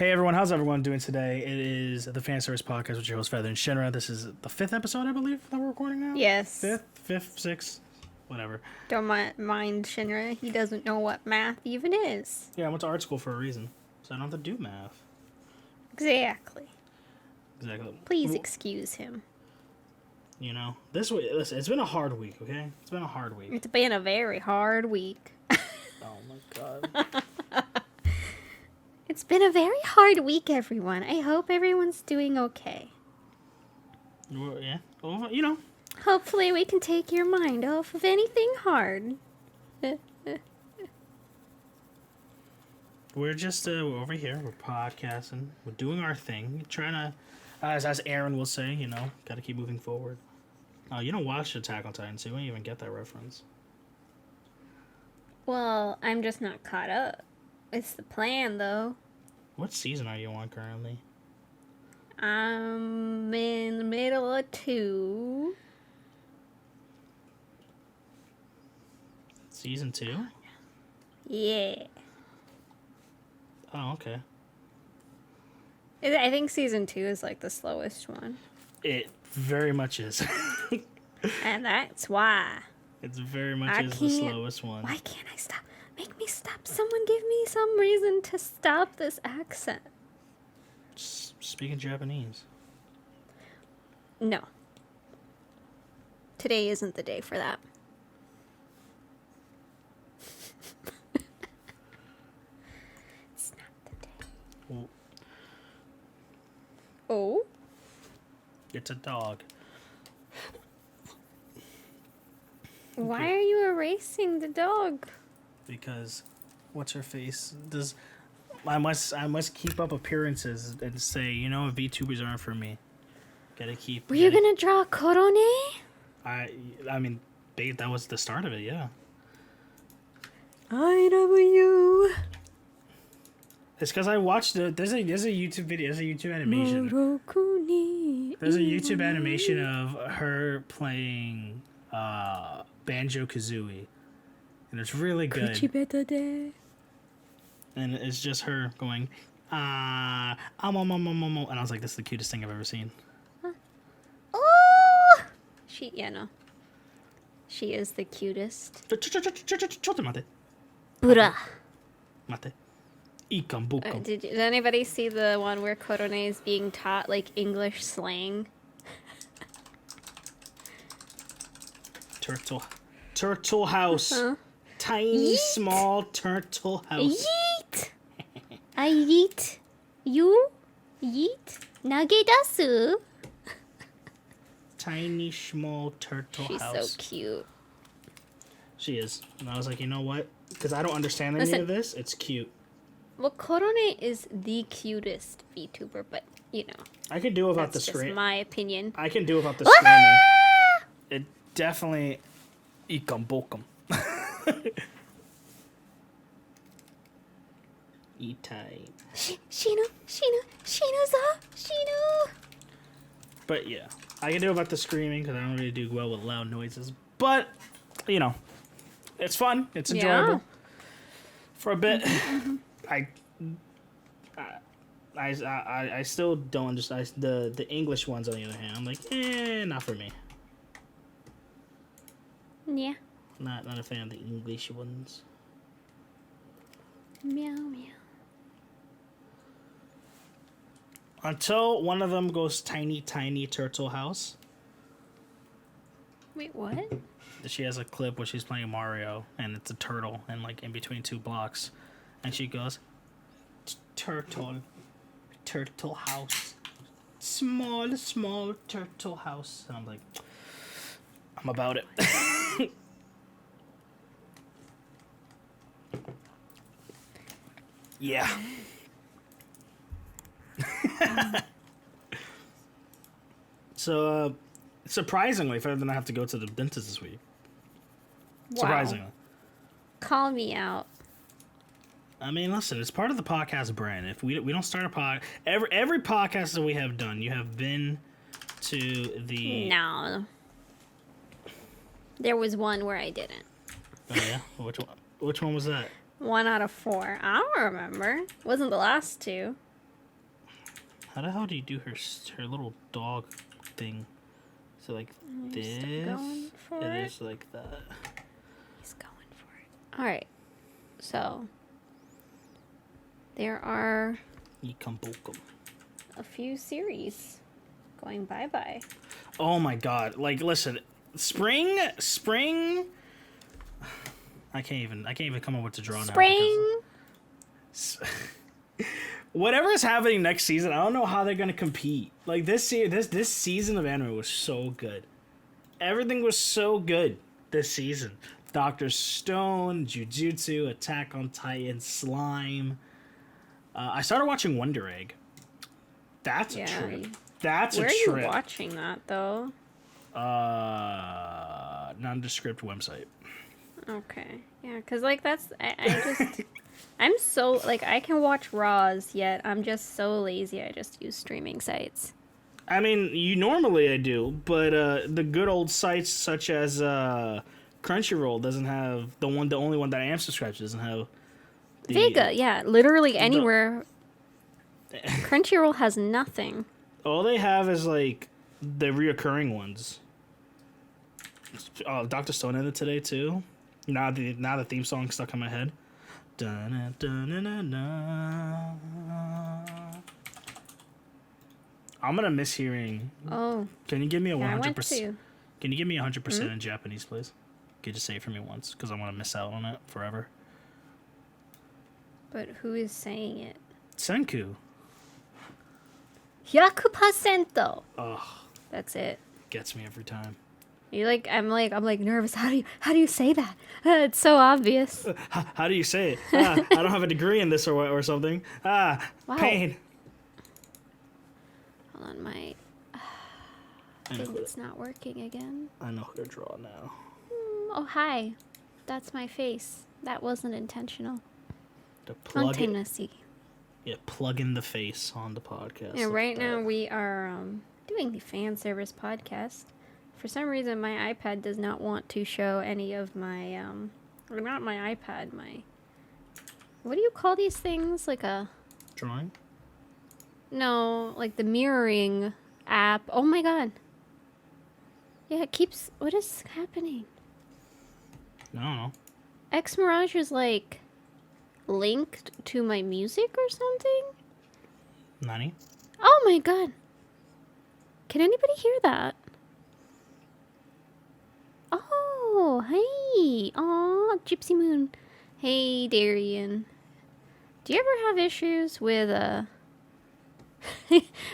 Hey everyone, how's everyone doing today? It is the Fan Service Podcast with your host Featherinne and Shinra. This is the 5th episode, I believe, that we're recording now? Yes. 5th, 6th, whatever. Don't mind Shinra. He doesn't know what math even is. Yeah, I went to art school for a reason, so I don't have to do math. Exactly. Exactly. Please excuse him. You know, this way, listen, it's been a hard week, okay? It's been a hard week. It's been a very hard week. Oh my god. It's been a very hard week, everyone. I hope everyone's doing okay. Well, yeah, well, you know. Hopefully we can take your mind off of anything hard. We're just we're over here, we're podcasting, we're doing our thing, trying to, as Aaron will say, you know, gotta keep moving forward. You don't watch Attack on Titan, so you won't even get that reference. Well, I'm just not caught up. It's the plan, though. What season are you on currently? I'm in the middle of 2. Season 2? Yeah. Oh, okay. I think season 2 is like the slowest one. It very much is. And that's why. It's very much is the slowest one. Why can't I stop? Make me stop. Someone give me some reason to stop this accent. Speaking Japanese. No. Today isn't the day for that. It's not the day. Well, Oh? it's a dog. Why are you erasing the dog? Because what's her face does I must keep up appearances and say, you know, VTubers aren't for me. Gotta keep. Were you gonna draw Korone? I mean, that was the start of it, yeah. IW. It's because I watched there's a YouTube video, there's a YouTube animation. There's a YouTube animation of her playing Banjo-Kazooie. And it's really good. And it's just her going, and I was like, this is the cutest thing I've ever seen. Oh! She is the cutest. Buddha. Mate. Ikam bukam. Did anybody see the one where Korone is being taught like English slang? Turtle house. Huh? Tiny, Yeet. small turtle house. Yeet! I yeet. You? Yeet? Nagedasu? Tiny, small turtle She's house. so cute. She is. And I was like, you know what? Because I don't understand any Listen. of this. It's cute. Well, Korone is the cutest VTuber, but, you know. I can do without That's the just scream. my opinion. I can do without the screaming. It definitely... Ikam bokam. Itai. Shino. But yeah, I can do about the screaming because I don't really do well with loud noises. But, you know, it's fun. It's enjoyable. Yeah. For a bit. I still don't understand the English ones on the other hand. I'm like, not for me. Yeah. Not a fan of the English ones. Meow, meow. Until one of them goes tiny, tiny turtle house. Wait, what? She has a clip where she's playing Mario, and it's a turtle, and like in between 2 blocks, and she goes, turtle house, small turtle house, and I'm like, I'm about it. Yeah. So, surprisingly, if I didn't have to go to the dentist this week. Wow. Surprisingly. Call me out. I mean, listen, it's part of the podcast brand. If we don't start a pod, every podcast that we have done, you have been to the. No. There was one where I didn't. Oh yeah, which one? Which one was that? 1 out of 4. I don't remember. Wasn't the last 2. How the hell do you do her little dog thing? So like this. Going for It it. is like that. He's going for it. All right. So there are a few series going bye-bye. Oh my god! Like, listen, spring. I can't even come up with to draw now. Spring. Whatever is happening next season, I don't know how they're gonna compete. Like this season of anime was so good. Everything was so good this season. Doctor Stone, Jujutsu, Attack on Titan, Slime. I started watching Wonder Egg. That's a trip. That's a trip. Where are you watching that though? Nondescript website. Okay. Yeah, because, like, I just... I'm so... Like, I can watch Raws, yet I'm just so lazy I just use streaming sites. I mean, I do, but the good old sites such as Crunchyroll doesn't have... The only one that I am subscribed to doesn't have... Vega, yeah. Literally anywhere. Crunchyroll has nothing. All they have is, like, the reoccurring ones. Dr. Stone ended today, too. Now the theme song stuck in my head. I'm gonna miss hearing. Oh. Can you give me a 100%? Can you give me 100% in Japanese, please? Could you just say it for me once? Because I want to miss out on it forever. But who is saying it? Senku. 100%. Ugh. That's it. Gets me every time. I'm nervous. How do you say that? It's so obvious. How do you say it? I don't have a degree in this or something. Wow. Pain. Hold on, my thing it's not working again. I know who to draw now. Oh, hi. That's my face. That wasn't intentional. To plug plug in the face on the podcast. Yeah, right now we are doing the fan service podcast. For some reason, my iPad does not want to show any of my, or not my iPad, what do you call these things? Like a... Drawing? No, like the mirroring app. Oh my god. Yeah, it keeps... What is happening? I don't know. X-Mirage is, like, linked to my music or something? Nani? Oh my god. Can anybody hear that? Oh, hey. Aw, Gypsy Moon. Hey, Darian. Do you ever have issues with,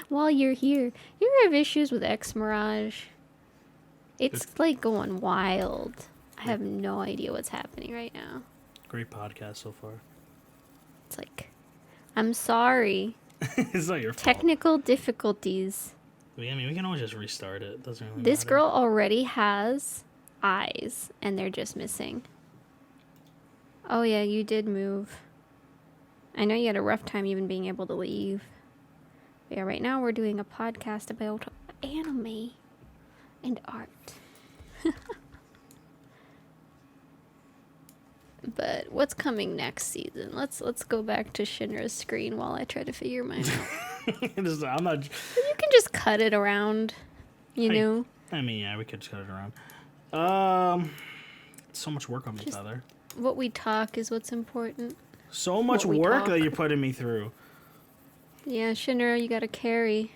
while you're here, you ever have issues with X-Mirage? It's, like, going wild. I have no idea what's happening right now. Great podcast so far. It's like, I'm sorry. It's not your fault. Technical difficulties. I mean, we can always just restart it. Doesn't really This matter. girl already has eyes, and they're just missing. Oh yeah, you did move. I know you had a rough time even being able to leave. But yeah, right now we're doing a podcast about anime and art. But what's coming next season? Let's go back to Shinra's screen while I try to figure mine out. I'm not. You can just cut it around, you know. I mean, yeah, we could just cut it around. So much work on me, Just Tyler. What we talk is what's important. So much what we work talk. that you're putting me through. Yeah, Shinra, you gotta carry.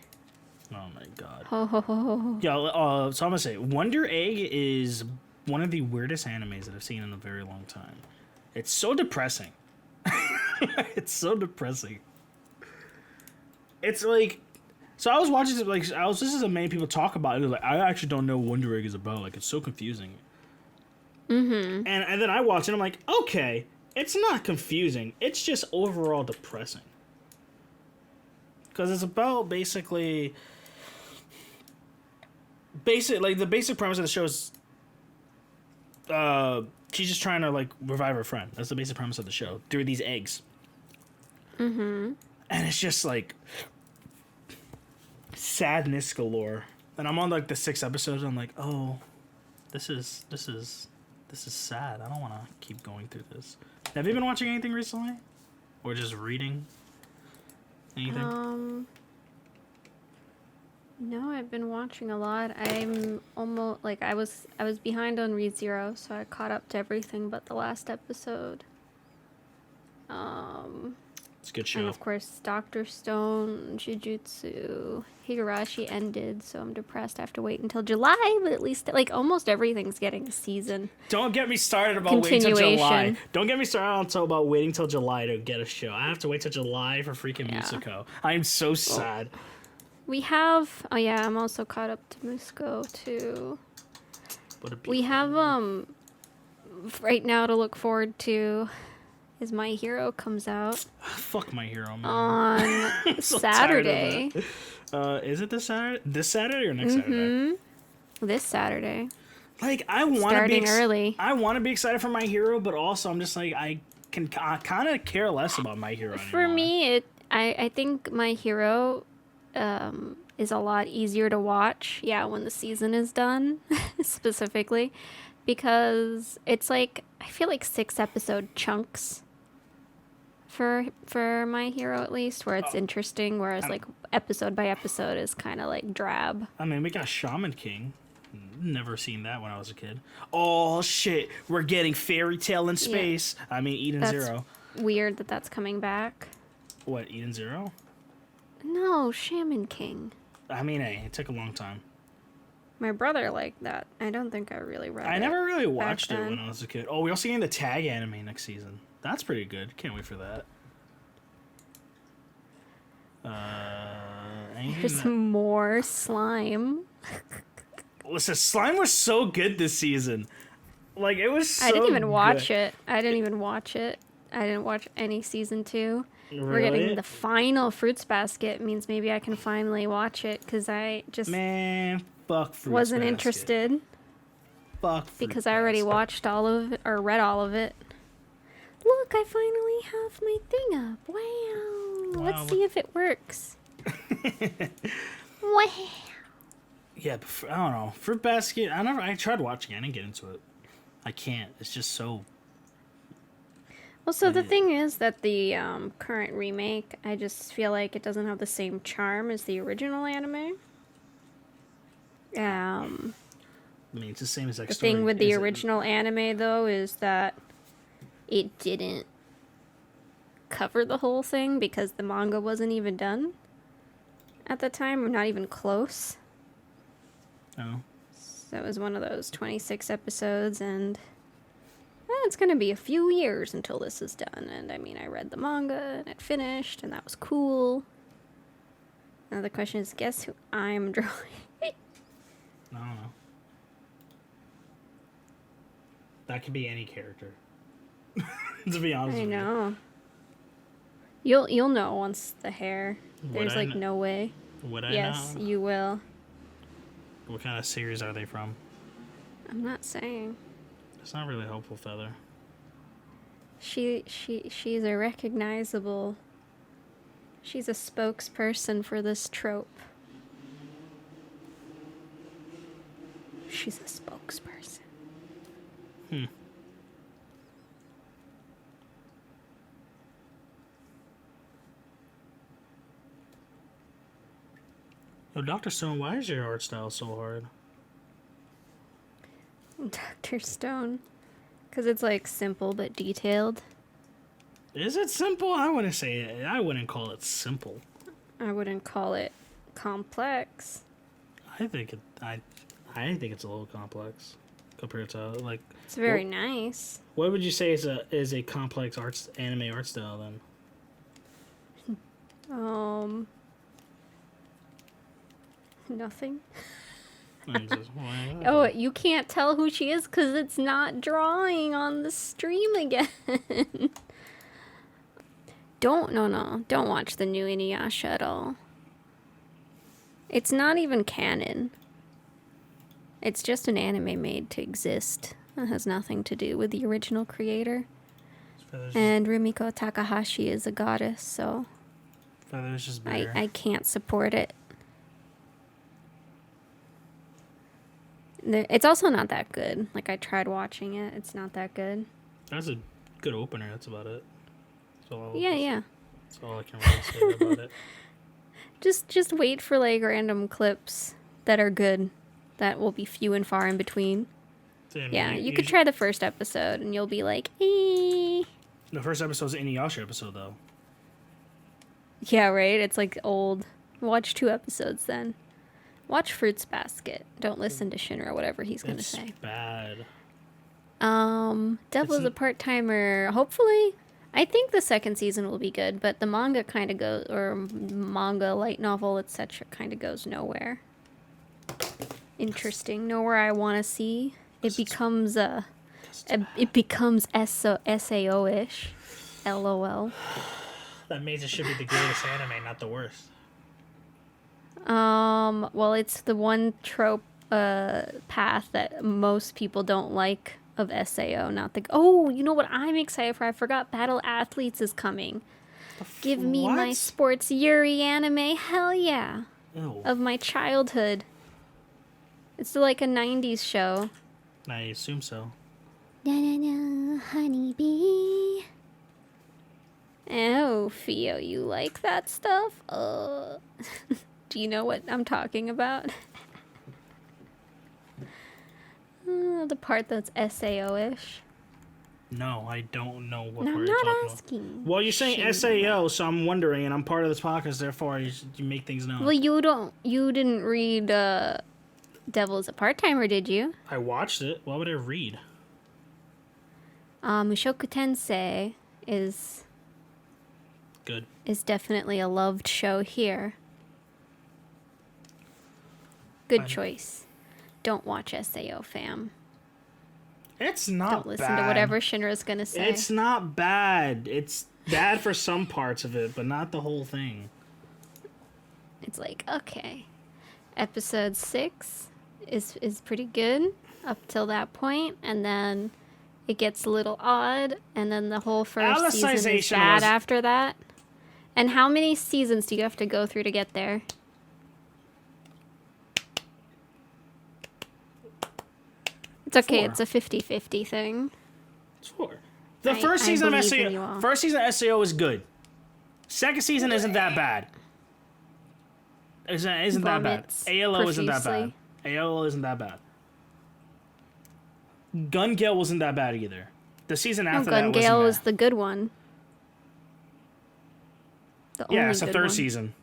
Oh my god. Ho ho ho ho ho. Yeah, so I'm gonna say, Wonder Egg is one of the weirdest animes that I've seen in a very long time. It's so depressing. It's so depressing. It's like, so I was watching it, like, this is many people talk about it. Like, I actually don't know what Wonder Egg is about. Like, it's so confusing. Mm-hmm. And then I watch it, I'm like, okay, it's not confusing. It's just overall depressing. Because it's about basically, like, the basic premise of the show is, she's just trying to, like, revive her friend. That's the basic premise of the show. Through these eggs. Mm-hmm. And it's just, like, sadness galore. And I'm on, like, the 6th episode, and I'm like, oh, this is sad. I don't want to keep going through this. Have you been watching anything recently? Or just reading anything? No, I've been watching a lot. I'm almost like I was behind on ReZero, so I caught up to everything but the last episode. It's a good show. And of course, Doctor Stone, Jujutsu, Higurashi ended, so I'm depressed. I have to wait until July, but at least like almost everything's getting a season. Don't get me started about waiting till July. Don't get me started about waiting till July to get a show. I have to wait till July for freaking Musiko. I'm so sad. We have. Oh yeah, I'm also caught up to Musco too. We have right now to look forward to. Is My Hero comes out. Fuck My Hero, man. On so Saturday. Is it this Saturday? This Saturday or next Saturday? This Saturday. Like, I want to be starting early. I want to be excited for My Hero, but also I'm just like I kind of care less about My Hero anymore. For me, I think My Hero is a lot easier to watch. Yeah, when the season is done, specifically, because it's like I feel like 6-episode chunks. For My Hero, at least, where it's interesting, whereas like episode by episode is kind of like drab. I mean, we got Shaman King. Never seen that when I was a kid. Oh shit, we're getting Fairy Tail in space. Yeah. I mean, Eden Zero. Weird that that's coming back. What, Eden Zero? No, Shaman King. I mean, hey, it took a long time. My brother liked that. I don't think I really read it. I never really watched it when I was a kid. Oh, we're also getting the Tag anime next season. That's pretty good. Can't wait for that. There's more slime. Listen, slime was so good this season. Like, it was so I didn't even watch good. it. I didn't watch any season 2. Really? We're getting the final Fruits Basket. Means maybe I can finally watch it because I just fuck Fruits wasn't Basket. interested. Fuck Fruits because I already watched all of it or read all of it. Look, I finally have my thing up. Wow. Let's see if it works. Wow. Yeah, but I don't know. Fruit Basket, I tried watching it. I didn't get into it. I can't. It's just so... Well, so the thing is that the current remake, I just feel like it doesn't have the same charm as the original anime. I mean, it's the same exact story. The thing with the original anime, though, is that it didn't cover the whole thing because the manga wasn't even done at the time, or not even close. Oh. So it was one of those 26 episodes, and it's going to be a few years until this is done. And I mean, I read the manga, and it finished, and that was cool. Now the question is, guess who I'm drawing? I don't know. That could be any character. To be honest with you. I know. You'll know once the hair. There's like no way. Would I know? Yes, you will. What kind of series are they from? I'm not saying. It's not really helpful, Feather. She's a recognizable. She's a spokesperson for this trope. She's a spokesperson. Oh, Dr. Stone, why is your art style so hard? Dr. Stone. Because it's like simple but detailed. Is it simple? I wouldn't say it. I wouldn't call it simple. I wouldn't call it complex. I think it's a little complex compared to like. It's very nice. What would you say is a complex anime art style then? Nothing. Oh, you can't tell who she is because it's not drawing on the stream again. Don't watch the new Inuyasha at all. It's not even canon. It's just an anime made to exist. It has nothing to do with the original creator. And Rumiko Takahashi is a goddess, so just I can't support it. It's also not that good. Like, I tried watching it. It's not that good. That's a good opener. That's about it. Yeah. That's all I can really say about it. Just wait for like random clips that are good. That will be few and far in between. Damn, Yeah, you could try the first episode and you'll be like, eh. The first episode's an Inuyasha episode, though. Yeah, right? It's like old. Watch 2 episodes then. Watch Fruits Basket. Don't listen to Shinra, whatever he's going to say. It's bad. Devil's a part-timer. Hopefully. I think the second season will be good, but the manga kind of goes, or manga, light novel, etc. kind of goes nowhere. Interesting. Nowhere I want to see. It becomes SAO-ish. LOL. That means it should be the greatest anime, not the worst. Well, it's the one trope path that most people don't like of SAO, not the... Oh, you know what I'm excited for? I forgot Battle Athletes is coming. Give me my sports Yuri anime. Hell yeah. Ew. Of my childhood. It's like a 90s show. I assume so. Na na na, honeybee. Oh, Theo, you like that stuff? Do you know what I'm talking about? The part that's SAO-ish. No, I don't know what No, part I'm you're not talking asking. about. Well, you're saying SAO, so I'm wondering, and I'm part of this podcast, therefore you make things known. Well, you didn't read Devil's a Part-Timer, did you? I watched it. Why would I read? Mushoku Tensei is Good. definitely a loved show here. Good choice. Don't watch SAO, fam. It's not Don't listen bad. to whatever Shinra's gonna say. It's not bad. It's bad for some parts of it, but not the whole thing. It's like, okay. Episode 6 is pretty good up till that point, and then it gets a little odd, and then the whole first season is Alicization bad after that. And how many seasons do you have to go through to get there? It's okay, 4. it's a 50-50 thing. It's 4. The I first season of believe in you SAO, all. first season of SAO is good. Second season isn't that bad. Isn't that bad. Vomits ALO isn't that bad. profusely. ALO isn't that bad. Gun Gale wasn't that bad either. The season No, after Gun that wasn't Gale bad. was the good one. The Yeah, only it's the good third one. season.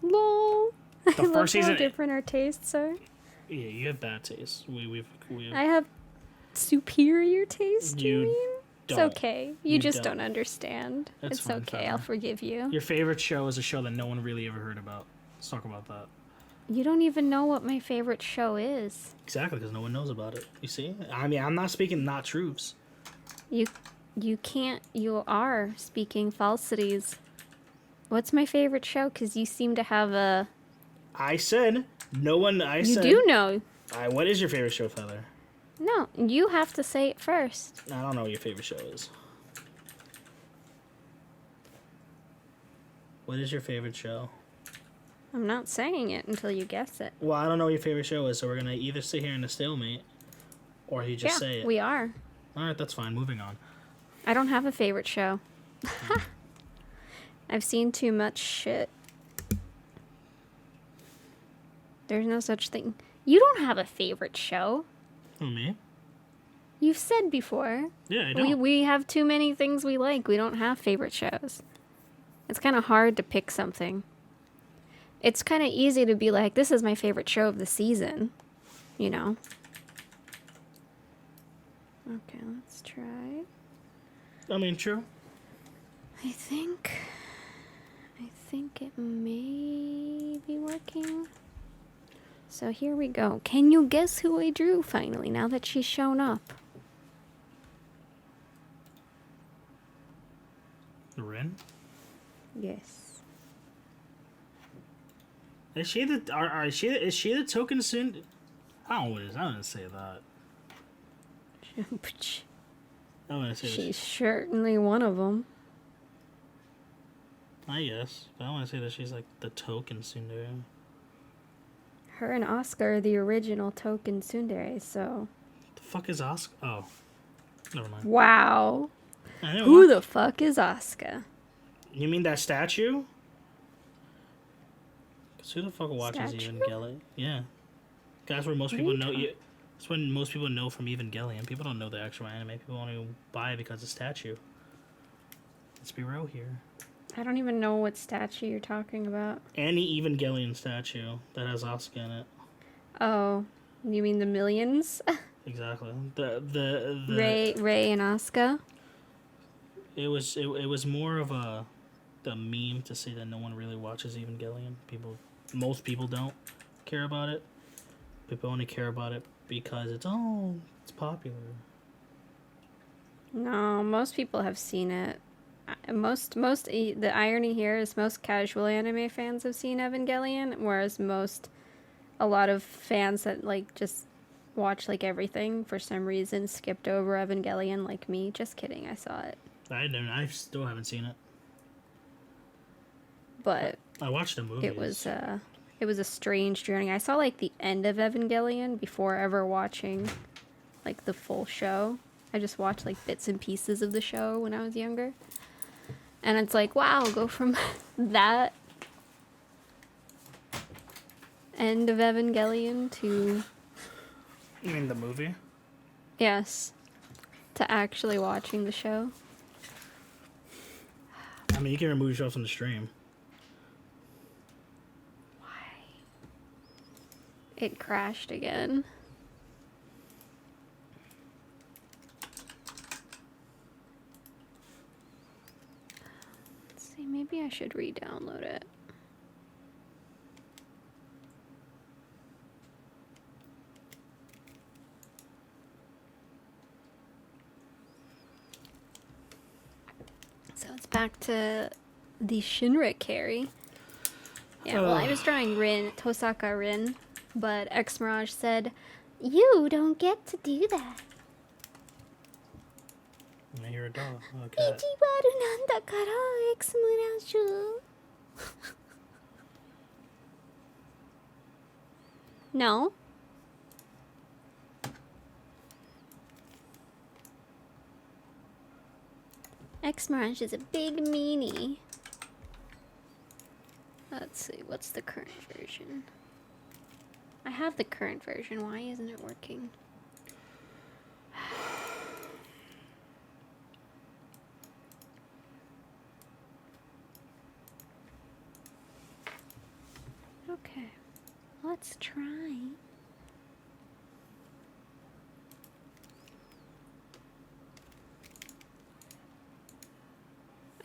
Lol. The I love first season. how different our tastes are. Yeah, you have bad taste. We I have superior taste, you You mean? It's don't. okay. You just don't understand. That's It's fine, okay. Feather. I'll forgive you. Your favorite show is a show that no one really ever heard about. Let's talk about that. You don't even know what my favorite show is. Exactly, because no one knows about it. You see? I mean, I'm not speaking not truths. You can't. You are speaking falsities. What's my favorite show? Because you seem to have a... I said no one. I You said. do know. What is your favorite show, Feather? No, you have to say it first. I don't know what your favorite show is. What is your favorite show? I'm not saying it until you guess it. Well, I don't know what your favorite show is, so we're gonna either sit here in a stalemate, or you just say it. we are. All right, that's fine. Moving on. I don't have a favorite show. I've seen too much shit. There's no such thing. You don't have a favorite show. Who, me? You've said before. Yeah, I don't. We have too many things we like. We don't have favorite shows. It's kind of hard to pick something. It's kind of easy to be like, this is my favorite show of the season. You know? Okay, let's try. I mean, true. I think it may be working. So here we go. Can you guess who I drew finally, now that she's shown up? Rin? Yes. Is she the? Is she the token soon? I don't know what it is. I wouldn't say that. I wouldn't say She's certainly one of them. I guess, but I want to say that she's like the token tsundere. Her and Oscar are the original token tsundere, so... The fuck is Oscar? Oh, never mind. Wow. I know Who the fuck is Oscar? You mean that statue? 'Cause who the fuck watches Statue? Evangelion? Yeah. That's where most What are people you know. talking- That's when most people know from Evangelion. People don't know the actual anime. People only buy it because of statue. Let's be real here. I don't even know what statue you're talking about. Any Evangelion statue that has Asuka in it. Oh, you mean the millions? Exactly. The Ray and Asuka? It was more of the meme to say that no one really watches Evangelion. Most people don't care about it. People only care about it because it's popular. No, most people have seen it. The irony here is most casual anime fans have seen Evangelion, whereas a lot of fans that like just watch like everything for some reason skipped over Evangelion like me. Just kidding, I saw it. I still haven't seen it. But I watched the movies. it was a strange journey. I saw like the end of Evangelion before ever watching like the full show. I just watched like bits and pieces of the show when I was younger. And it's like, wow, go from that end of Evangelion to, You mean the movie? yes, to actually watching the show. I mean, you can remove yourself from the stream. Why? It crashed again. Let's see, maybe I should re-download it. So it's back to the Shinra carry. Yeah, well, I was drawing Tosaka Rin, but X-Mirage said, "You don't get to do that." I hear a dog. Okay. 意地悪なんだから、X-Mirage. No? X-Mirage is a big meanie. Let's see, what's the current version? I have the current version, why isn't it working? Okay, let's try.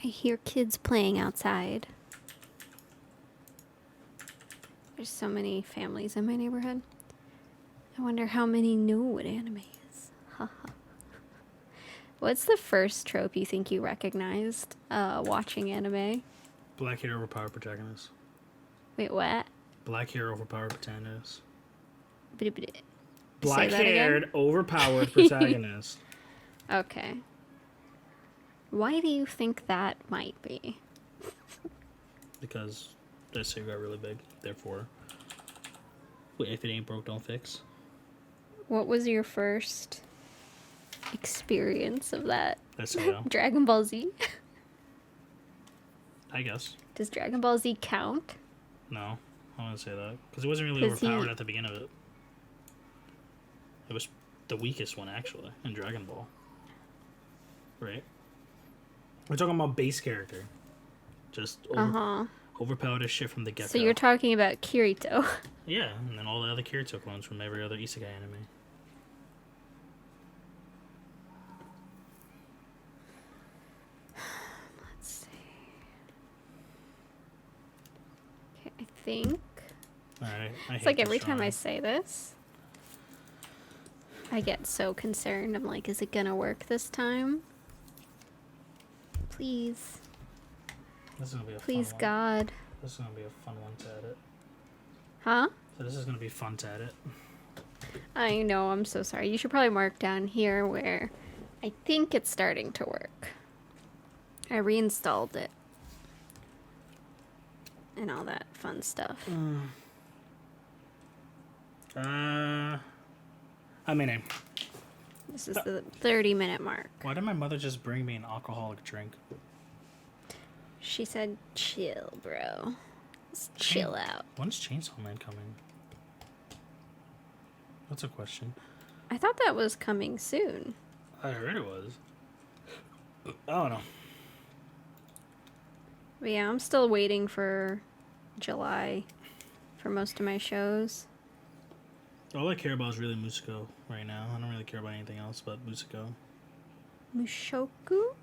I hear kids playing outside. There's so many families in my neighborhood. I wonder how many know what anime is. Haha. What's the first trope you think you recognized watching anime? Black hair overpowered protagonist. Wait, what? Black hair overpowered protagonist. Say that again? Black-haired overpowered protagonist. Okay. Why do you think that might be? Because this hair got really big. Therefore, if it ain't broke, don't fix. What was your first experience of that? That's how. Dragon Ball Z? I guess. Does Dragon Ball Z count? No, I wouldn't say that. Because it wasn't really 'Cause he- overpowered at the beginning of it. It was the weakest one, actually, in Dragon Ball. Right? We're talking about base character. Just overpowered as shit from the get-go. So you're talking about Kirito. Yeah, and then all the other Kirito clones from every other Isekai anime. Let's see. Okay, I think. Alright, It's like every time I say this, I get so concerned. I'm like, is it gonna work this time? Please. This is gonna be a Please, fun one. God. This is gonna be a fun one to edit. Huh? So this is gonna be fun to edit. I know, I'm so sorry. You should probably mark down here where I think it's starting to work. I reinstalled it. And all that fun stuff. I mean, This is the 30-minute mark. why did my mother just bring me an alcoholic drink? She said, chill, bro. Just chill out. When's Chainsaw Man coming? That's a question. I thought that was coming soon. I heard it was. I don't know. But yeah, I'm still waiting for July for most of my shows. All I care about is really Musiko right now. I don't really care about anything else but Musiko. Mushoku?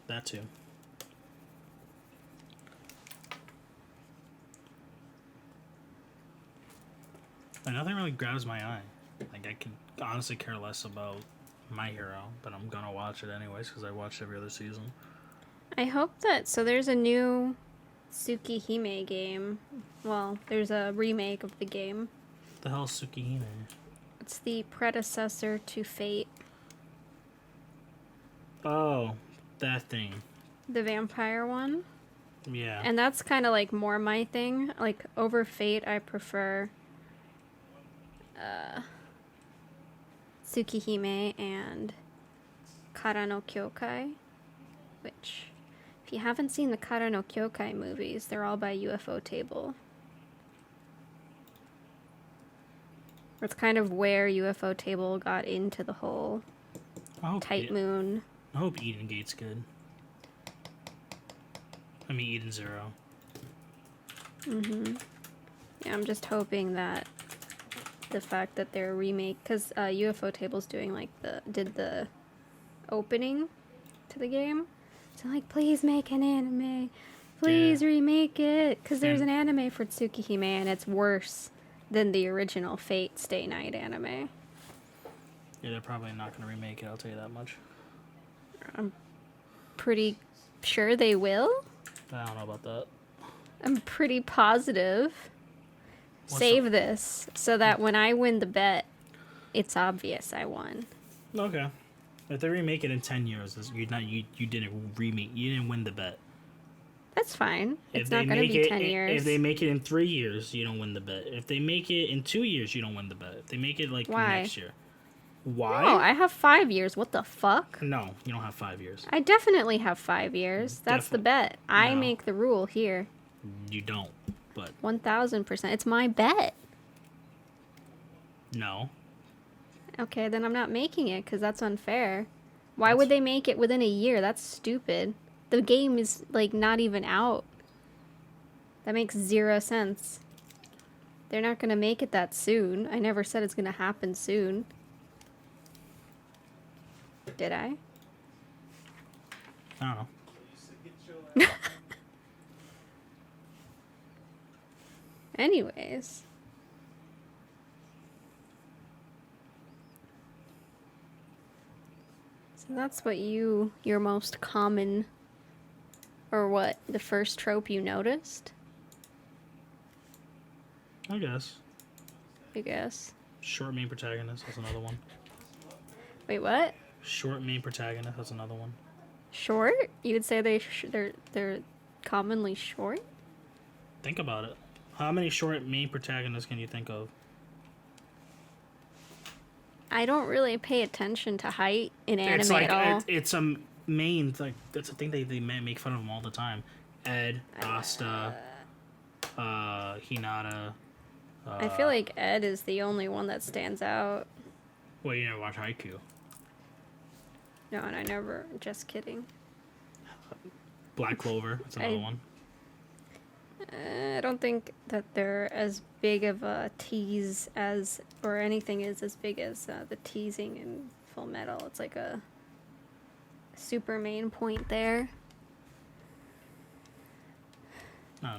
That too. Like, nothing really grabs my eye. Like, I can honestly care less about My Hero, but I'm gonna watch it anyways because I watched every other season. I hope that... So there's a new Tsukihime game. Well, there's a remake of the game. The hell is Tsukihime? It's the predecessor to Fate. Oh, that thing. The vampire one. Yeah. And that's kind of like more my thing. Like, over Fate, I prefer Tsukihime and Kara no Kyokai. Which, if you haven't seen the Kara no Kyokai movies, they're all by UFO Table. It's kind of where UFO Table got into the whole Tight Moon. I hope Eden Gate's good. I mean, Eden Zero. Mm-hmm. Yeah, I'm just hoping that the fact that they're remake, because UFO Table's doing like did the opening to the game, so like, please make an anime, please remake it, because there's an anime for Tsukihime and it's worse than the original Fate Stay Night anime. Yeah, they're probably not gonna remake it. I'll tell you that much. I'm pretty sure they will. I don't know about that. I'm pretty positive. Save this so that when I win the bet, it's obvious I won. Okay. If they remake it in 10 years, you didn't win the bet. That's fine. It's not going to be 10 years. If they make it in 3 years, you don't win the bet. If they make it in 2 years, you don't win the bet. If they make it like next year. Why? No, I have 5 years. What the fuck? No, you don't have 5 years. I definitely have 5 years. That's the bet. I No. make the rule here. You don't, but 1000%. It's my bet. no. Okay, then I'm not making it because that's unfair. Why would they make it within a year? That's stupid. The game is like not even out. That makes 0 sense. They're not going to make it that soon. I never said it's going to happen soon. Did I? I don't know. Anyways. So that's what your most common, or what, the first trope you noticed? I guess. I guess. Short main protagonist, that's another one. Wait, what? Short main protagonist, that's another one. Short? You would say they're commonly short? Think about it. How many short main protagonists can you think of? I don't really pay attention to height in anime It's like, at all. it's a main, like, that's a thing they make fun of them all the time. Ed, Asta, Hinata. I feel like Ed is the only one that stands out. Well, you never watch Haikyuu. No, and I never. Just kidding. Black Clover, that's another one. I don't think that they're as big of a tease as, or anything is as big as the teasing in Full Metal. It's like a super main point there.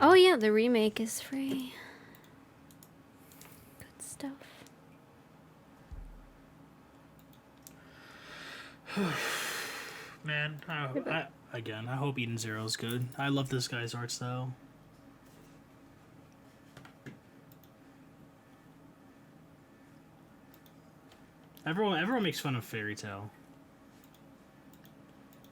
Oh yeah, the remake is free. Good stuff. Man, I hope Eden Zero is good. I love this guy's art style. Everyone makes fun of Fairy Tail.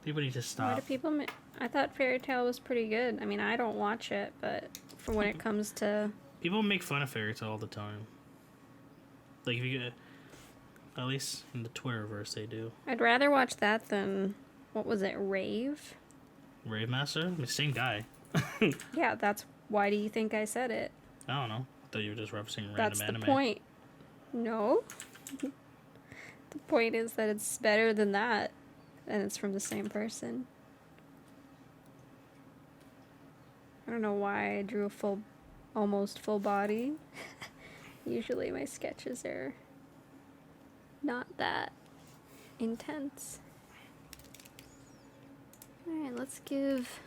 People need to stop. Why do people I thought Fairy Tail was pretty good. I mean, I don't watch it, but for when it comes to... People make fun of Fairy Tail all the time. Like, if you get... At least in the Twitterverse, they do. I'd rather watch that than... What was it? Rave? Rave Master? I mean, same guy. Yeah, that's Why do you think I said it? I don't know. I thought you were just referencing random That's anime. the point. No. The point is that it's better than that, and it's from the same person. I don't know why I drew a almost full body. Usually my sketches are not that intense. Alright, let's give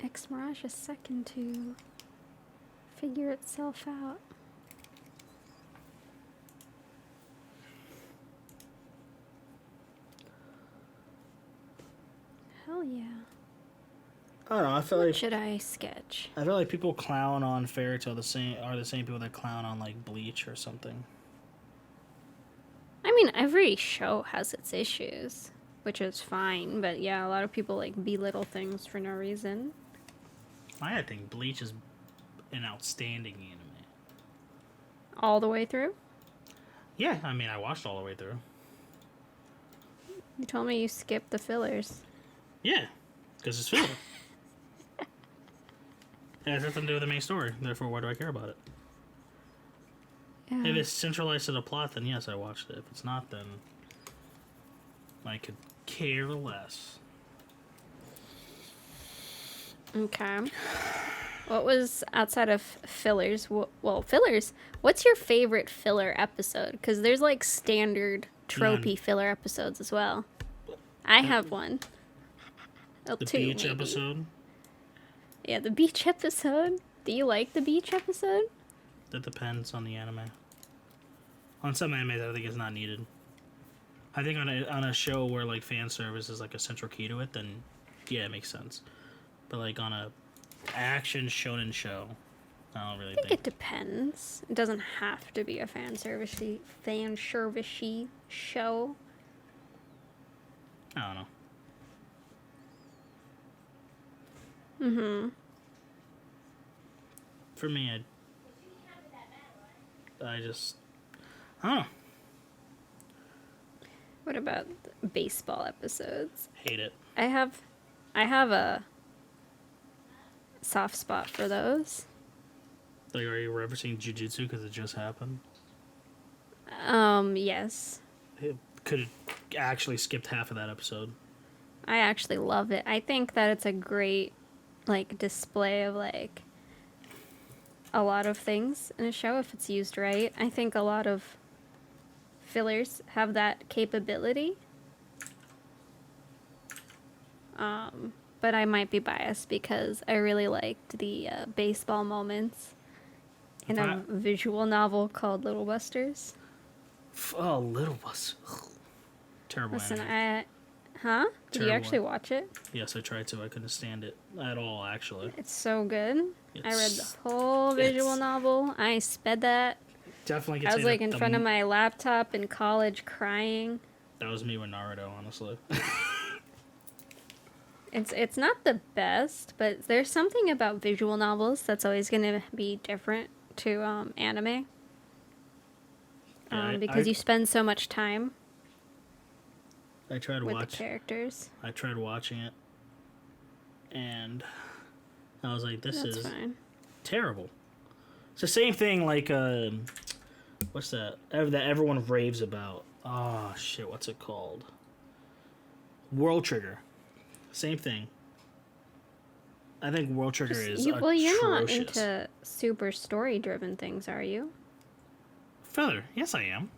X-Mirage a second to figure itself out. Hell yeah. I don't know. I feel What like should I sketch? I feel like people clown on Fairy Tail the same people that clown on like Bleach or something. I mean, every show has its issues, which is fine, but yeah, a lot of people like belittle things for no reason. I think Bleach is an outstanding anime. All the way through? Yeah, I mean, I watched all the way through. You told me you skipped the fillers. Yeah, because it's filler. It has nothing to do with the main story. Therefore, why do I care about it? Yeah. If it's centralized to the plot, then yes, I watched it. If it's not, then I could care less. Okay. What was outside of fillers? Well, fillers. What's your favorite filler episode? Because there's like standard tropey filler episodes as well. I have one. Oh, The two, beach maybe. episode? Yeah, the beach episode. Do you like the beach episode? That depends on the anime. On some animes, I think it's not needed. I think on a show where like fan service is like a central key to it, then yeah, it makes sense. But like on a action shonen show, I don't really I think think. it depends. It doesn't have to be a fan servicey show. I don't know. Mm-hmm. For me, I don't know. What about the baseball episodes? Hate it. I have a soft spot for those. Like, are you referencing Jujutsu because it just happened? Yes. It could have actually skipped half of that episode. I actually love it. I think that it's a great, like, display of, like, a lot of things in a show if it's used right. I think a lot of fillers have that capability. But I might be biased because I really liked the baseball moments in a visual novel called Little Busters. Oh, Little Bus. Terrible Listen, anime. Huh? Did you Terrible. actually watch it? Yes, I tried to. I couldn't stand it at all, actually. It's so good. I read the It's- whole visual it's- novel. I sped that. Definitely. I was like in front of my laptop in college crying. That was me with Naruto, honestly. It's not the best, but there's something about visual novels that's always going to be different to anime. Yeah, Because you spend so much time I tried with the characters. I tried watching it, and I was like, "This That's is fine. terrible." It's the same thing like what's that? That everyone raves about. Oh shit, what's it called? World Trigger. Same thing. I think World Trigger is You're not atrocious. into super story-driven things, are you? Feather, yes I am.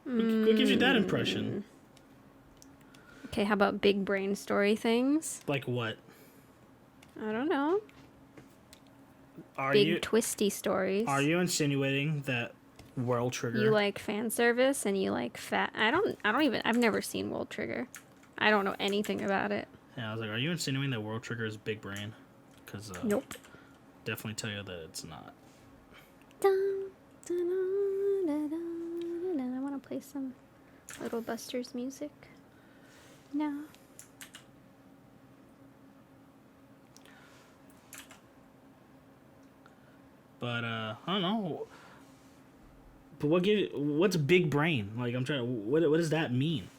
What gives you that impression? Okay, how about big brain story things? Like what? I don't know. Are Big twisty stories. Are you insinuating that World Trigger? You like fan service and you like fat. I've never seen World Trigger. I don't know anything about it. Yeah, I was like, are you insinuating that World Trigger is big brain? Because Nope. definitely tell you that it's not. Dun, dun, dun, dun, dun, dun. I want to play some Little Busters music. No. But I don't know. But what's big brain? Like what does that mean?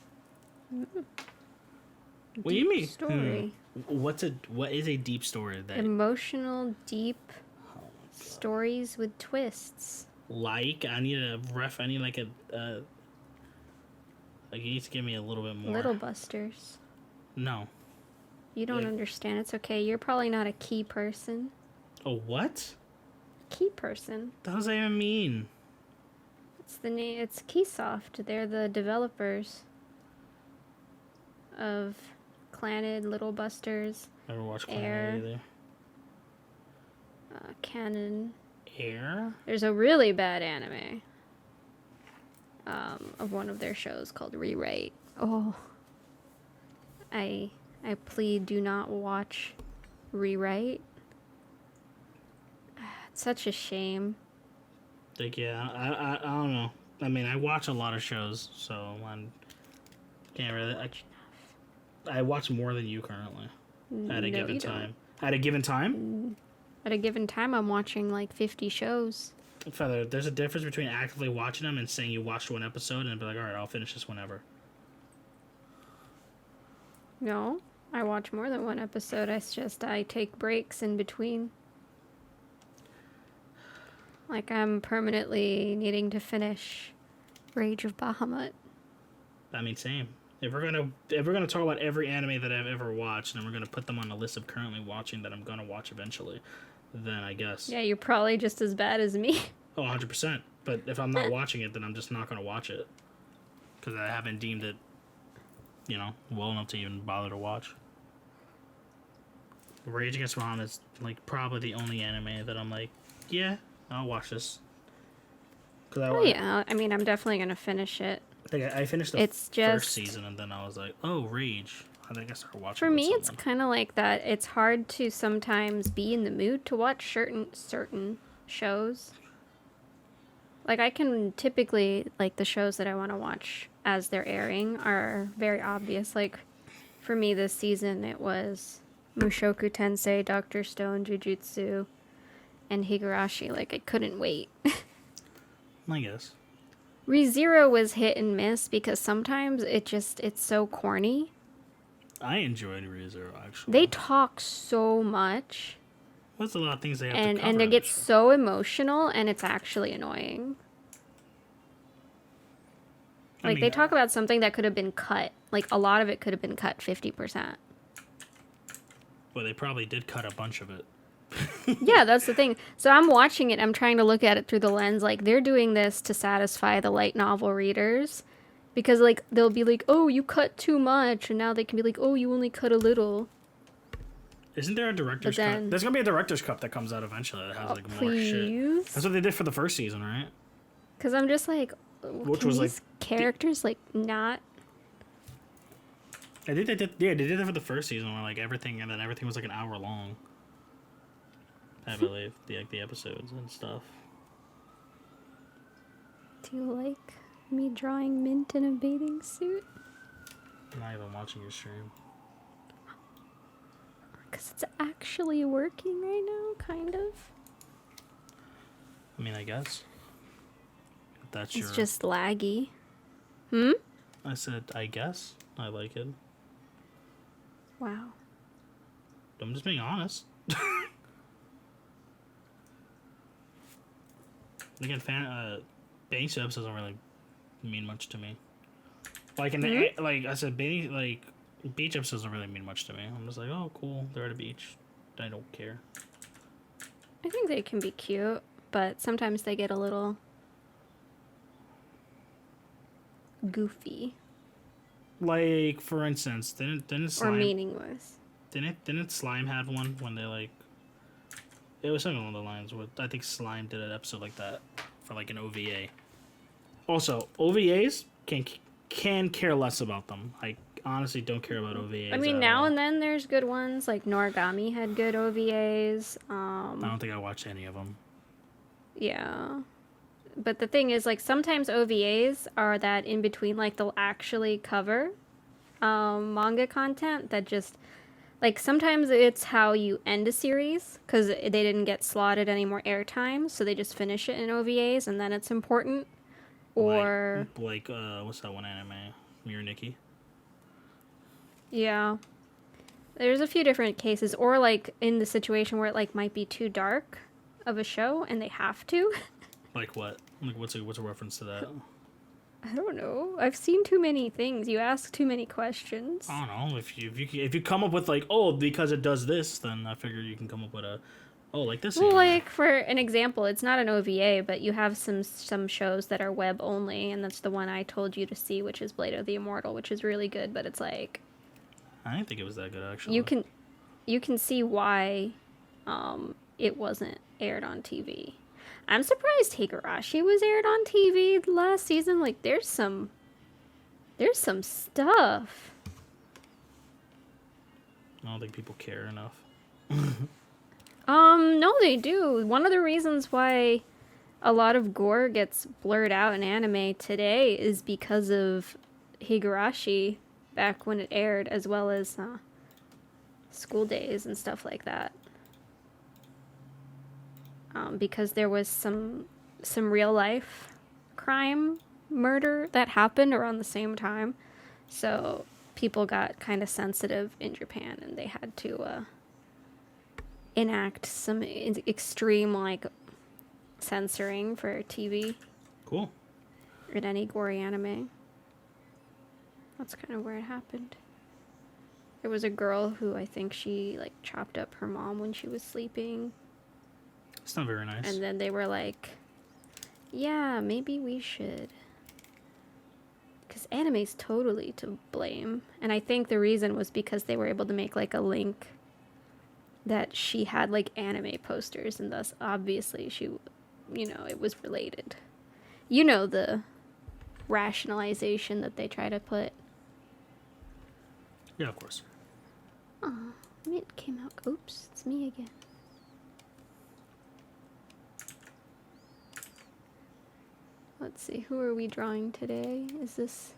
What do you mean? Story. What is a deep story that Emotional, deep stories with twists. like I need a ref. I need like a like you need to give me a little bit more. Little Busters. No. You don't understand. It's okay. You're probably not a key person. A what? Key person. What does that even mean? It's the name. It's Keysoft. They're the developers of Clannad, Little Busters, Never watched Air. Clannad either. Canon. Air? There's a really bad anime of one of their shows called Rewrite. Oh, I plead, do not watch Rewrite. It's such a shame. Like, yeah, I don't know. I mean, I watch a lot of shows, so I can't really. I watch more than you currently at a given time. At a given time? At a given time, I'm watching like 50 shows. Feather, there's a difference between actively watching them and saying you watched one episode and be like, all right, I'll finish this whenever. No, I watch more than one episode. It's just I take breaks in between. Like I'm permanently needing to finish Rage of Bahamut. I mean, same. If we're gonna talk about every anime that I've ever watched, and we're gonna put them on the list of currently watching that I'm gonna watch eventually, then I guess. Yeah, you're probably just as bad as me. Oh, 100%. But if I'm not watching it, then I'm just not gonna watch it because I haven't deemed it, well enough to even bother to watch. Rage Against Bahamut is like probably the only anime that I'm like, yeah, I'll watch this. Yeah, I mean, I'm definitely gonna finish it. I finished the first season, and then I was like, oh, Rage. I think I started watching. For me, it's kind of like that. It's hard to sometimes be in the mood to watch certain shows. Like, I can typically, like, the shows that I want to watch as they're airing are very obvious. Like, for me this season, it was Mushoku Tensei, Dr. Stone, Jujutsu, and Higurashi. Like, I couldn't wait. I guess. ReZero was hit and miss because sometimes it's so corny. I enjoyed ReZero, actually. They talk so much. What's a lot of things they have to cover? And they get so emotional, and it's actually annoying. Like, they talk about something that could have been cut. Like, a lot of it could have been cut 50%. Well, they probably did cut a bunch of it. Yeah, that's the thing. So I'm watching it. I'm trying to look at it through the lens. Like, they're doing this to satisfy the light novel readers. Because, like, they'll be like, oh, you cut too much. And now they can be like, oh, you only cut a little. Isn't there a director's cut? There's going to be a director's cut that comes out eventually that has, more shit. That's what they did for the first season, right? Because I'm just like, which was like characters, like, not... I think they did it for the first season where, like, everything, and then everything was, like, an hour long. I believe the episodes and stuff. Do you like me drawing Mint in a bathing suit? I'm not even watching your stream. Because it's actually working right now, kind of. I mean, I guess. It's just laggy. I said, I guess. I like it. Wow. I'm just being honest. Again, Beach episodes don't really mean much to me. Like like I said, beach episodes don't really mean much to me. I'm just like, oh, cool, they're at a beach. I don't care. I think they can be cute, but sometimes they get a little goofy. Like, for instance, didn't Slime... Or meaningless. Didn't Slime have one when they, like... It was something along the lines with... I think Slime did an episode like that for, like, an OVA. Also, OVAs can care less about them. I honestly don't care about OVAs. I mean, now and then there's good ones. Like, Noragami had good OVAs. I don't think I watched any of them. Yeah. But the thing is, like, sometimes OVAs are that in between, like, they'll actually cover manga content that just, like, sometimes it's how you end a series because they didn't get slotted any more airtime, so they just finish it in OVAs and then it's important. Or what's that one anime? Mirror Nikki. Yeah. There's a few different cases, or like in the situation where it like might be too dark of a show and they have to. Like what? Like what's a reference to that? I don't know. I've seen too many things. You ask too many questions. I don't know. If you come up with like, oh, because it does this, then I figure you can come up with a, oh, like this. Well, like for an example, it's not an OVA, but you have some shows that are web only, and that's the one I told you to see, which is Blade of the Immortal, which is really good. But it's like I didn't think it was that good actually. you can see why it wasn't aired on TV. I'm surprised Higurashi was aired on TV last season. Like there's some stuff. I don't think people care enough. No, they do. One of the reasons why a lot of gore gets blurred out in anime today is because of Higurashi back when it aired, as well as School Days and stuff like that. Because there was some real life crime murder that happened around the same time, so people got kind of sensitive in Japan, and they had to enact some extreme like censoring for TV. Cool. In any gory anime. That's kind of where it happened. There was a girl who I think she like chopped up her mom when she was sleeping. It's not very nice. And then they were like, yeah, maybe we should. Because anime's totally to blame. And I think the reason was because they were able to make like a link that she had like anime posters, and thus obviously she, it was related. You know, the rationalization that they try to put. Yeah, of course. Oh, it came out. Oops, it's me again. Let's see, who are we drawing today? Is this...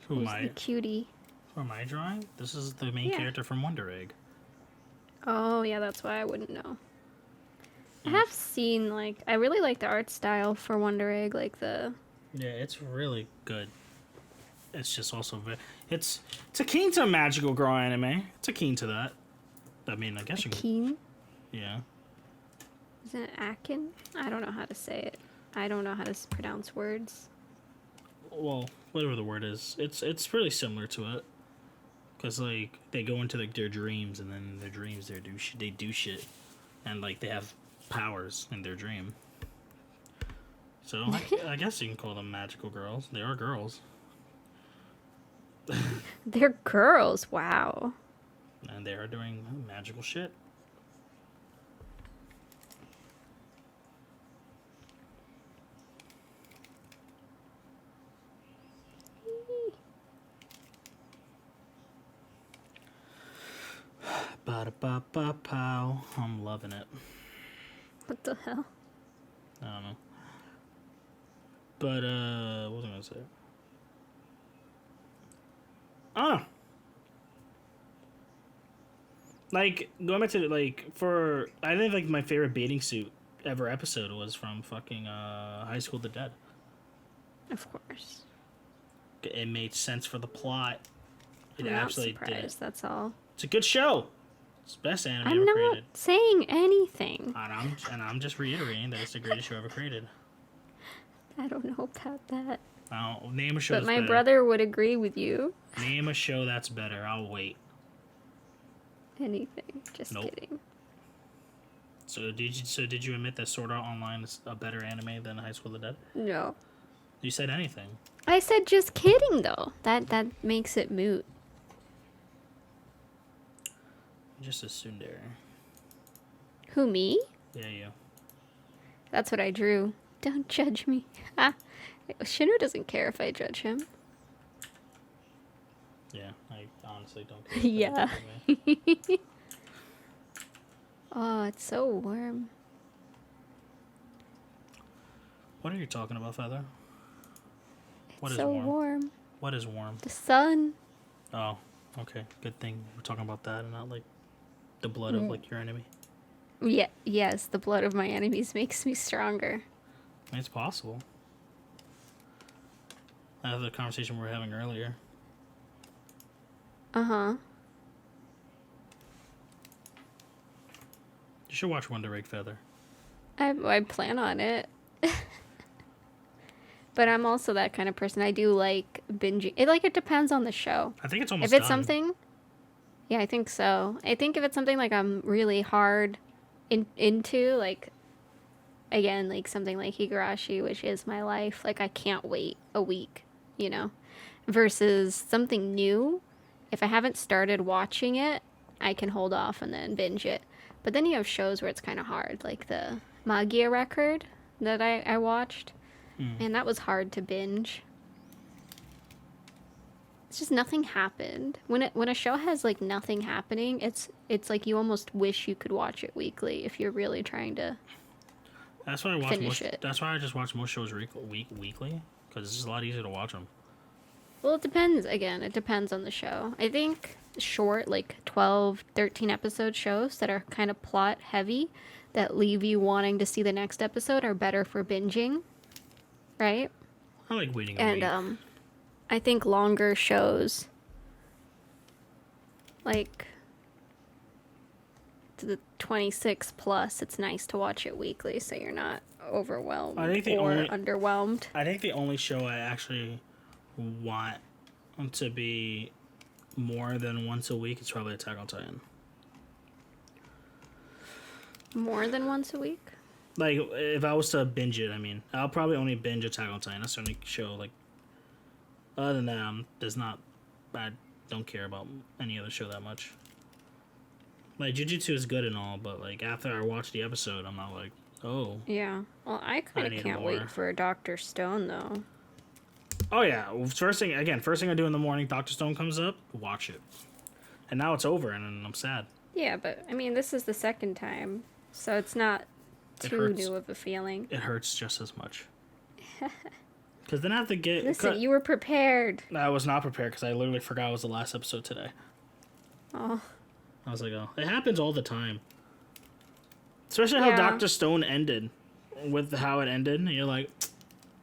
Who am I? The cutie. Who am I drawing? This is the main character from Wonder Egg. Oh, yeah, that's why I wouldn't know. I have seen, like, I really like the art style for Wonder Egg, like the... Yeah, it's really good. It's just also it's akin to a magical girl anime. It's akin to that. I mean, I guess you can... Akin? Yeah. Isn't it Akin? I don't know how to say it. I don't know how to pronounce words. Well, whatever the word is, it's really similar to it. Cause like they go into like their dreams, and then in their dreams they do shit, and like they have powers in their dream. So I guess you can call them magical girls. They are girls. They're girls. Wow. And they are doing magical shit. Ba-da-ba-ba-pow. I'm loving it. What the hell? I don't know. But, what was I gonna say? I don't know. Like, going back to, like, I think, like, my favorite bathing suit ever episode was from fucking, High School of the Dead. Of course. It made sense for the plot. I'm not surprised, that's all. It's a good show. It's the best anime I'm ever not created. saying anything. And I'm just reiterating that it's the greatest show ever created. I don't know about that. I'll name a show. But my brother would agree with you. Name a show that's better. I'll wait. Anything. Just kidding. So did you admit that Sword Art Online is a better anime than High School of the Dead? No. You said anything. I said just kidding though. That makes it moot. Just a tsundere. Who, me? Yeah, you. That's what I drew. Don't judge me. Shinra doesn't care if I judge him. Yeah, I honestly don't care. Yeah. Oh, it's so warm. What are you talking about, Feather? What is so warm? warm. What is warm? The sun. Oh, okay. Good thing we're talking about that and not like the blood of like your enemy. Yeah, yes, the blood of my enemies makes me stronger. It's possible. Out of the conversation we were having earlier. Uh-huh. You should watch Wonder Egg Feather. I plan on it. But I'm also that kind of person. I do like binging. It depends on the show. I think it's almost If it's done. something... Yeah, I think so. I think if it's something like I'm really hard into, like, again, like something like Higurashi, which is my life, like I can't wait a week, you know? Versus something new, if I haven't started watching it, I can hold off and then binge it. But then you have shows where it's kind of hard, like the Magia record that I watched. And that was hard to binge. It's just nothing happened. When a show has like nothing happening, it's like you almost wish you could watch it weekly if you're really trying to That's why I watch finish most. it. That's why I just watch most shows weekly because it's just a lot easier to watch them. Well, it depends. Again, it depends on the show. I think short, like 12, 13 episode shows that are kind of plot heavy that leave you wanting to see the next episode are better for binging, right? I like waiting a week. And I think longer shows, like to the 26 plus, it's nice to watch it weekly so you're not overwhelmed or underwhelmed. I think the only show I actually want to be more than once a week is probably Attack on Titan. More than once a week? Like, if I was to binge it, I mean, I'll probably only binge Attack on Titan. That's the only show, like, other than that, I don't care about any other show that much. Like, Jujutsu is good and all, but, like, after I watch the episode, I'm not like, oh. Yeah. Well, I kind of can't wait for Dr. Stone, though. Oh, yeah. First thing I do in the morning, Dr. Stone comes up, watch it. And now it's over, and I'm sad. Yeah, but, I mean, this is the second time, so it's not too new of a feeling. It hurts just as much. Because then I have to get... Listen, you were prepared. I was not prepared, because I literally forgot it was the last episode today. Oh. I was like, oh, it happens all the time. Especially how Dr. Stone ended. With how it ended, and you're like,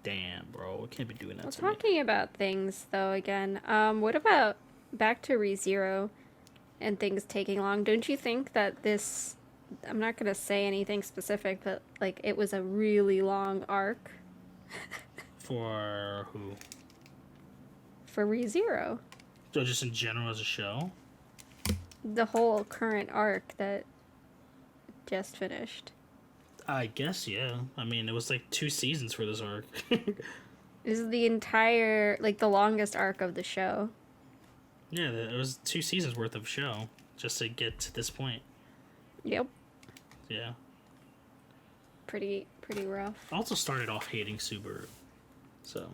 damn, bro, I can't be doing that to me. Talking about things, though, again, what about back to ReZero and things taking long? Don't you think that this... I'm not going to say anything specific, but, like, it was a really long arc? For who? For ReZero. So just in general as a show? The whole current arc that just finished. I guess, yeah. I mean, it was like 2 seasons for this arc. This is the entire, like, the longest arc of the show. Yeah, it was 2 seasons worth of show just to get to this point. Yep. Yeah. Pretty rough. I also started off hating Subaru, so...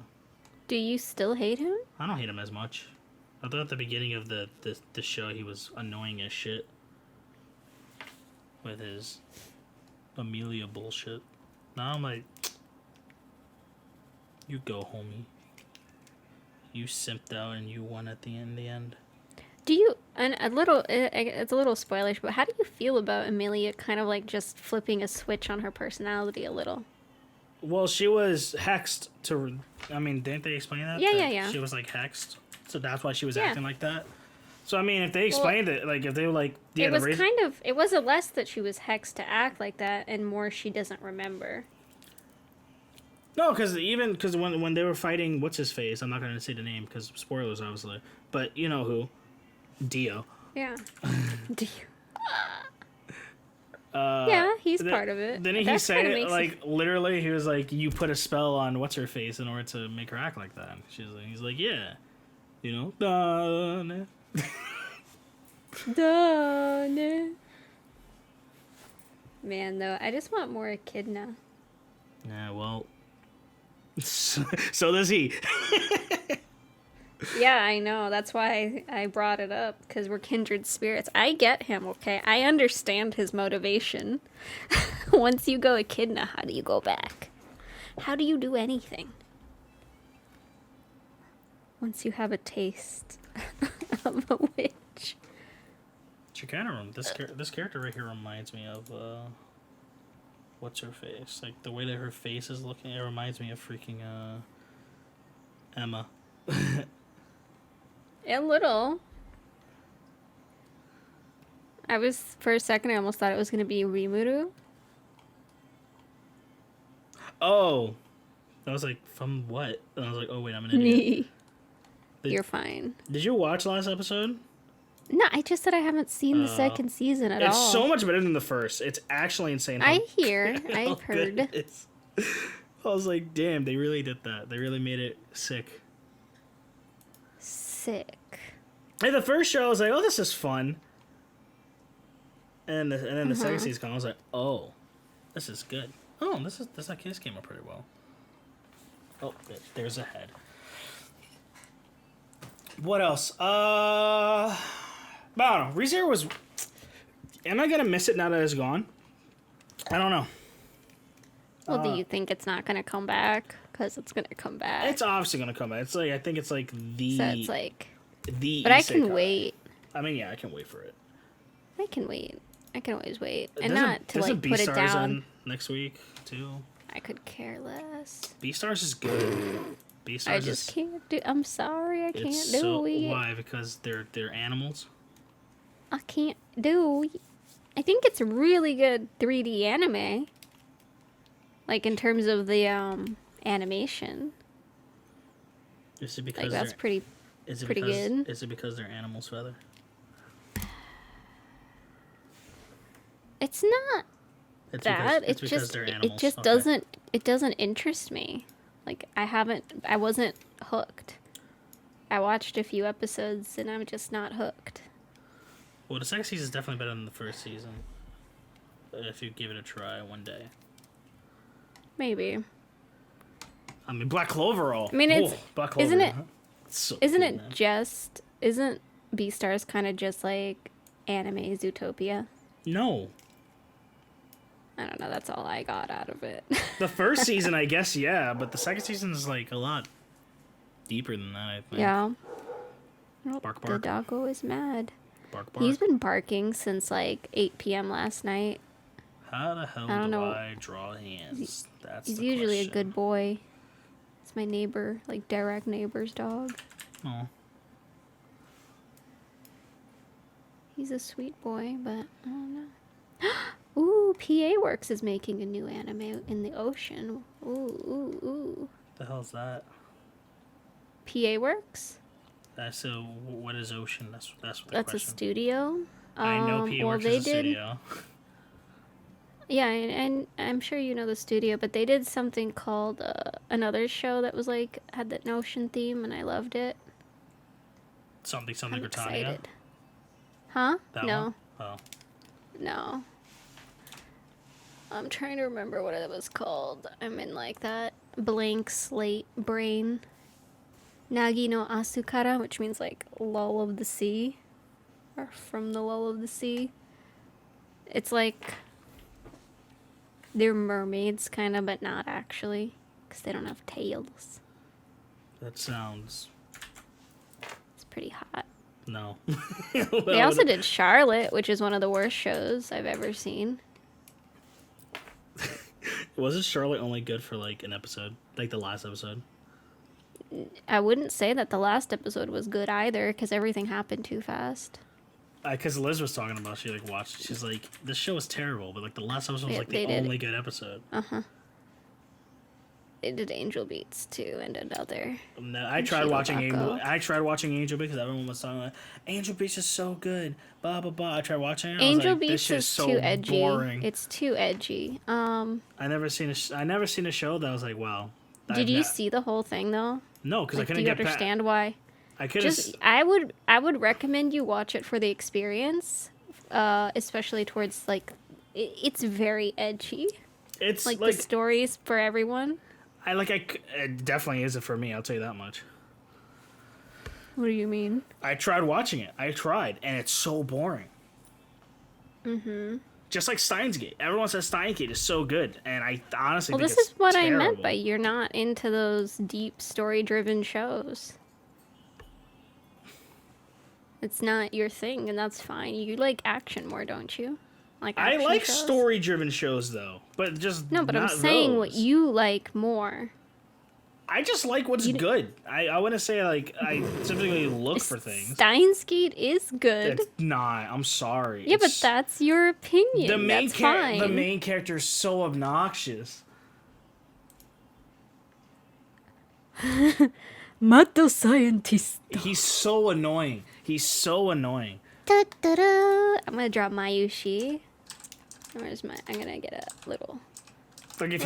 Do you still hate him? I don't hate him as much. I thought at the beginning of the show he was annoying as shit. With his Amelia bullshit. Now I'm like... You go, homie. You simped out and you won at the end. Do you, and it's a little spoilish, but how do you feel about Amelia kind of like just flipping a switch on her personality a little? Well, she was hexed to, I mean, didn't they explain that? Yeah. She was like hexed, so that's why she was acting like that. So I mean, if they explained it, like if they were like, yeah, it was it wasn't less that she was hexed to act like that, and more she doesn't remember. No, because when they were fighting, what's his face? I'm not gonna say the name because spoilers, obviously. But you know who? Dio. Yeah. Dio. Yeah, he's part of it. Didn't he say it, like, literally, he was like, you put a spell on what's-her-face in order to make her act like that. He's like, yeah. You know? Done. Done. Man, though, I just want more Echidna. Yeah, well... so does he. Yeah, I know. That's why I brought it up, because we're kindred spirits. I get him, okay? I understand his motivation. Once you go Echidna, how do you go back? How do you do anything? Once you have a taste of a witch. She kind of... This character right here reminds me of... what's her face? Like, the way that her face is looking, it reminds me of freaking... Emma A little. For a second, I almost thought it was going to be Rimuru. Oh. I was like, from what? And I was like, oh, wait, I'm an idiot. You're fine. Did you watch last episode? No, I just said I haven't seen the second season at all. It's so much better than the first. It's actually insane. I've heard. I was like, damn, they really did that. They really made it sick. Sick. Hey, the first show, I was like, oh, this is fun. And then the second season, I was like, oh, this is good. Oh, this came out pretty well. Oh, there's a head. What else? I don't know. ReZero was... Am I going to miss it now that it's gone? I don't know. Well, do you think it's not going to come back? Because it's going to come back. It's obviously going to come back. It's like, I think it's like the... So it's like... The but I can wait. I mean, yeah, I can wait for it. I can wait. I can always wait. And not to, like, put it down. Next week, too? I could care less. Beastars is good. Beastars I just can't do... I'm sorry, I can't do it. Why? Because they're animals? I can't do it. I think it's really good 3D anime. Like, in terms of the, animation. Is it because like, that's pretty good. Is it because they're animals, Feather? It's not that. It's because they're animals. It just doesn't interest me. Like, I wasn't hooked. I watched a few episodes and I'm just not hooked. Well, the second season is definitely better than the first season. If you give it a try one day. Maybe. I mean, Black Clover all. I mean, it's... Black Clover, isn't it... huh? So isn't good, it man. just... Isn't Beastars kind of just like anime Zootopia? No. I don't know. That's all I got out of it. The first season, I guess, yeah. But the second season is, like, a lot deeper than that, I think. Yeah. Bark, The bark. doggo is mad. Bark, bark. He's been barking since like 8 p.m. last night. How the hell I draw hands? That's He's the usually question. a good boy. It's my neighbor, like direct neighbor's dog. Oh. He's a sweet boy, but I don't know. Ooh, PA Works is making a new anime in the ocean. Ooh. The hell's that? PA Works? That's a... What is Ocean? That's what the That's question. a studio. I know PA Works is a studio. Yeah, and I'm sure you know the studio, but they did something called another show that was like had that ocean theme, and I loved it. Something I'm Britannia? excited. Huh? That No. one? Oh. No. I'm trying to remember what it was called. I'm in like that blank slate brain. Nagi no Asukara, which means like lull of the sea. Or from the lull of the sea. It's like they're mermaids kind of, but not actually. Because they don't have tails. That sounds... It's pretty hot. No. They also did Charlotte, which is one of the worst shows I've ever seen. Wasn't Charlotte only good for like an episode? Like the last episode? I wouldn't say that the last episode was good either, because everything happened too fast. Because Liz was talking about, she like watched, she's like, this show is terrible, but like the last episode was Yeah, like the they did. only good episode. They did Angel Beats too, and another. No, I tried watching Angel. Shirobako. I tried watching Angel because everyone was talking like Angel Beats is so good. Blah blah blah. I tried watching it. Angel I was like, Beats this is so too edgy. boring. It's too edgy. I never seen a show that was like, wow. Did you see the whole thing though? No, because I Like, couldn't do you get past. understand why? I couldn't. Just I would recommend you watch it for the experience, especially towards like it's very edgy. It's Like like the stories for everyone. it definitely isn't for me. I'll tell you that much. What do you mean? I tried watching it. And it's so boring. Just like Steins Gate. Everyone says Steins Gate is so good, and I honestly Well, think this it's is what I terrible. meant by you're not into those deep story-driven shows. It's not your thing, and that's fine. You like action more, don't you? Like I action like shows? story-driven shows though, but just No, but I'm not saying those. what you like more. I just like what's good. I wouldn't say like I typically look for things. Steins Gate is good. It's not. I'm sorry. Yeah, but that's your opinion. That's fine. The main character is so obnoxious. Mad scientist. He's so annoying. He's so annoying. I'm gonna drop Mayushi. Where's my? I'm gonna get a little. Like if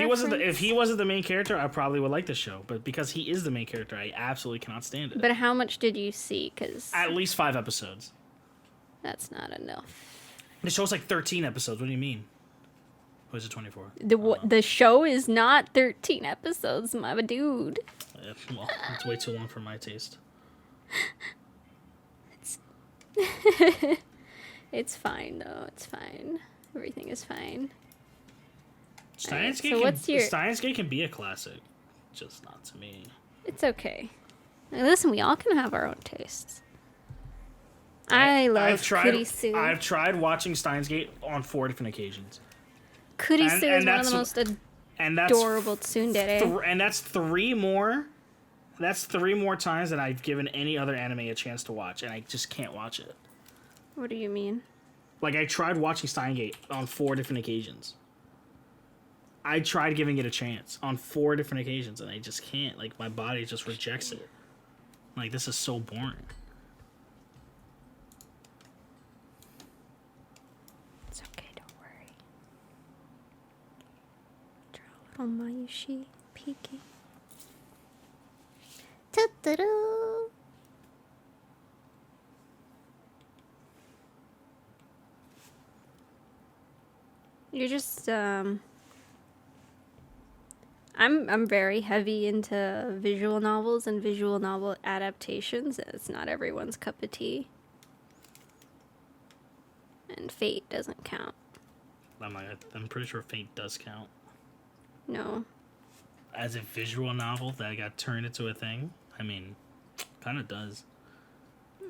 he wasn't the main character, I probably would like the show. But because he is the main character, I absolutely cannot stand it. But how much did you see? Cause at least 5 episodes. That's not enough. The show's like 13 episodes. What do you mean? Or is it 24? The show is not 13 episodes, my dude. Well, it's way too long for my taste. It's fine though. It's fine. Everything is fine. Steins Gate can be a classic, just not to me. It's okay. Listen, we all can have our own tastes. I love Kurisu. I've tried watching Steins Gate on 4 different occasions. Kurisu is one of the most adorable tsundere. And that's 3 more. That's 3 more times that I've given any other anime a chance to watch, and I just can't watch it. What do you mean? Like, I tried watching Steins Gate on 4 different occasions. I tried giving it a chance on 4 different occasions, and I just can't. Like, my body just rejects it. Like, this is so boring. It's okay, don't worry. Draw a little Mayushi peeking. Ta-da-da! You're just, I'm very heavy into visual novels and visual novel adaptations. It's not everyone's cup of tea. And Fate doesn't count. I'm pretty sure Fate does count. No. As a visual novel that got turned into a thing? I mean, kind of does.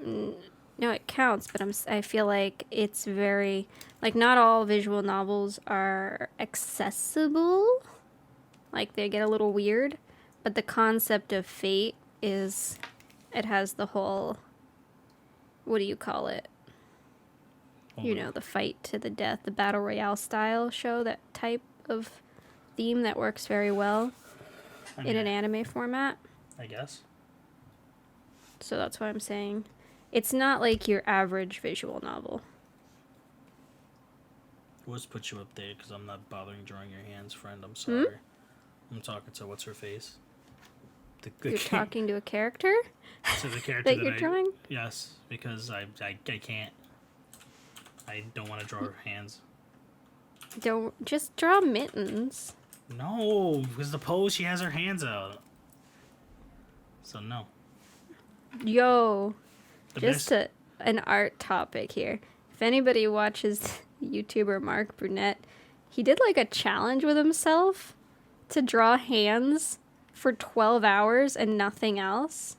No, it counts, but I feel like it's very... Like, not all visual novels are accessible. Like, they get a little weird. But the concept of Fate is... It has the whole... What do you call it? You know, the fight to the death, the Battle Royale style show, that type of theme that works very well in an anime format. I guess. So that's what I'm saying. It's not like your average visual novel. We'll just put you up there because I'm not bothering drawing your hands, friend. I'm sorry. I'm talking to what's her face. You're talking to a character? To the character that you're drawing? Yes, because I can't. I don't want to draw her hands. Don't just draw mittens. No, because the pose she has her hands out. So no. Yo, an art topic here. If anybody watches YouTuber Mark Brunette, he did like a challenge with himself to draw hands for 12 hours and nothing else.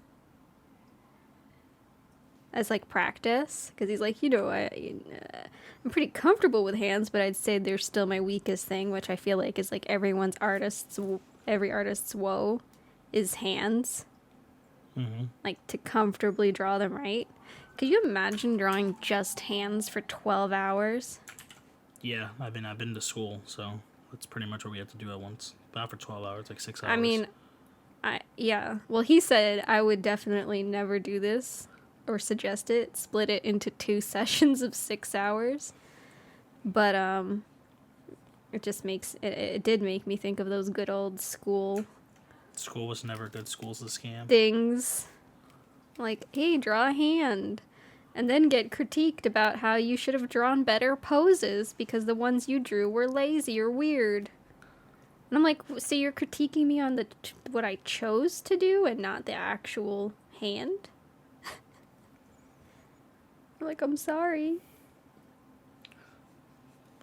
As like practice, because he's like, I'm pretty comfortable with hands, but I'd say they're still my weakest thing, which I feel like is like every artist's woe is hands. Mm-hmm. Like to comfortably draw them right. Could you imagine drawing just hands for 12 hours? Yeah, I've been to school, so that's pretty much what we have to do at once. But not for 12 hours, like 6 hours. I mean, yeah. Well, he said I would definitely never do this. Or suggest it, split it into 2 sessions of 6 hours. But it just makes it did make me think of those good old school. School was never good. School's a scam. Things like, hey, draw a hand, and then get critiqued about how you should have drawn better poses because the ones you drew were lazy or weird. And I'm like, so you're critiquing me on what I chose to do and not the actual hand? Like, I'm sorry.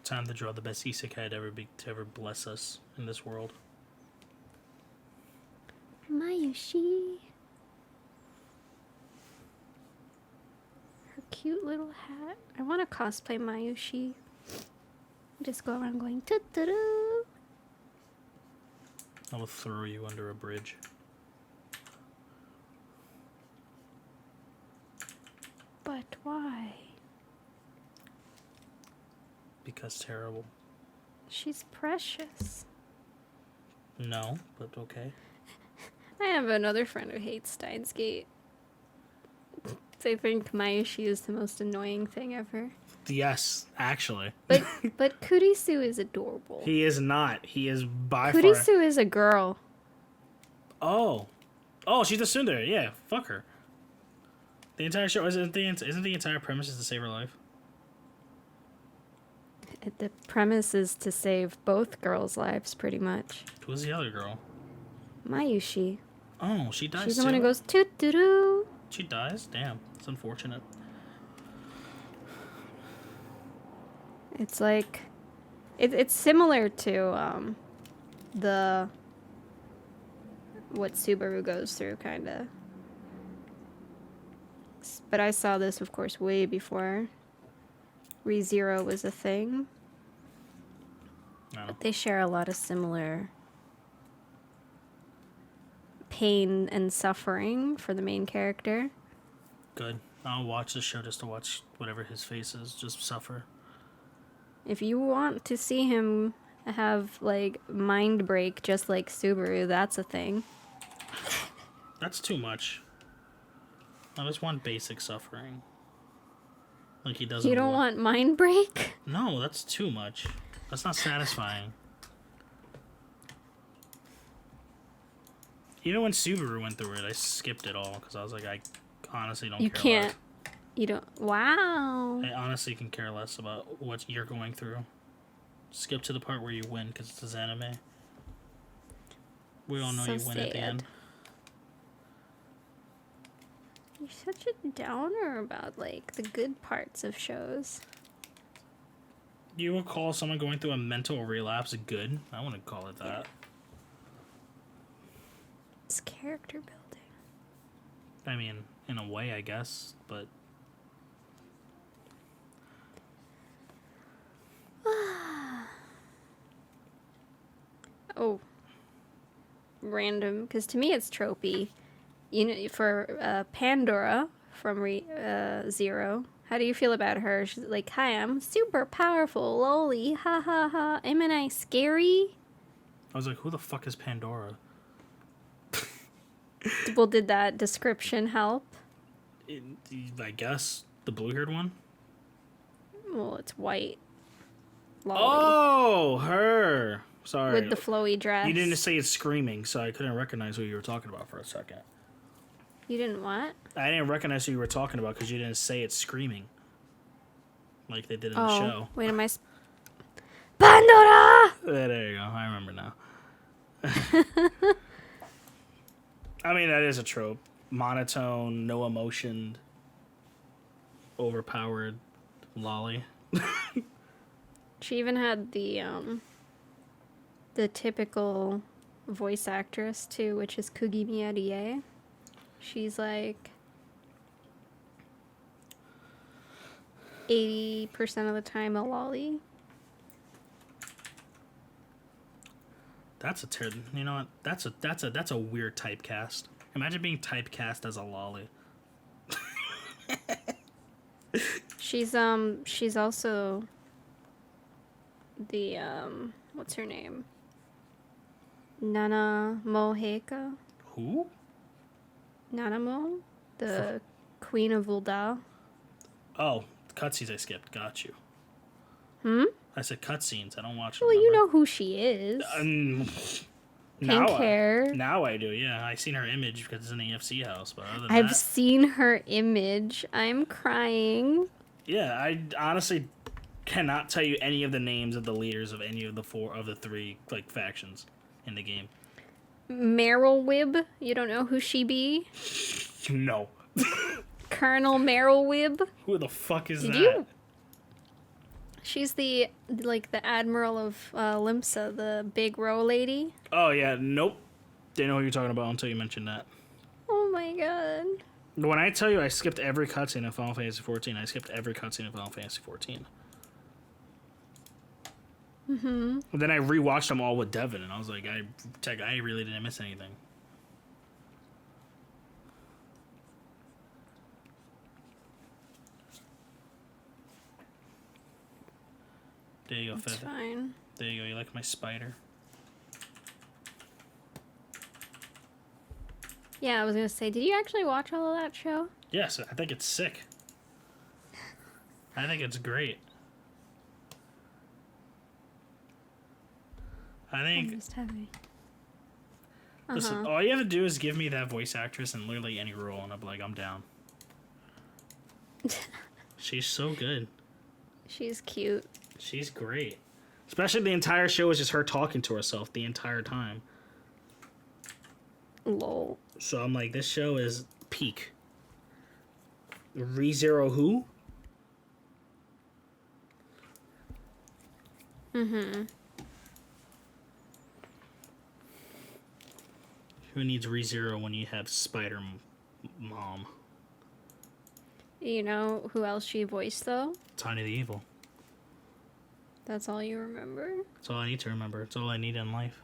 Time to draw the best isekai to ever bless us in this world. Mayushi. Her cute little hat. I want to cosplay Mayushi. Just go around going, ta-da-da. I will throw you under a bridge. But why? Because terrible. She's precious. No, but okay. I have another friend who hates Steins Gate. They think Maishi is the most annoying thing ever. Yes, actually. But Kurisu is adorable. He is not. He is by far... Kurisu is a girl. Oh. Oh, she's a tsundere. Yeah, fuck her. The entire show... Isn't the entire premise is to save her life? The premise is to save both girls' lives, pretty much. Who's the other girl? Mayushi. Oh, she dies She's the too? one who goes toot-doo-doo. She dies? Damn. It's unfortunate. It's like... It's similar to, what Subaru goes through, kinda. But I saw this, of course, way before ReZero was a thing. No. But they share a lot of similar pain and suffering for the main character. Good. I'll watch the show just to watch whatever his face is. Just suffer. If you want to see him have, like, mind break just like Subaru, that's a thing. That's too much. I just want basic suffering. Like he doesn't... You don't want mind break? No, that's too much. That's not satisfying. Even when Subaru went through it, I skipped it all because I was like, I honestly don't care. You can't. You don't. Wow. I honestly can care less about what you're going through. Skip to the part where you win because it's his anime. We all know So you win at the end. You're such a downer about, like, the good parts of shows. You would call someone going through a mental relapse good? I wouldn't call it that. It's character building. I mean, in a way, I guess, but... Oh. Random, because to me it's tropey. You know, for Pandora from Zero, how do you feel about her? She's like, hi, I'm super powerful, loli, ha ha ha. Am I scary? I was like, who the fuck is Pandora? Well, did that description help? I guess. The blue-haired one? Well, it's white. Loli. Oh, her. Sorry. With the flowy dress. You didn't say it's screaming, so I couldn't recognize who you were talking about for a second. You didn't what? I didn't recognize who you were talking about because you didn't say it's screaming. Like they did in the show. Wait, am I... Pandora! There you go. I remember now. I mean, that is a trope. Monotone, no emotion, overpowered lolly. She even had the typical voice actress, too, which is Kugimi Arie. She's like 80% of the time a lolly. That's a you know what? That's a weird typecast. Imagine being typecast as a lolly. She's also the what's her name? Nana Moheka. Who? Nanamo, the Queen of Ul'dah. Oh, cutscenes I skipped. Got you. I said cutscenes. I don't watch them. Well, you know who she is. Now Pink hair. Now I do, yeah. I seen her image because it's in the EFC house, but other than I've that... seen her image. I'm crying. Yeah, I honestly cannot tell you any of the names of the leaders of any of the three like factions in the game. Meryl Wib. You don't know who she be? No. Colonel Meryl Wib. Who the fuck is that? You? She's the admiral of Limsa, the big row lady. Oh yeah, nope. Didn't know what you're talking about until you mentioned that. Oh my god. When I tell you I skipped every cutscene in Final Fantasy XIV, I skipped every cutscene in Final Fantasy XIV. Mm-hmm. And then I rewatched them all with Devin, and I was like, I really didn't miss anything. There you go, That's Feather. fine. There you go. You like my spider? Yeah, I was gonna say, did you actually watch all of that show? Yes, I think it's sick. I think it's great. I I'm think. just heavy. Listen, all you have to do is give me that voice actress in literally any role, and I'm like, I'm down. She's so good. She's cute. She's great. Especially the entire show is just her talking to herself the entire time. Lol. So I'm like, this show is peak. ReZero who? Mm-hmm. Who needs ReZero when you have Spider-Mom? You know who else she voiced, though? Tiny the Evil. That's all you remember? That's all I need to remember. It's all I need in life.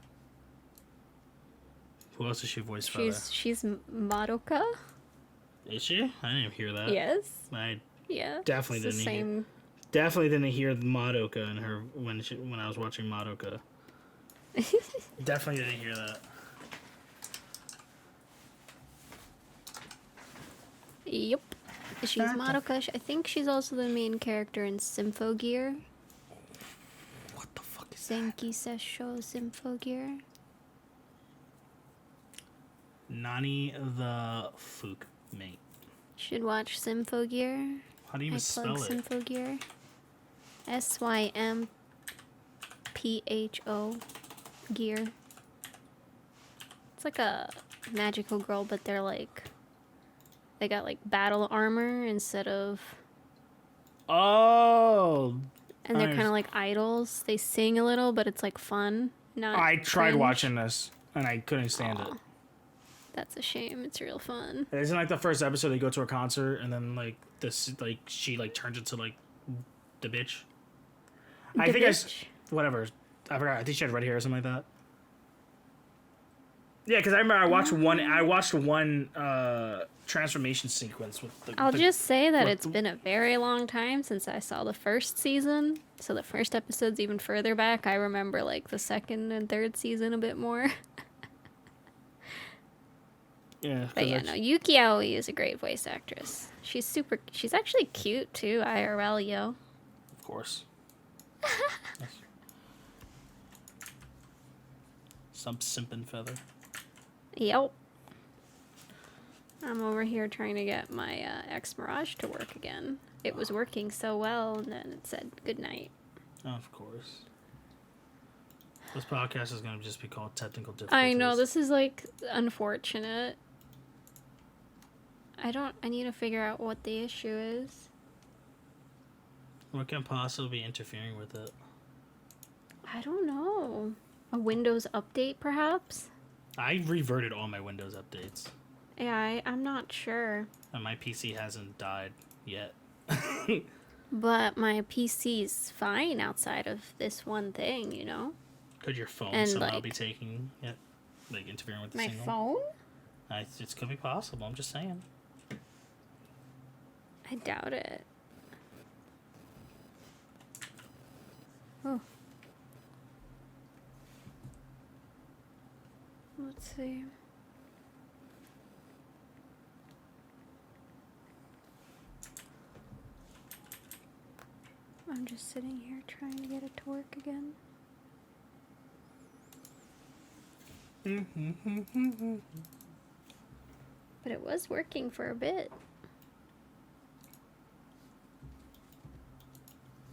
Who else does she voice for? She's Madoka? Is she? I didn't hear that. Yes. I Yeah. definitely it's the didn't same. definitely didn't hear Madoka in her when I was watching Madoka. Definitely didn't hear that. Yep. She's Madoka. I think she's also the main character in Symphogear. What the fuck is Senki Sessho Symphogear. Nani the Fook mate? Should watch Symphogear. How do you even spell it? Symphogear. Sympho gear. It's like a magical girl, but they're like they got like battle armor instead of, Oh, and they're kind of like idols. They sing a little, but it's like fun. Not I tried cringe. watching this and I couldn't stand it. Aw. That's a shame. It's real fun. It isn't like the first episode they go to a concert and then like this like she like turns into like the bitch. I think whatever. I forgot. I think she had red hair or something like that. Yeah, because I remember I watched one transformation sequence with the. I'll just say that with it's been a very long time since I saw the first season. So the first episode's even further back. I remember like the second and third season a bit more. Yeah, But yeah, no, Yuki Aoi is a great voice actress. She's actually cute too, IRL, yo. Of course. Some simpin' feather. Yep. I'm over here trying to get my X-Mirage to work again. It was working so well, and then it said good night. Of course. This podcast is going to just be called Technical Difficulties. I know, this is like unfortunate. I need to figure out what the issue is. What can possibly be interfering with it? I don't know. A Windows update, perhaps? I reverted all my Windows updates. Yeah, I'm not sure. And my PC hasn't died yet. But my PC's fine outside of this one thing, you know? Could your phone And, somehow like, be taking it? Like interfering with the My signal? phone? It could be possible, I'm just saying. I doubt it. Oh. Let's see. I'm just sitting here trying to get it to work again. But it was working for a bit.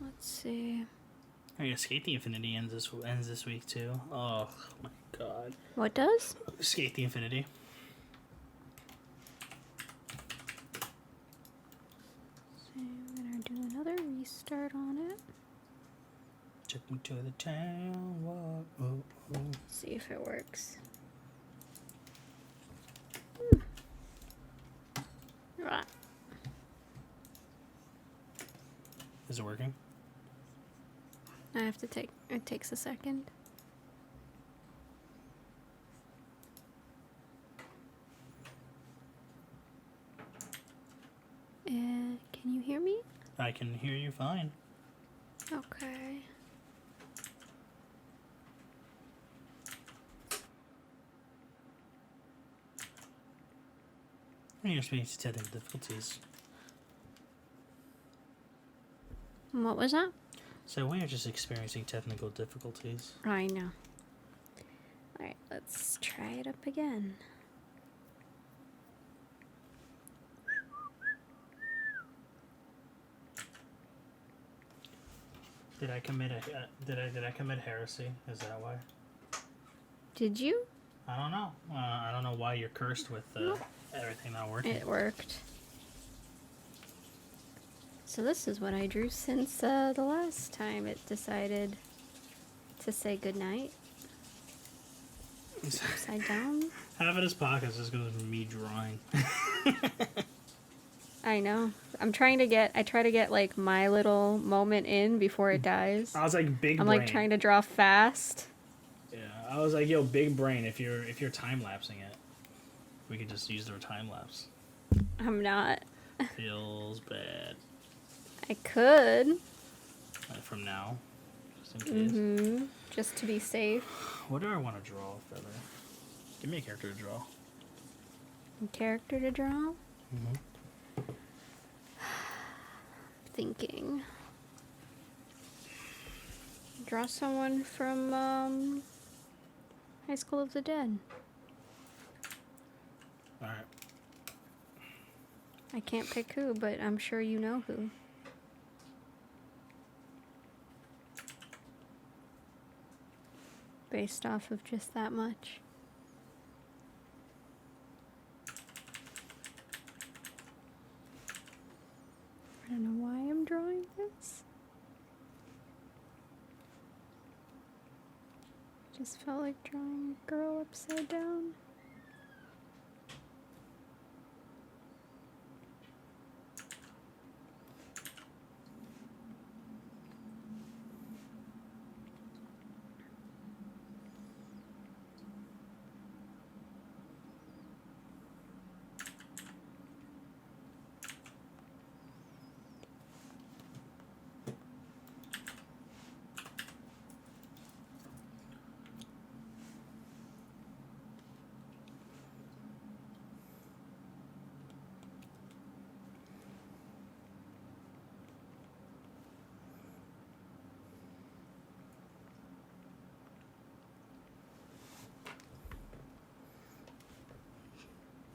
Let's see. I guess Skate the Infinity ends this week too. Oh my god. What does? Skate the Infinity. So I'm gonna do another restart on it. Took me to the town walk. Oh. See if it works. Right. Is it working? I have to take. It takes a second. Can you hear me? I can hear you fine. Okay. When you're experiencing technical difficulties. What was that? So when you're just experiencing technical difficulties. I know. Alright, let's try it up again. Did I commit heresy? Is that why? Did you? I don't know. I don't know why you're cursed with everything not working. It worked. So this is what I drew since the last time it decided to say goodnight. Upside down. Half of this podcast just goes to me drawing. I know. I try to get like my little moment in before it dies. I was like, big I'm brain. like trying to draw fast. Yeah, I was like, yo, big brain. If you're time lapsing it, we could just use their time lapse. I'm not. Feels bad. I could. From now, just in case. Mm-hmm. Just to be safe. What do I want to draw, Feather? Give me a character to draw. A character to draw? Mm-hmm. Thinking. Draw someone from High School of the Dead. Alright. I can't pick who, but I'm sure you know who. Based off of just that much. I don't know why I'm drawing this. Just felt like drawing a girl upside down.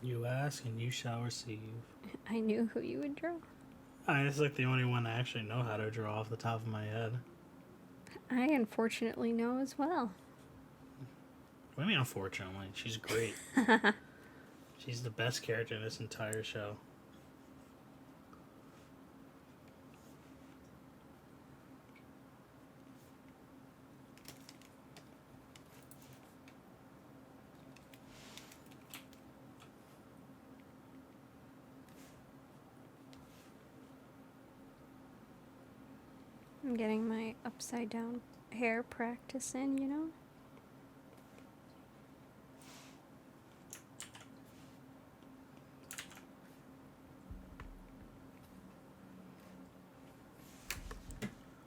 You ask and you shall receive. I knew who you would draw. It's like the only one I actually know how to draw off the top of my head. I unfortunately know as well. What do you mean, unfortunately? She's great. She's the best character in this entire show. I'm getting my upside down hair practice in, you know?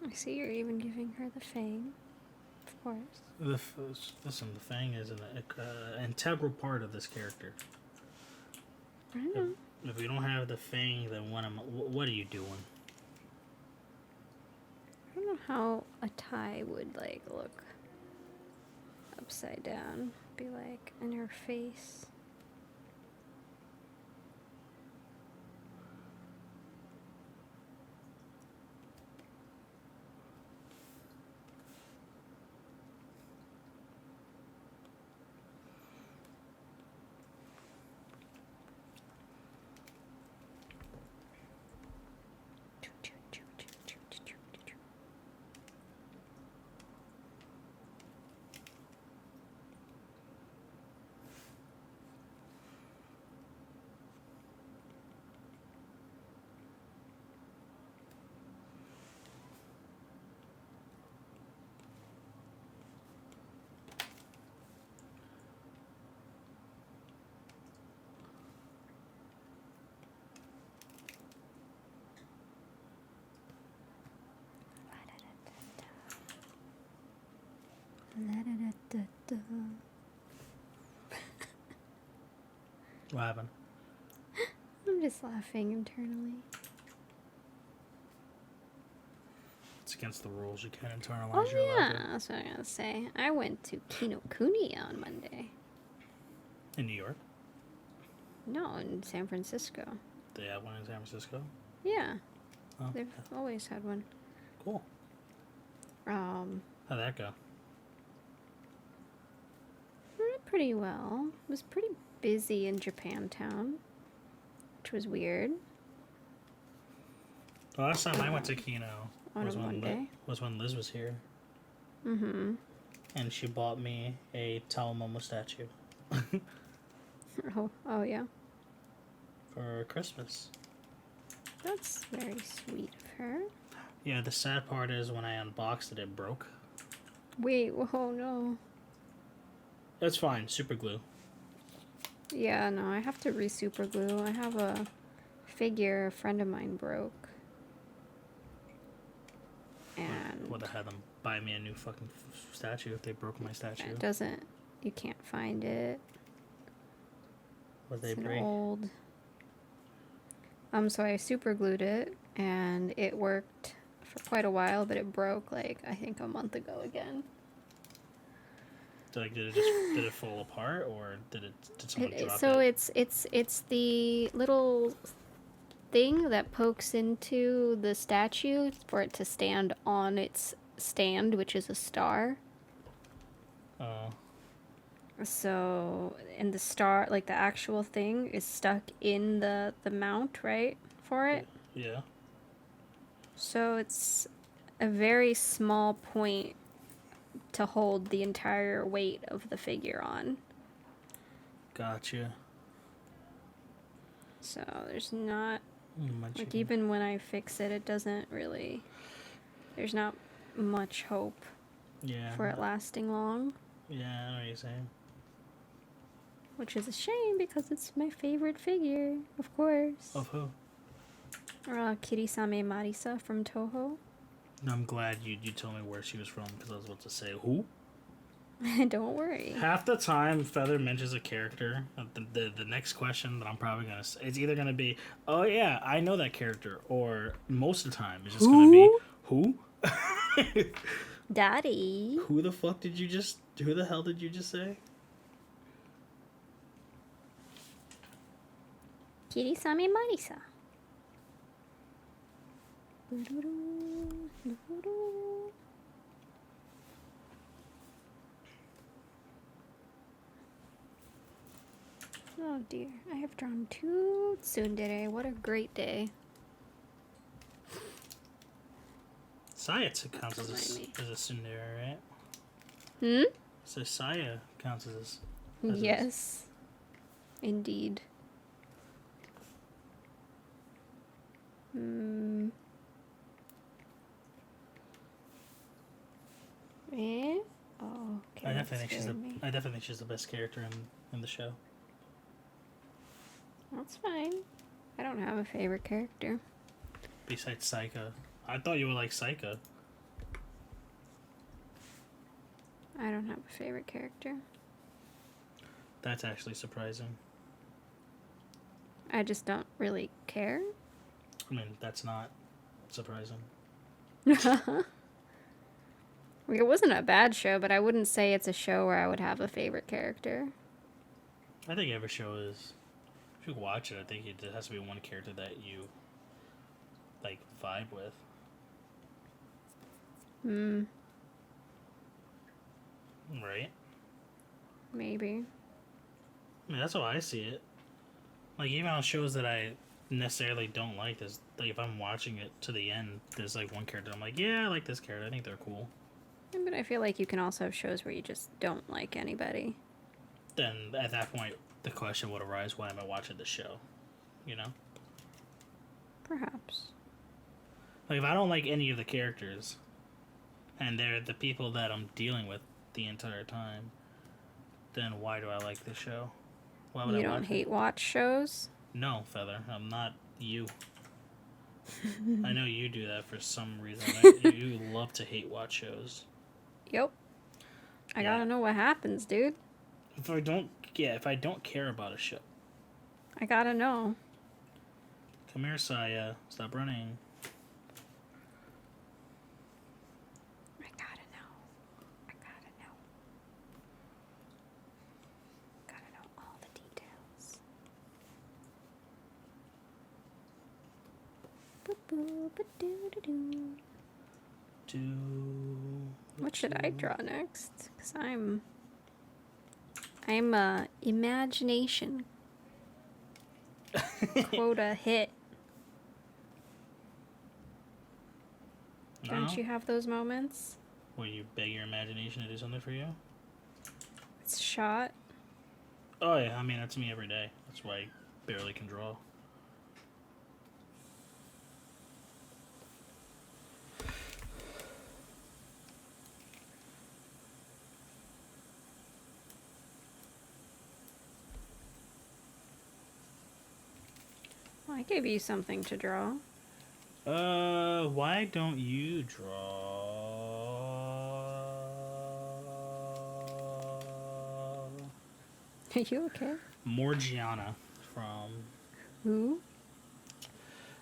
I see you're even giving her the fang, of course. Listen, the Fang is an integral part of this character. I know. If we don't have the Fang, then what are you doing? I don't know how a tie would like look upside down, be like in her face. What happened? I'm just laughing internally. It's against the rules. You can't internalize Oh your yeah, laughter. that's what I was gonna say. I went to Kinokuniya on Monday. In New York? No, in San Francisco. They have one in San Francisco? Yeah, Oh, they've always had one. cool. How'd that go? Pretty well. It was pretty busy in Japantown, which was weird. The last time I went to Kino On a Monday. was when Liz was here. Mm-hmm. And she bought me a Momo statue Oh yeah. for Christmas. That's very sweet of her. Yeah, the sad part is when I unboxed it, it broke. Wait, whoa, no. It's fine, super glue. Yeah, no, I have to re-super glue. I have a figure a friend of mine broke. And Would have had them buy me a new fucking statue if they broke my statue. it doesn't, you can't find it. Would they It's an break? old. So I super glued it and it worked for quite a while, but it broke like I think a month ago again. Did it fall apart or did someone drop So it? it's the little thing that pokes into the statue for it to stand on its stand, which is a star. Oh, So, and the star, like the actual thing, is stuck in the mount, right, for it. yeah. So it's a very small point to hold the entire weight of the figure on. Gotcha. So there's not, My like, chicken. even when I fix it, it doesn't really, there's not much hope Yeah. for it lasting long. Yeah, I know what you're saying. Which is a shame because it's my favorite figure, of course. Of who? Kirisame Marisa from Toho. I'm glad you told me where she was from because I was about to say who. Don't worry. Half the time, Feather mentions a character. The next question that I'm probably gonna say, it's either gonna be, "Oh yeah, I know that character," or most of the time it's just gonna be, "Who?" Daddy. Who the fuck did you just? Who the hell did you just say? Kirisame Marisa. Oh dear, I have drawn 2 tsundere. What a great day. Saya counts as Don't mind me. a tsundere, right? Hmm? So Saya counts as Yes. Indeed. Eh? Oh, okay. I that definitely think scared me. I definitely think she's the best character in the show. That's fine. I don't have a favorite character. Besides Saika. I thought you would like Saika. I don't have a favorite character. That's actually surprising. I just don't really care. I mean, that's not surprising. Like, it wasn't a bad show, but I wouldn't say it's a show where I would have a favorite character. I think every show is. If you watch it, I think it has to be one character that you like vibe with. Right? Maybe. I mean, that's how I see it. Like, even on shows that I necessarily don't like, there's, like, if I'm watching it to the end, there's, like, one character I'm like, yeah, I like this character. I think they're cool. But I feel like you can also have shows where you just don't like anybody. Then, at that point, the question would arise, why am I watching this show? You know? Perhaps. Like, if I don't like any of the characters, and they're the people that I'm dealing with the entire time, then why do I like this show? Why would You I don't watch hate watch shows? No, Feather. I'm not you. I know you do that for some reason. You love to hate watch shows. Yep. I gotta know what happens, dude. If I don't care about a show, I gotta know. Come here, Saya. Stop running. I gotta know. I gotta know. Gotta know all the details. Boop-boop-a-doo-doo-doo. What should I draw next? Because I'm imagination quota hit. Don't you have those moments? Where you beg your imagination to do something for you? It's shot. Oh yeah, I mean that's me every day. That's why I barely can draw. Well, I gave you something to draw. Why don't you draw? Are you okay? Morgiana from... Who?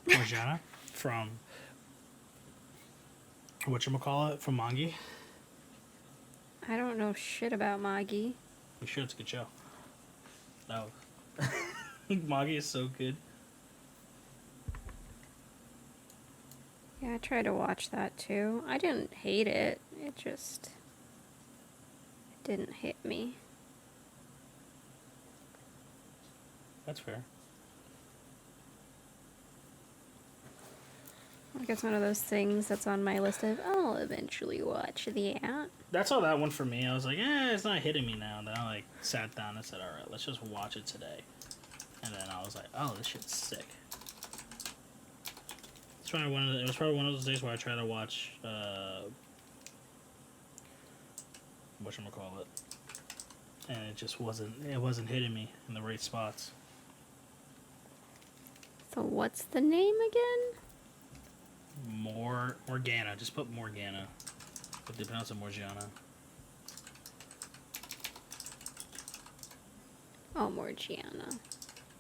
Morgiana from... Whatchamacallit? From Mangi? I don't know shit about Magi. You sure it's a good show? No. Mangi is so good. Yeah, I tried to watch that too. I didn't hate it. It didn't hit me. That's fair. Like it's one of those things that's on my list of I'll eventually watch the ant. That's all that one for me. I was like, it's not hitting me now. Then I like sat down and said, alright, let's just watch it today. And then I was like, oh, this shit's sick. It was probably one of those days where I tried to watch whatchamacallit. And it just wasn't hitting me in the right spots. So what's the name again? Morgana. Just put Morgana. But they pronounce it Morgiana. Oh, Morgiana.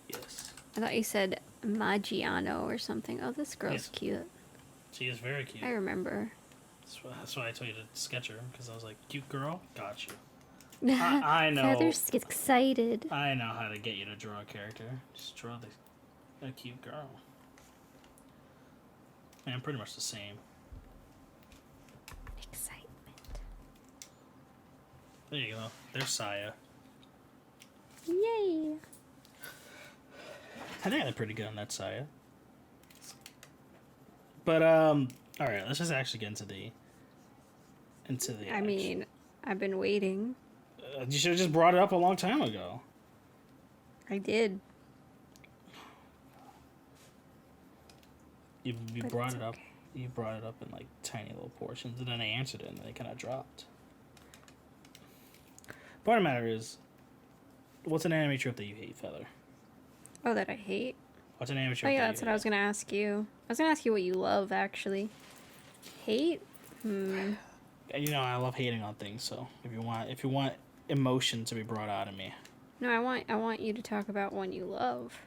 Yes. I thought you said Maggiano or something. Oh, this girl's Yes. cute. She is very cute. I remember. That's why I told you to sketch her, because I was like, cute girl? Got you. I know. Feathers gets excited. I know how to get you to draw a character. Just draw a cute girl. And I'm pretty much the same. Excitement. There you go. There's Saya. Yay! I think I did pretty good on that Saya. But alright, let's just actually get into the I mean, I've been waiting. you should have just brought it up a long time ago. I did. You But brought it's it up. okay. You brought it up in like tiny little portions, and then I answered it, and then it kind of dropped. Point of the matter is, what's an anime trope that you hate, Feather? Oh, that I hate? What's an anime Oh trope? yeah, that that's you what I was gonna ask you. I was gonna ask you what you love, actually. Hate? You know, I love hating on things. So if you want emotion to be brought out of me, No, I want you to talk about one you love.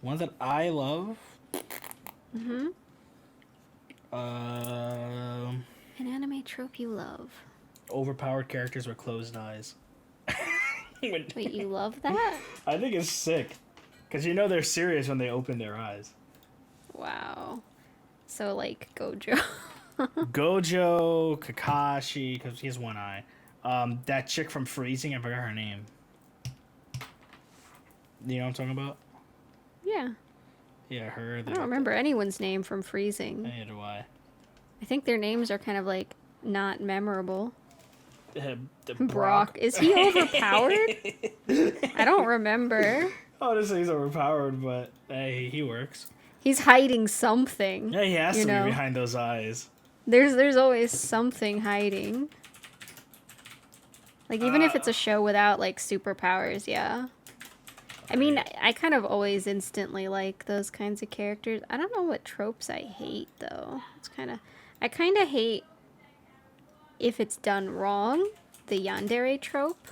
one that I love. Mm-hmm. Um, An anime trope you love. overpowered characters with closed eyes. Wait, you love that? I think it's sick, cause you know they're serious when they open their eyes. Wow. So like Gojo. Gojo, Kakashi, because he has one eye. That chick from Freezing, I forgot her name. You know what I'm talking about? Yeah. Yeah, her. I don't remember anyone's name from Freezing. Neither do I. I think their names are kind of like not memorable. The Brock. Is he overpowered? I don't remember. Honestly, he's overpowered, but hey, he works. He's hiding something. Yeah, he has you to know? be behind those eyes. There's always something hiding. Like even if it's a show without like superpowers, yeah. I mean, I kind of always instantly like those kinds of characters. I don't know what tropes I hate though. I kind of hate if it's done wrong, the yandere trope.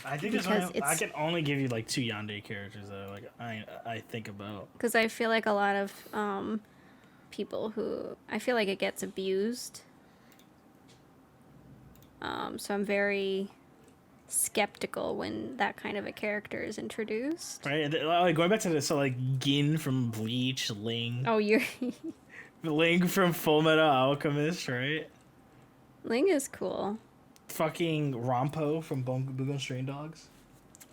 I think Because I can only give you like 2 yandere characters though. Like I think about. Because I feel like a lot of people who I feel like it gets abused. So I'm very skeptical when that kind of a character is introduced. Right, like going back to this, so like Gin from Bleach, Ling, Oh, you're Ling from Full Metal Alchemist, right? Ling is cool. Fucking Rampo from Bungo Stray Dogs.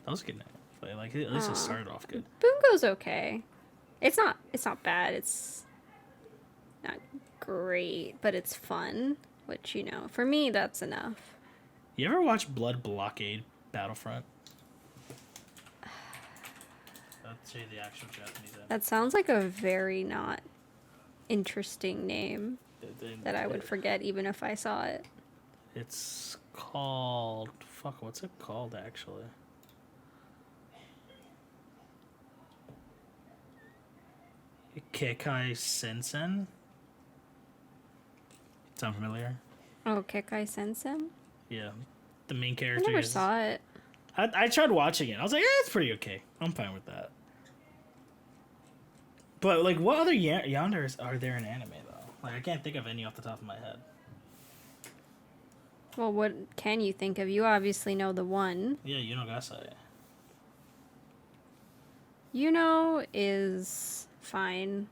That was a good name. But like at least it started off good. Bungo's okay. It's not bad. It's not great, but it's fun. Which, you know, for me, that's enough. You ever watch Blood Blockade Battlefront? That's the actual Japanese name. That sounds like a very not interesting name that I would forget even if I saw it. It's called... Fuck, what's it called, actually? Kekai Sensen? Sound familiar? Oh, Kekai Sensen? Yeah. The main I character never is... saw it. I tried watching it. I was like, it's pretty okay. I'm fine with that. But, like, what other yanderes are there in anime, though? Like, I can't think of any off the top of my head. Well, what can you think of? You obviously know the one. Yeah, you know Gasai. Yuno is fine.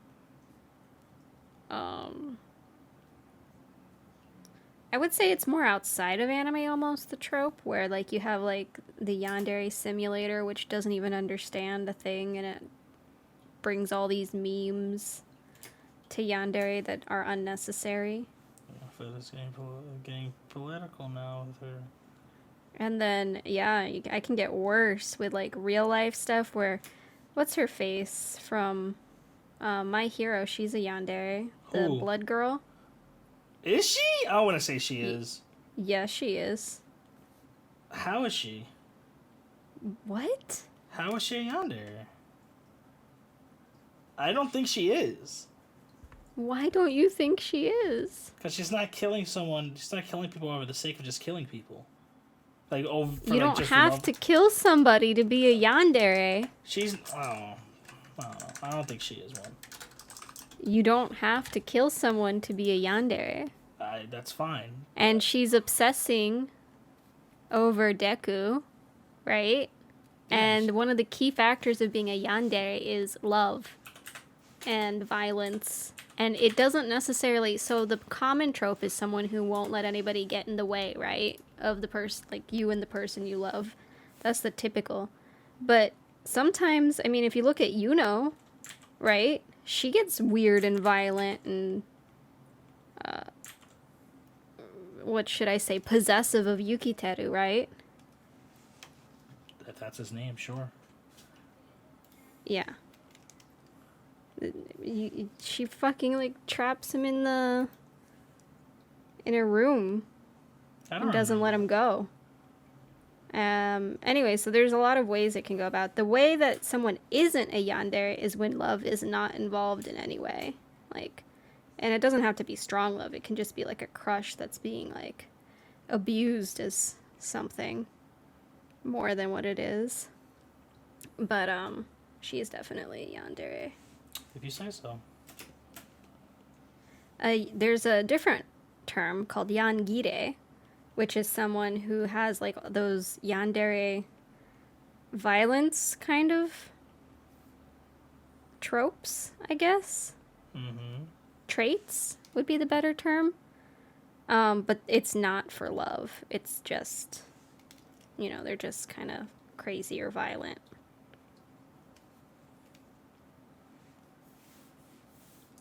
I would say it's more outside of anime almost, the trope, where like you have like the yandere simulator, which doesn't even understand a thing, and it brings all these memes to yandere that are unnecessary. I feel it's getting political now with her. And then, yeah, I can get worse with like real life stuff where, what's her face from My Hero? She's a yandere, the Who? blood girl. Is she? I want to say she is. Yeah, she is. How is she? What? How is she a yandere? I don't think she is. Why don't you think she is? Because she's not killing someone. She's not killing people over the sake of just killing people. Like, oh, for, You like, don't just have love. to kill somebody to be a yandere. She's. Oh, I don't think she is one. You don't have to kill someone to be a yandere. That's fine. And she's obsessing over Deku, right? Yes. And one of the key factors of being a yandere is love and violence. And it doesn't necessarily... So the common trope is someone who won't let anybody get in the way, right? Of the person, like you and the person you love. That's the typical. But sometimes, I mean, if you look at Yuno, right? She gets weird and violent and... what should I say? Possessive of Yukiteru, right? If that's his name, sure. Yeah. She fucking like traps him in a room and doesn't let him go. Anyway, so there's a lot of ways it can go about. The way that someone isn't a yandere is when love is not involved in any way. Like, and it doesn't have to be strong love. It can just be like a crush that's being like abused as something more than what it is. But she is definitely a yandere. If you say so. There's a different term called yangire, which is someone who has like those yandere violence kind of tropes, I guess. Mm-hmm. Traits would be the better term. But it's not for love. It's just, you know, they're just kind of crazy or violent.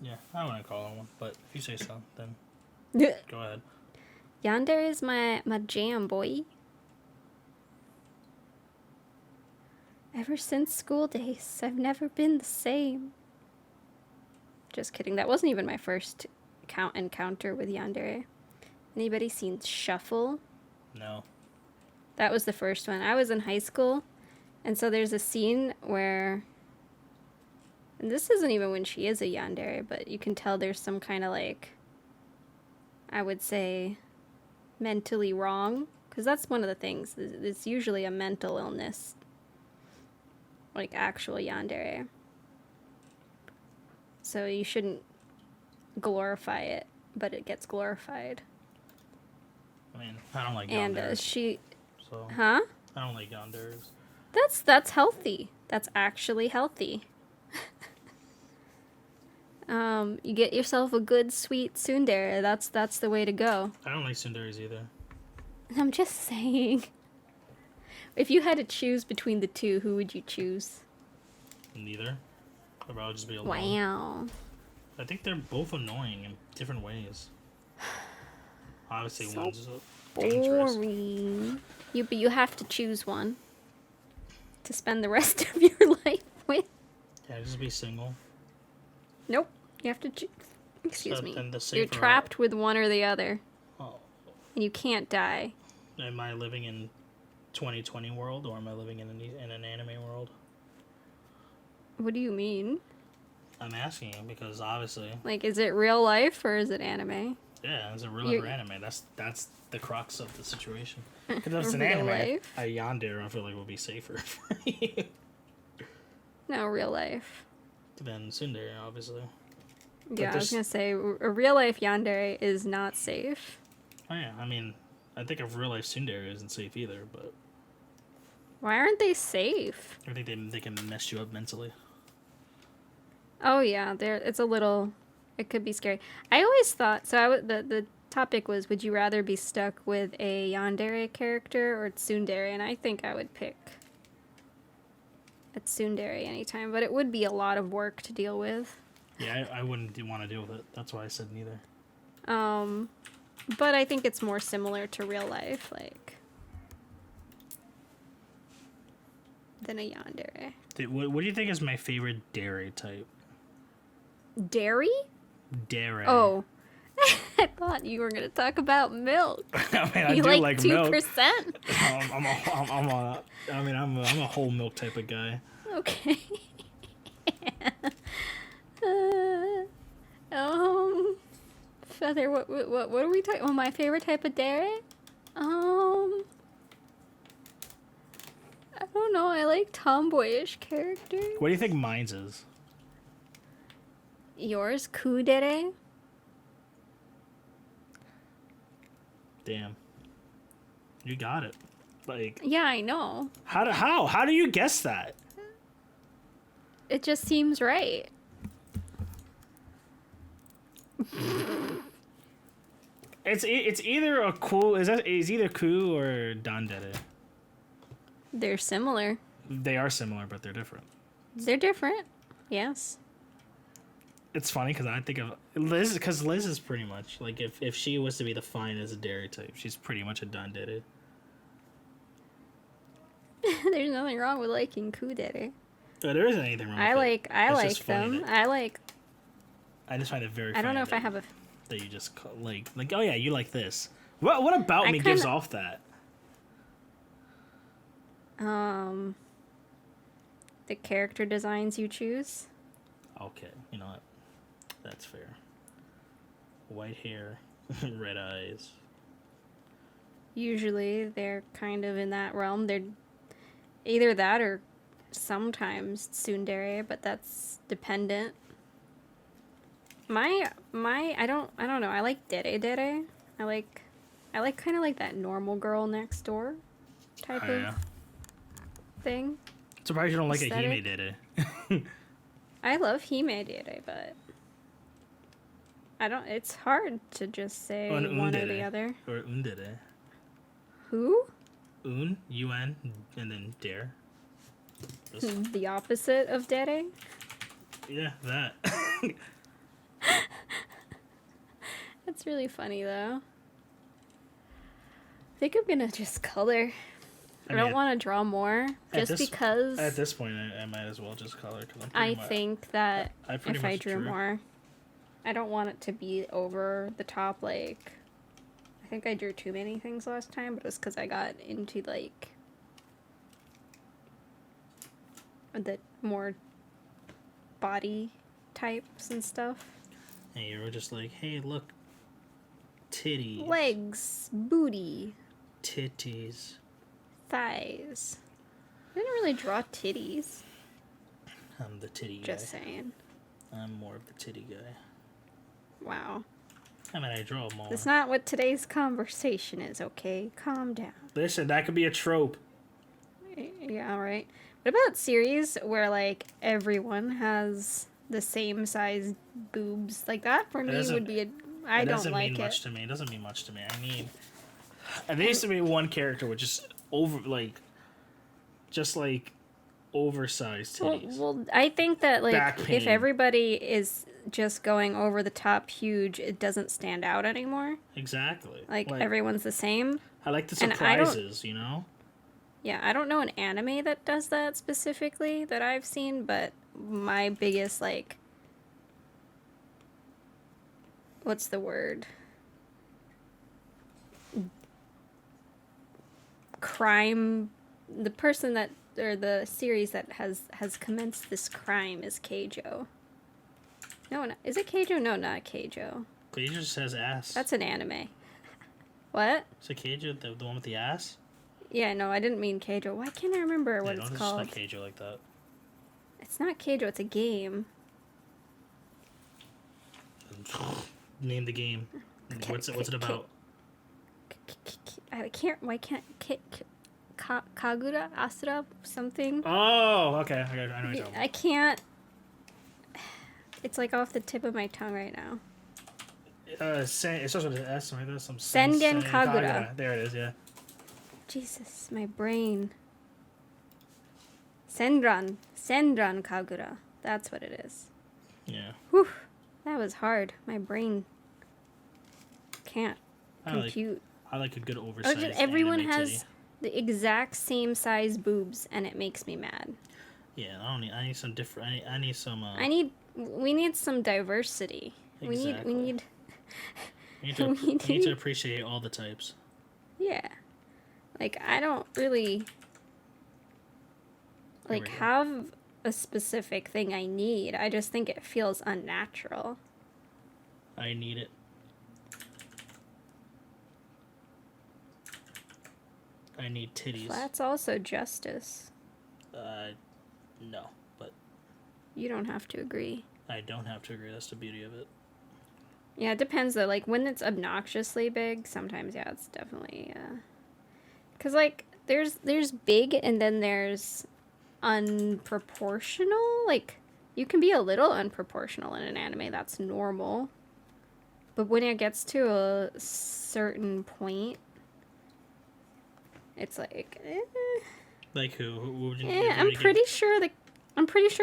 Yeah, I wouldn't call her one, but if you say so, then go ahead. Yandere is my jam, boy. Ever since school days, I've never been the same. Just kidding. That wasn't even my first encounter with yandere. Anybody seen Shuffle? No. That was the first one. I was in high school, and so there's a scene where... And this isn't even when she is a yandere, but you can tell there's some kind of, like... I would say... mentally wrong, because that's one of the things. It's usually a mental illness, like actual yandere. So you shouldn't glorify it, but it gets glorified. I mean, I don't like And yanderes. she, So huh? I don't like yanderes. That's healthy. That's actually healthy. You get yourself a good sweet tsundere. That's the way to go. I don't like tsunderes either. I'm just saying. If you had to choose between the two, who would you choose? Neither. I'd rather just be alone. Wow. I think they're both annoying in different ways. Obviously, So one's dangerous. Boring. But you have to choose one to spend the rest of your life with. Yeah, just be single. Nope. You have to choose. Excuse So me. then the You're safer- trapped with one or the other. Oh, And you can't die. am I living in 2020 world or am I living in an anime world? What do you mean? I'm asking you because obviously, Like, is it real life or is it anime? yeah, it's a real You're- life anime. That's the crux of the situation. Because if it's an Real anime, life? a yandere I feel like would be safer for you No, real life. than tsundere, obviously. Yeah, I was there's- gonna say, a real life yandere is not safe. Oh yeah, I mean, I think a real life tsundere isn't safe either, but Why aren't they safe? I think they can mess you up mentally. Oh yeah, it's a little. It could be scary. I always thought so. The topic was, would you rather be stuck with a yandere character or tsundere? And I think I would pick a tsundere anytime, but it would be a lot of work to deal with. Yeah, I wouldn't want to deal with it. That's why I said neither. But I think it's more similar to real life, like, than a yandere. What do you think is my favorite dere type? Dairy? Dere. Oh. I thought you were gonna talk about milk. I mean, I You do like milk. 2%. I'm a whole milk type of guy. Okay. Feather, what are we talking? Oh, my favorite type of dere? I don't know. I like tomboyish characters. What do you think mine's is? Yours, kudere? Damn. You got it. Like, Yeah, I know. how do you guess that? It just seems right. It's either a cool is either ku or dandere. They're similar. They are similar, but they're different. They're different. Yes. It's funny because I think of Liz because Liz is pretty much like if she was to be defined as a dairy type, she's pretty much a dandere. There's nothing wrong with liking kudere. There isn't anything wrong. I with like it. It's just funny them. that- I just find it very. I don't know funny if I have a. that you just like oh yeah you like this. What about I me gives kinda- off that? The character designs you choose. Okay, you know what? That's fair. White hair, red eyes. Usually they're kind of in that realm. They're either that or sometimes tsundere, but that's dependent. I don't know. I like dere. I like kind of like that normal girl next door type Oh, of yeah. thing. Surprised you don't like a Aesthetic. hime dere. I love hime dere, but I don't. It's hard to just say Oh, an one or undere. the other. Or undere. Who? Un, un, and then dare. Just- The opposite of dere? yeah, that. That's really funny, though. I think I'm gonna just color. I don't mean, want to draw more, at just this- because At this point, I might as well just color because I think that I pretty if I much drew more, I don't want it to be over the top. Like, I think I drew too many things last time, but it was because I got into like the more body types and stuff. And you were just like, hey, look, titty. Legs, booty. Titties. Thighs. I didn't really draw titties. I'm the titty guy. Just saying. I'm more of the titty guy. Wow. I mean, I draw more. That's not what today's conversation is, okay? Calm down. Listen, that could be a trope. Yeah, right. What about series where, like, everyone has the same size boobs? Like, that for me would be a... I don't like it. It doesn't mean much to me. It doesn't mean much to me. There needs to be one character with just oversized titties. Well, I think that, like, Back pain. if everybody is just going over the top huge, it doesn't stand out anymore. Exactly. Like everyone's the same. I like the surprises, you know? Yeah, I don't know an anime that does that specifically that I've seen, but my biggest, like... What's the word? Crime... The person that... Or the series that has commenced this crime is Keijo. No, is it Keijo? No, not Keijo. Keijo just has ass. That's an anime. What? Is it Keijo, the one with the ass? Yeah, no, I didn't mean Keijo. Why can't I remember what it's called? It's not Keijo like that. It's not Keijo, it's a game. Name the game. What's it about? I can't... Why can't... Kagura? Asura? Something? Oh, okay. I know what you're talking about. I can't... It's like off the tip of my tongue right now. It starts with an S, right? There's some Sengen Kagura. There it is, yeah. Jesus, my brain. Senran Kagura. That's what it is. Yeah. Whew. That was hard. My brain can't compute. I like a good oversized everyone anime has titty. the exact same size boobs, and it makes me mad. Yeah, I need some different. I need some. We need some diversity. Exactly. We need to appreciate all the types. Yeah. Like, I don't really have a specific thing I need. I just think it feels unnatural. I need it. I need titties. That's also justice. No, but... You don't have to agree. I don't have to agree. That's the beauty of it. Yeah, it depends, though. Like, when it's obnoxiously big, sometimes, yeah, it's definitely, Because, like, there's big, and then there's unproportional. Like, you can be a little unproportional in an anime. That's normal. But when it gets to a certain point, it's like, Like who? Who would you? Yeah, I'm pretty sure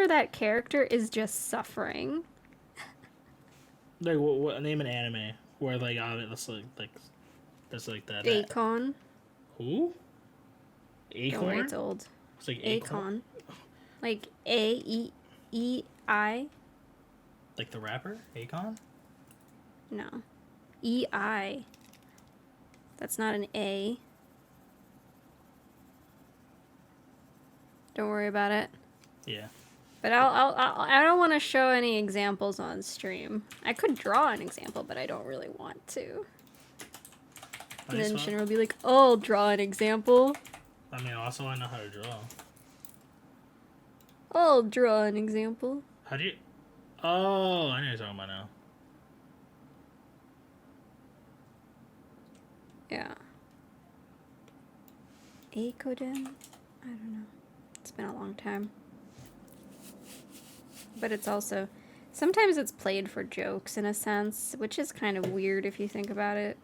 that character is just suffering. Like what? Name an anime where like that's like that. Akon. Who? Acorn. Don't worry, it's old. It's like Akon. Like A-E-E-I. Like the rapper Akon. No. E-I. That's not an A. Don't worry about it. Yeah. But I don't want to show any examples on stream. I could draw an example, but I don't really want to. And then Shinra will be like, "Oh, I'll draw an example." I mean, also I know how to draw. I'll draw an example. How do you? Oh, I know what you're talking about now. Yeah. Akoden? I don't know. It's been a long time. But it's also... Sometimes it's played for jokes, in a sense, which is kind of weird if you think about it.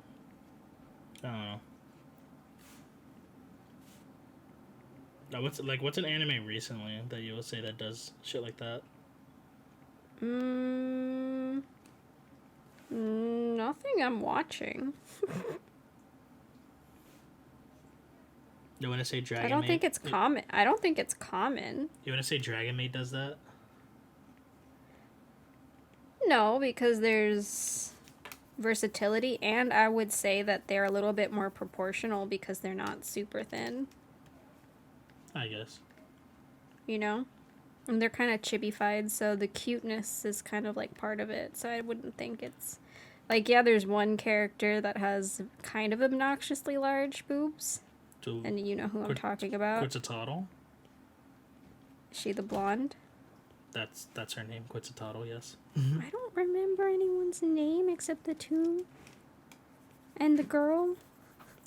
I don't know. Now, what's an anime recently that you would say that does shit like that? Nothing I'm watching. You want to say Dragon Maid? I don't think it's common. I don't think it's common. You want to say Dragon Maid does that? No, because there's versatility, and I would say that they're a little bit more proportional because they're not super thin. I guess. You know? And they're kind of chibified, so the cuteness is kind of like part of it, so I wouldn't think it's Like, yeah, there's one character that has kind of obnoxiously large boobs. To And you know who I'm talking about. Quetzalcoatl. Is she the blonde? That's her name, Quetzalcoatl, yes. I don't remember anyone's name except the two. And the girl.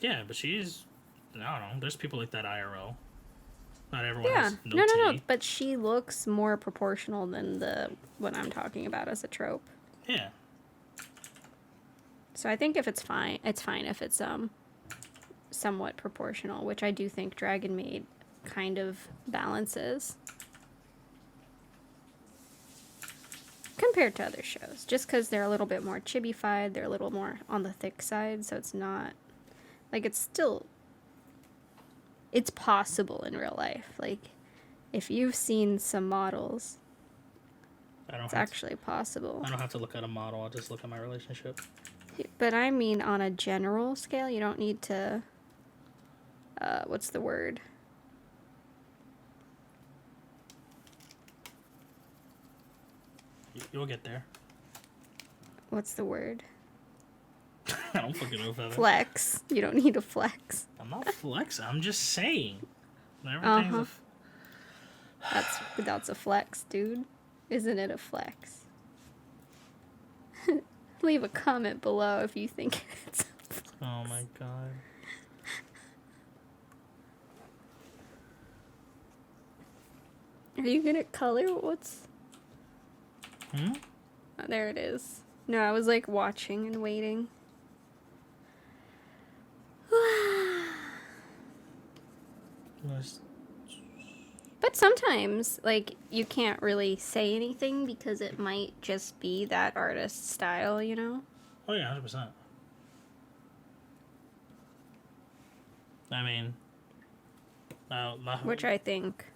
Yeah, but she's... I don't know. There's people like that IRL. Not everyone Yeah. has No. titty. But she looks more proportional than the what I'm talking about as a trope. Yeah. So I think if it's fine if it's somewhat proportional, which I do think Dragon Maid kind of balances compared to other shows, just because they're a little bit more chibi-fied, they're a little more on the thick side, so it's not like it's possible in real life. Like, if you've seen some models, it's actually possible. I don't have to look at a model. I'll just look at my relationship. But I mean, on a general scale, you don't need to. What's the word? You'll get there. What's the word? I don't fucking know if that. Flex. You don't need to flex. I'm not flexing. I'm just saying. Everything's That's a flex, dude. Isn't it a flex? Leave a comment below if you think it's a flex. Oh my god. Are you gonna color? What's... Hmm? Oh, there it is. No, I was like watching and waiting. But sometimes, like, you can't really say anything because it might just be that artist's style, you know? Oh yeah, 100%. I mean, Which I think.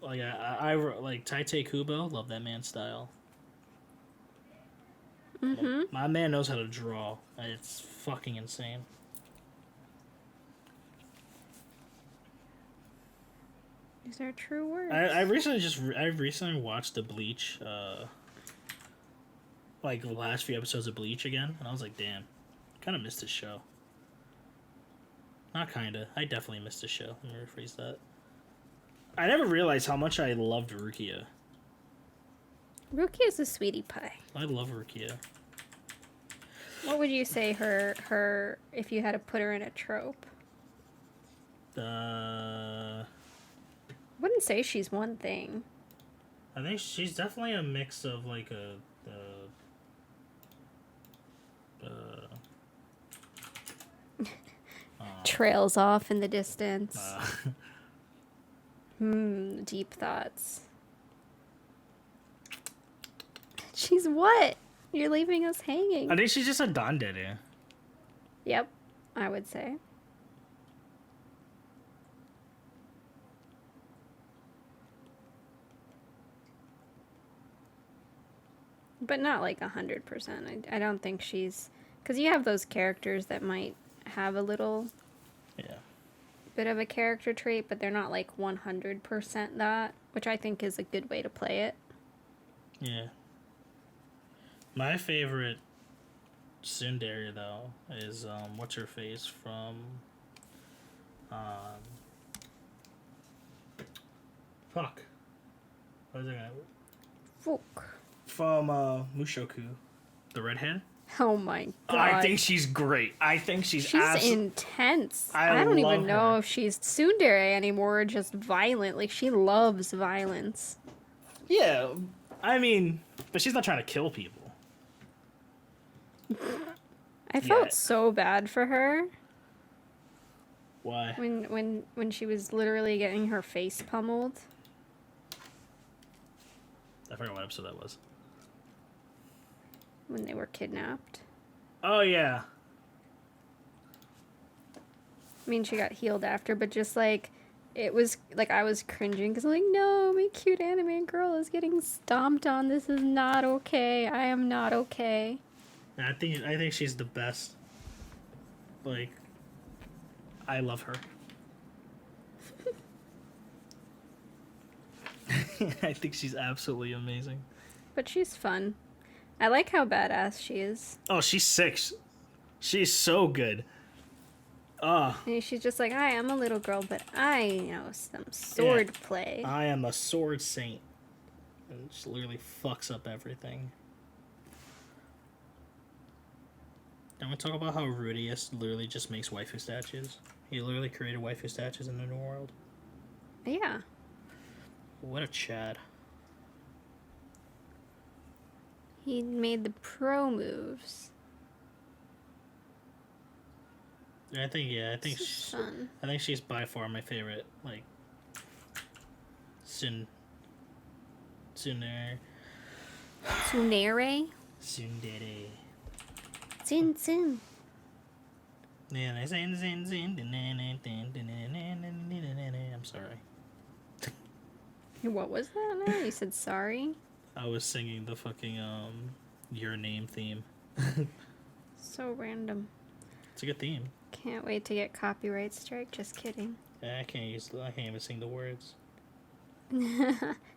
Like I like Taite Kubo. Love that man's style. Mm-hmm. My man knows how to draw. It's fucking insane. These are true words. I recently watched the Bleach, like the last few episodes of Bleach again, and I was like, damn, kind of missed this show. Not kinda. I definitely missed this show. Let me rephrase that. I never realized how much I loved Rukia. Rukia's a sweetie pie. I love Rukia. What would you say her if you had to put her in a trope? Wouldn't say she's one thing. I think she's definitely a mix of like Trails off in the distance. Deep thoughts. She's what? You're leaving us hanging. I think she's just a dandere. Yep, I would say. But not like 100%. I don't think she's... Because you have those characters that might have a little... Yeah. Bit of a character trait, but they're not like 100% that, which I think is a good way to play it. Yeah. My favorite tsundere though is what's her face from fuck. What is it gonna... Fuck. From Mushoku, the redhead. Oh my god. I think she's great. I think she's intense. I don't even know her. if she's tsundere anymore or just violent. Like, she loves violence. Yeah, I mean, but she's not trying to kill people. I felt so bad for her Why? when she was literally getting her face pummeled. I forgot what episode that was. When they were kidnapped. Oh yeah. I mean, she got healed after, but just like, it was like I was cringing because like, no, my cute anime girl is getting stomped on. This is not okay. I am not okay. I think she's the best. Like, I love her. I think she's absolutely amazing. But she's fun. I like how badass she is. Oh, she's sick. She's so good. And she's just like, hi, I'm a little girl, but I know some sword play. I am a sword saint. And just literally fucks up everything. And we talk about how Rudius literally just makes waifu statues. He literally created waifu statues in the new world. Yeah. What a Chad. He made the pro moves. I think Fun. I think she's by far my favorite. Like Tsunere. Tsunere? Tsundere. Tsun Tsun. I'm sorry. What was that now? You said sorry? I was singing the fucking Your Name theme. So random. It's a good theme. Can't wait to get copyright strike. Just kidding. I can't even sing the words.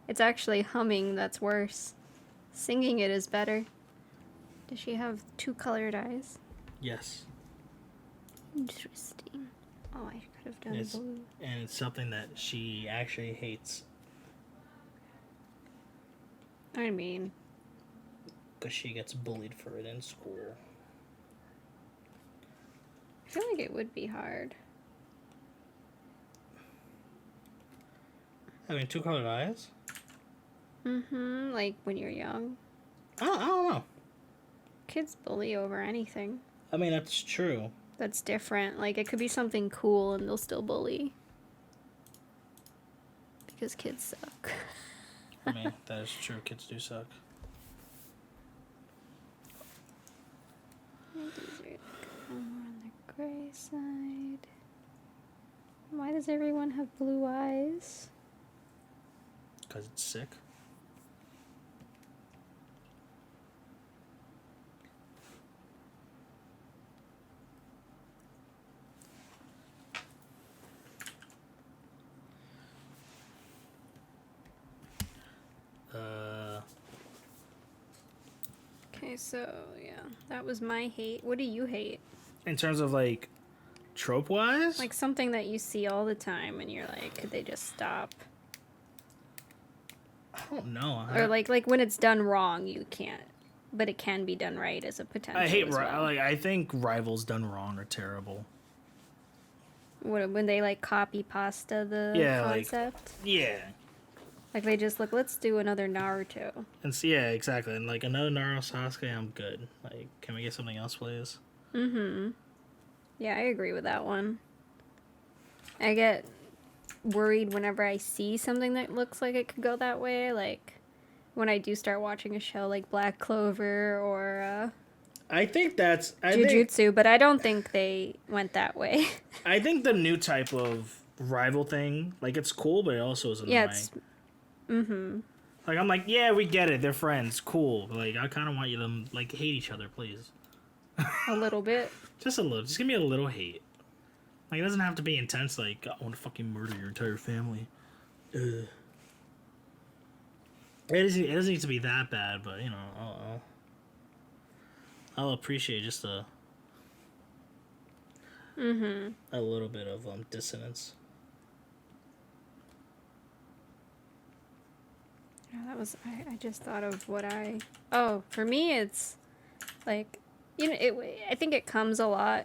It's actually humming that's worse. Singing it is better. Does she have 2 colored eyes? Yes. Interesting. Oh, I could have done blue. And it's something that she actually hates. I mean, Because she gets bullied for it in school. I feel like it would be hard. Having 2 colored eyes? Mm-hmm. Like when you're young. I don't know. Kids bully over anything. I mean, that's true. That's different. Like, it could be something cool and they'll still bully. Because kids suck. I mean, that is true. Kids do suck. These are on the gray side. Why does everyone have blue eyes? Because it's sick. Okay, so, yeah. That was my hate. What do you hate? In terms of, like, trope-wise? Like, something that you see all the time and you're like, could they just stop? I don't know. Or, like when it's done wrong, you can't. But it can be done right as a potential I hate, as well. I think Rivals done wrong are terrible. When they, like, copy pasta the concept? Yeah. Like, they just look, let's do another Naruto. And so, yeah, exactly. And, like, another Naruto Sasuke, I'm good. Like, can we get something else, please? Mm-hmm. Yeah, I agree with that one. I get worried whenever I see something that looks like it could go that way. Like, when I do start watching a show like Black Clover or I think that's... Jujutsu, but I don't think they went that way. I think the new type of rival thing, like, it's cool, but it also is annoying. Yeah, it's... Mm-hmm. Like, I'm like, yeah, we get it. They're friends. Cool. But, like, I kind of want you to, like, hate each other, please. A little bit. Just a little. Just give me a little hate. Like, it doesn't have to be intense, like, I want to fucking murder your entire family. Ugh. It doesn't need to be that bad, but, you know, I'll appreciate just a little bit of dissonance. Yeah, that was... I just thought of what I... Oh, for me, it's, like... You know, I think it comes a lot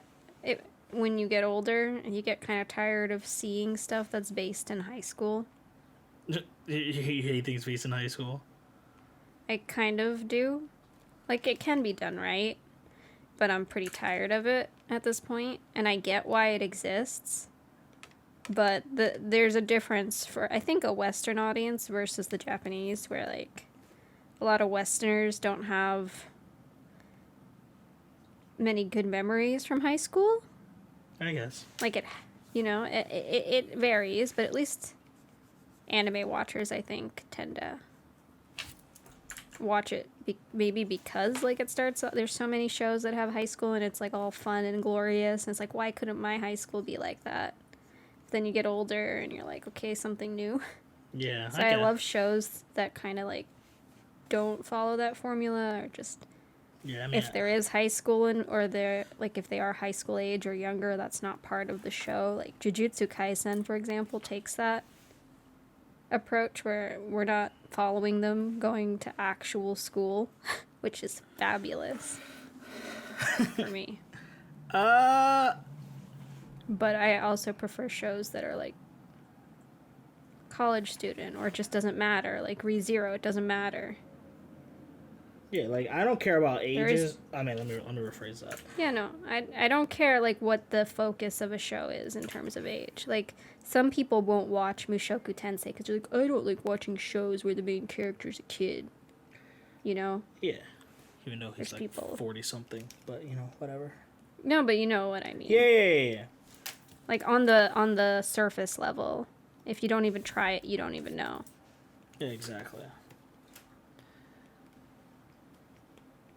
when you get older and you get kind of tired of seeing stuff that's based in high school. You hate things based in high school? I kind of do. Like, it can be done right, but I'm pretty tired of it at this point, and I get why it exists. But there's a difference for, I think, a Western audience versus the Japanese, where, like, a lot of Westerners don't have many good memories from high school. I guess. Like, it varies, but at least anime watchers, I think, tend to watch it maybe because, like, it starts... There's so many shows that have high school and it's, like, all fun and glorious, and it's like, why couldn't my high school be like that? Then you get older and you're like, okay, something new. Yeah. So I love shows that kind of, like, don't follow that formula, or just Yeah, I mean, if there is high school or they're like if they are high school age or younger, that's not part of the show. Like Jujutsu Kaisen, for example, takes that approach where we're not following them going to actual school, which is fabulous for me. But I also prefer shows that are like college student, or it just doesn't matter. Like ReZero, it doesn't matter. yeah, like I don't care about There ages. is- I mean, let me rephrase that. Yeah, no, I don't care like what the focus of a show is in terms of age. Like some people won't watch Mushoku Tensei because they're like, I don't like watching shows where the main character's a kid. You know? Yeah, even though he's There's like people. 40 something, but you know, whatever. No, but you know what I mean. Yeah. Like on the surface level, if you don't even try it, you don't even know. Yeah, exactly.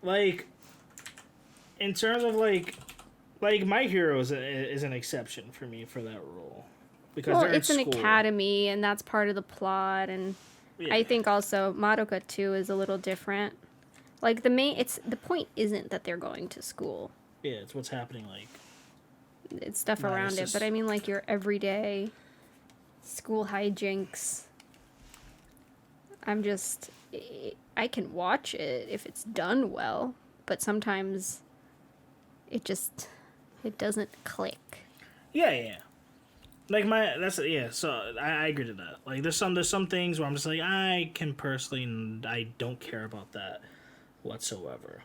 Like, in terms of like My Hero is an exception for me for that role because Well, they're in it's an school. academy, and that's part of the plot, and Yeah. I think also Madoka 2 is a little different. Like the point isn't that they're going to school. Yeah, it's what's happening. Like, It's stuff No, around it's it, just- but I mean like your everyday school hijinks. I can watch it if it's done well, but sometimes it doesn't click. yeah. Like so I agree to that. Like there's some things where I'm just like I don't care about that whatsoever.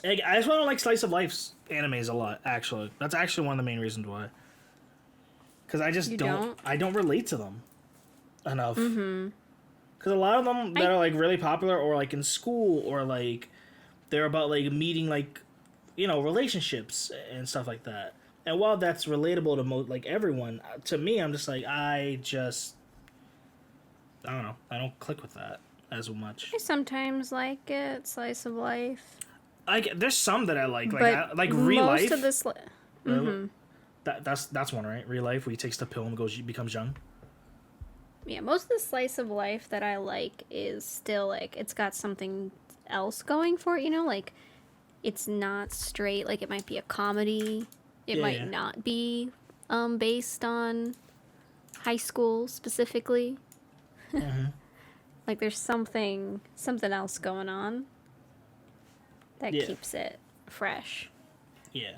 Like, I just want to like slice of life animes a lot. Actually, that's actually one of the main reasons why. Because I just You don't. don't? I don't relate to them enough. Because a lot of them that are like really popular, or like in school, or like they're about like meeting like, relationships and stuff like that. And while that's relatable to like everyone, to me, I'm just like I don't know. I don't click with that as much. I sometimes like it, slice of life. There's some that I like But like Real most Life. of this That's one, right? Real Life, where he takes the pill and becomes young. Yeah, most of the slice of life that I like is still like it's got something else going for it, like it's not straight, like it might be a comedy. It might not be based on high school specifically. Like there's something else going on that keeps it fresh. Yeah.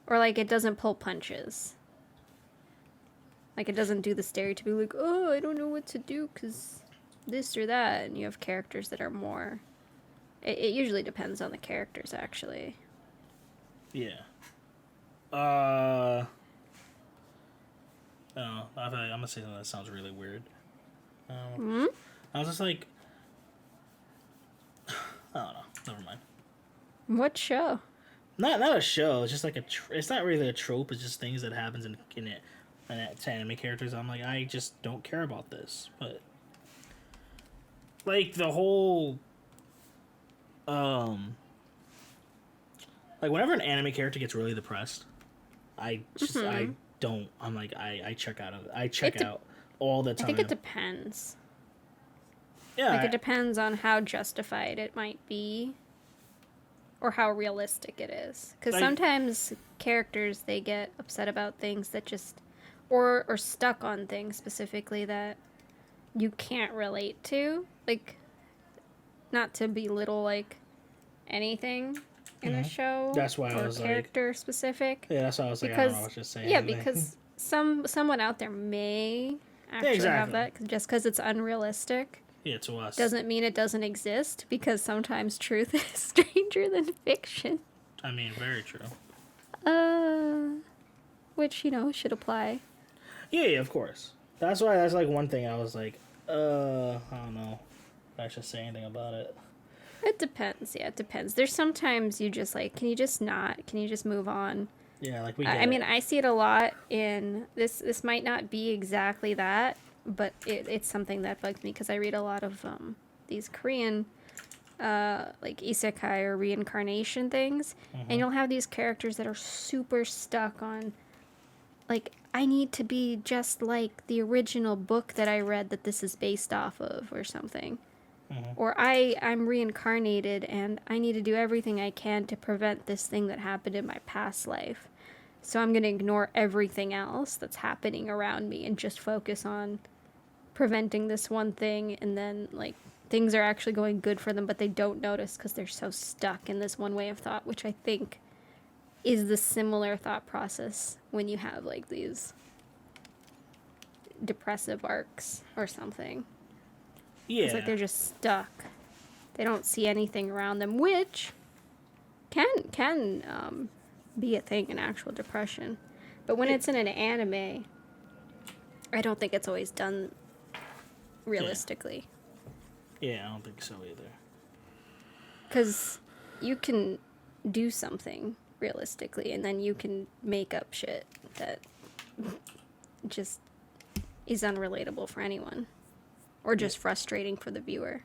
Or like it doesn't pull punches. Like it doesn't do the stereotypical like, oh, I don't know what to do because this or that. And you have characters that are more... It usually depends on the characters, actually. Yeah. I don't know. I'm gonna say something that sounds really weird. I was just like... I don't know. Never mind. What show? Not a show. It's just like it's not really a trope. It's just things that happens in it. And to anime characters, I'm like, I just don't care about this. But like the whole, like whenever an anime character gets really depressed, I don't. I'm like, I check out of it. I check out all the time. I think it depends. Yeah, Like it depends on how justified it might be. Or how realistic it is. Because Like- sometimes characters, they get upset about things that just... Or stuck on things specifically that you can't relate to. Like, not to belittle, like, anything in a show. That's why I or was like- character specific. Yeah, that's why I was like, I don't know. I was just saying. Yeah, like- because someone out there may actually have exactly. that. Just because it's unrealistic yeah, to us doesn't mean it doesn't exist, because sometimes truth is stranger than fiction. I mean, very true. Which, should apply. Yeah, of course. That's why that's like one thing I was like, I don't know if I should say anything about it. It depends. Yeah, it depends. There's sometimes you just like, can you just move on? Yeah, like we. I mean, I see it a lot in this. This might not be exactly that, but it's something that bugs me because I read a lot of these Korean, like isekai or reincarnation things, and you'll have these characters that are super stuck on, like, I need to be just like the original book that I read that this is based off of or something. Or I'm reincarnated and I need to do everything I can to prevent this thing that happened in my past life. So I'm going to ignore everything else that's happening around me and just focus on preventing this one thing. And then, like, things are actually going good for them, but they don't notice because they're so stuck in this one way of thought, which I think is the similar thought process when you have, like, these depressive arcs or something. Yeah. It's like they're just stuck. They don't see anything around them, which can be a thing in actual depression. But when it's in an anime, I don't think it's always done realistically. Yeah, I don't think so either. Because you can do something realistically, and then you can make up shit that just is unrelatable for anyone. Or just frustrating for the viewer.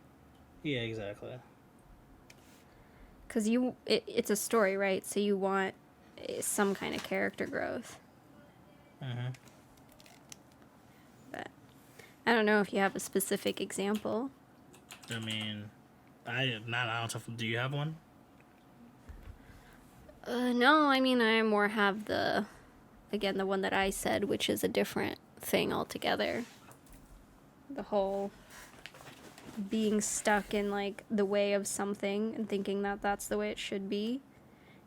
Yeah, exactly. Because it's a story, right? So you want some kind of character growth. But I don't know if you have a specific example. I mean, I don't. Do you have one? No, I mean, I more have the one that I said, which is a different thing altogether. The whole being stuck in, like, the way of something and thinking that that's the way it should be,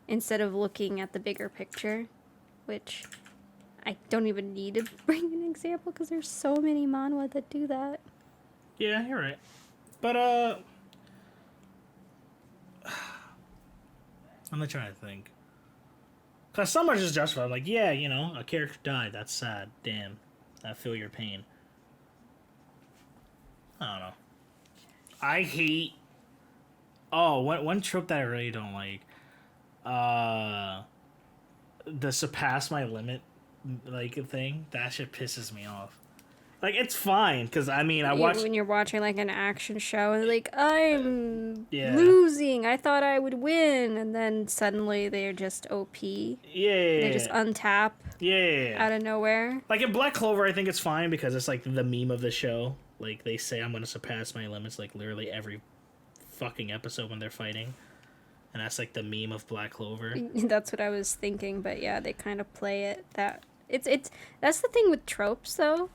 instead of looking at the bigger picture, which I don't even need to bring an example because there's so many manhwa that do that. Yeah, you're right. But, I'm not trying to think. Because some are just justified. Like, yeah, you know, a character died. That's sad. Damn. I feel your pain. I don't know. I hate... Oh, one trope that I really don't like. The surpass my limit, like, thing. That shit pisses me off. Like, it's fine, because, I mean, I watch... When you're watching, like, an action show, and like, I'm Yeah. losing, I thought I would win, and then suddenly they're just OP. Yeah. They just untap Yeah. out of nowhere. Like, in Black Clover, I think it's fine, because it's, like, the meme of the show. Like, they say I'm going to surpass my limits, like, literally every fucking episode when they're fighting. And that's, like, the meme of Black Clover. That's what I was thinking, but yeah, they kind of play it that... It's that's the thing with tropes, though,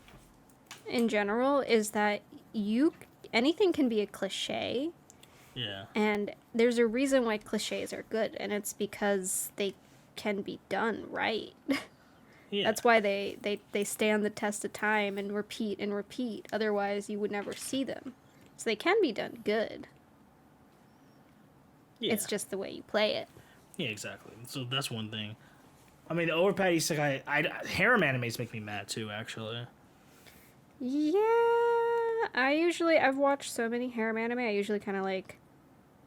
in general, is that anything can be a cliche. Yeah. And there's a reason why cliches are good, and it's because they can be done right. Yeah. That's why they stand the test of time and repeat and repeat. Otherwise, you would never see them. So they can be done good. Yeah. It's just the way you play it. Yeah, exactly. So that's one thing. I mean, the overpad isekai, harem animes make me mad too, actually. Yeah, I've watched so many harem anime, I usually kind of, like,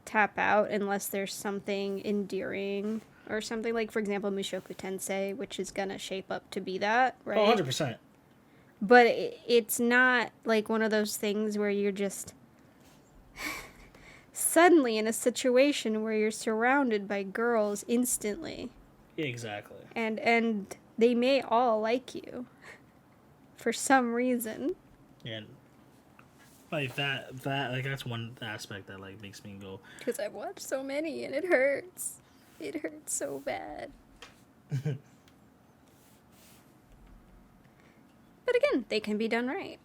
tap out unless there's something endearing or something. Like, for example, Mushoku Tensei, which is gonna shape up to be that, right? Oh, 100%. But it's not, like, one of those things where you're just suddenly in a situation where you're surrounded by girls instantly. Yeah, exactly. And they may all like you for some reason. And like that's one aspect that, like, makes me go, Because I've watched so many and it hurts. It hurts so bad. But again, they can be done right.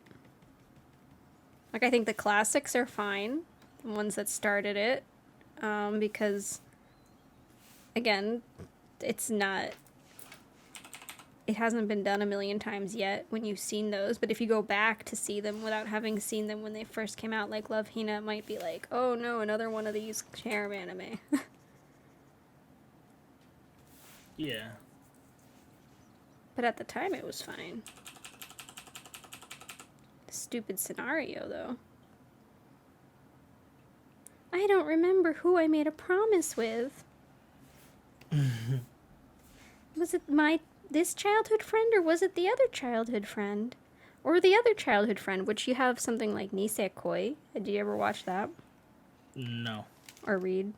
Like, I think the classics are fine, the ones that started it, because, again, it hasn't been done a million times yet when you've seen those, but if you go back to see them without having seen them when they first came out, like Love Hina, it might be like, oh no, another one of these harem anime. yeah. But at the time, it was fine. Stupid scenario, though. I don't remember who I made a promise with. Was it this childhood friend, or was it the other childhood friend? Or the other childhood friend, which you have something like Nisekoi. Did you ever watch that? No. Or read?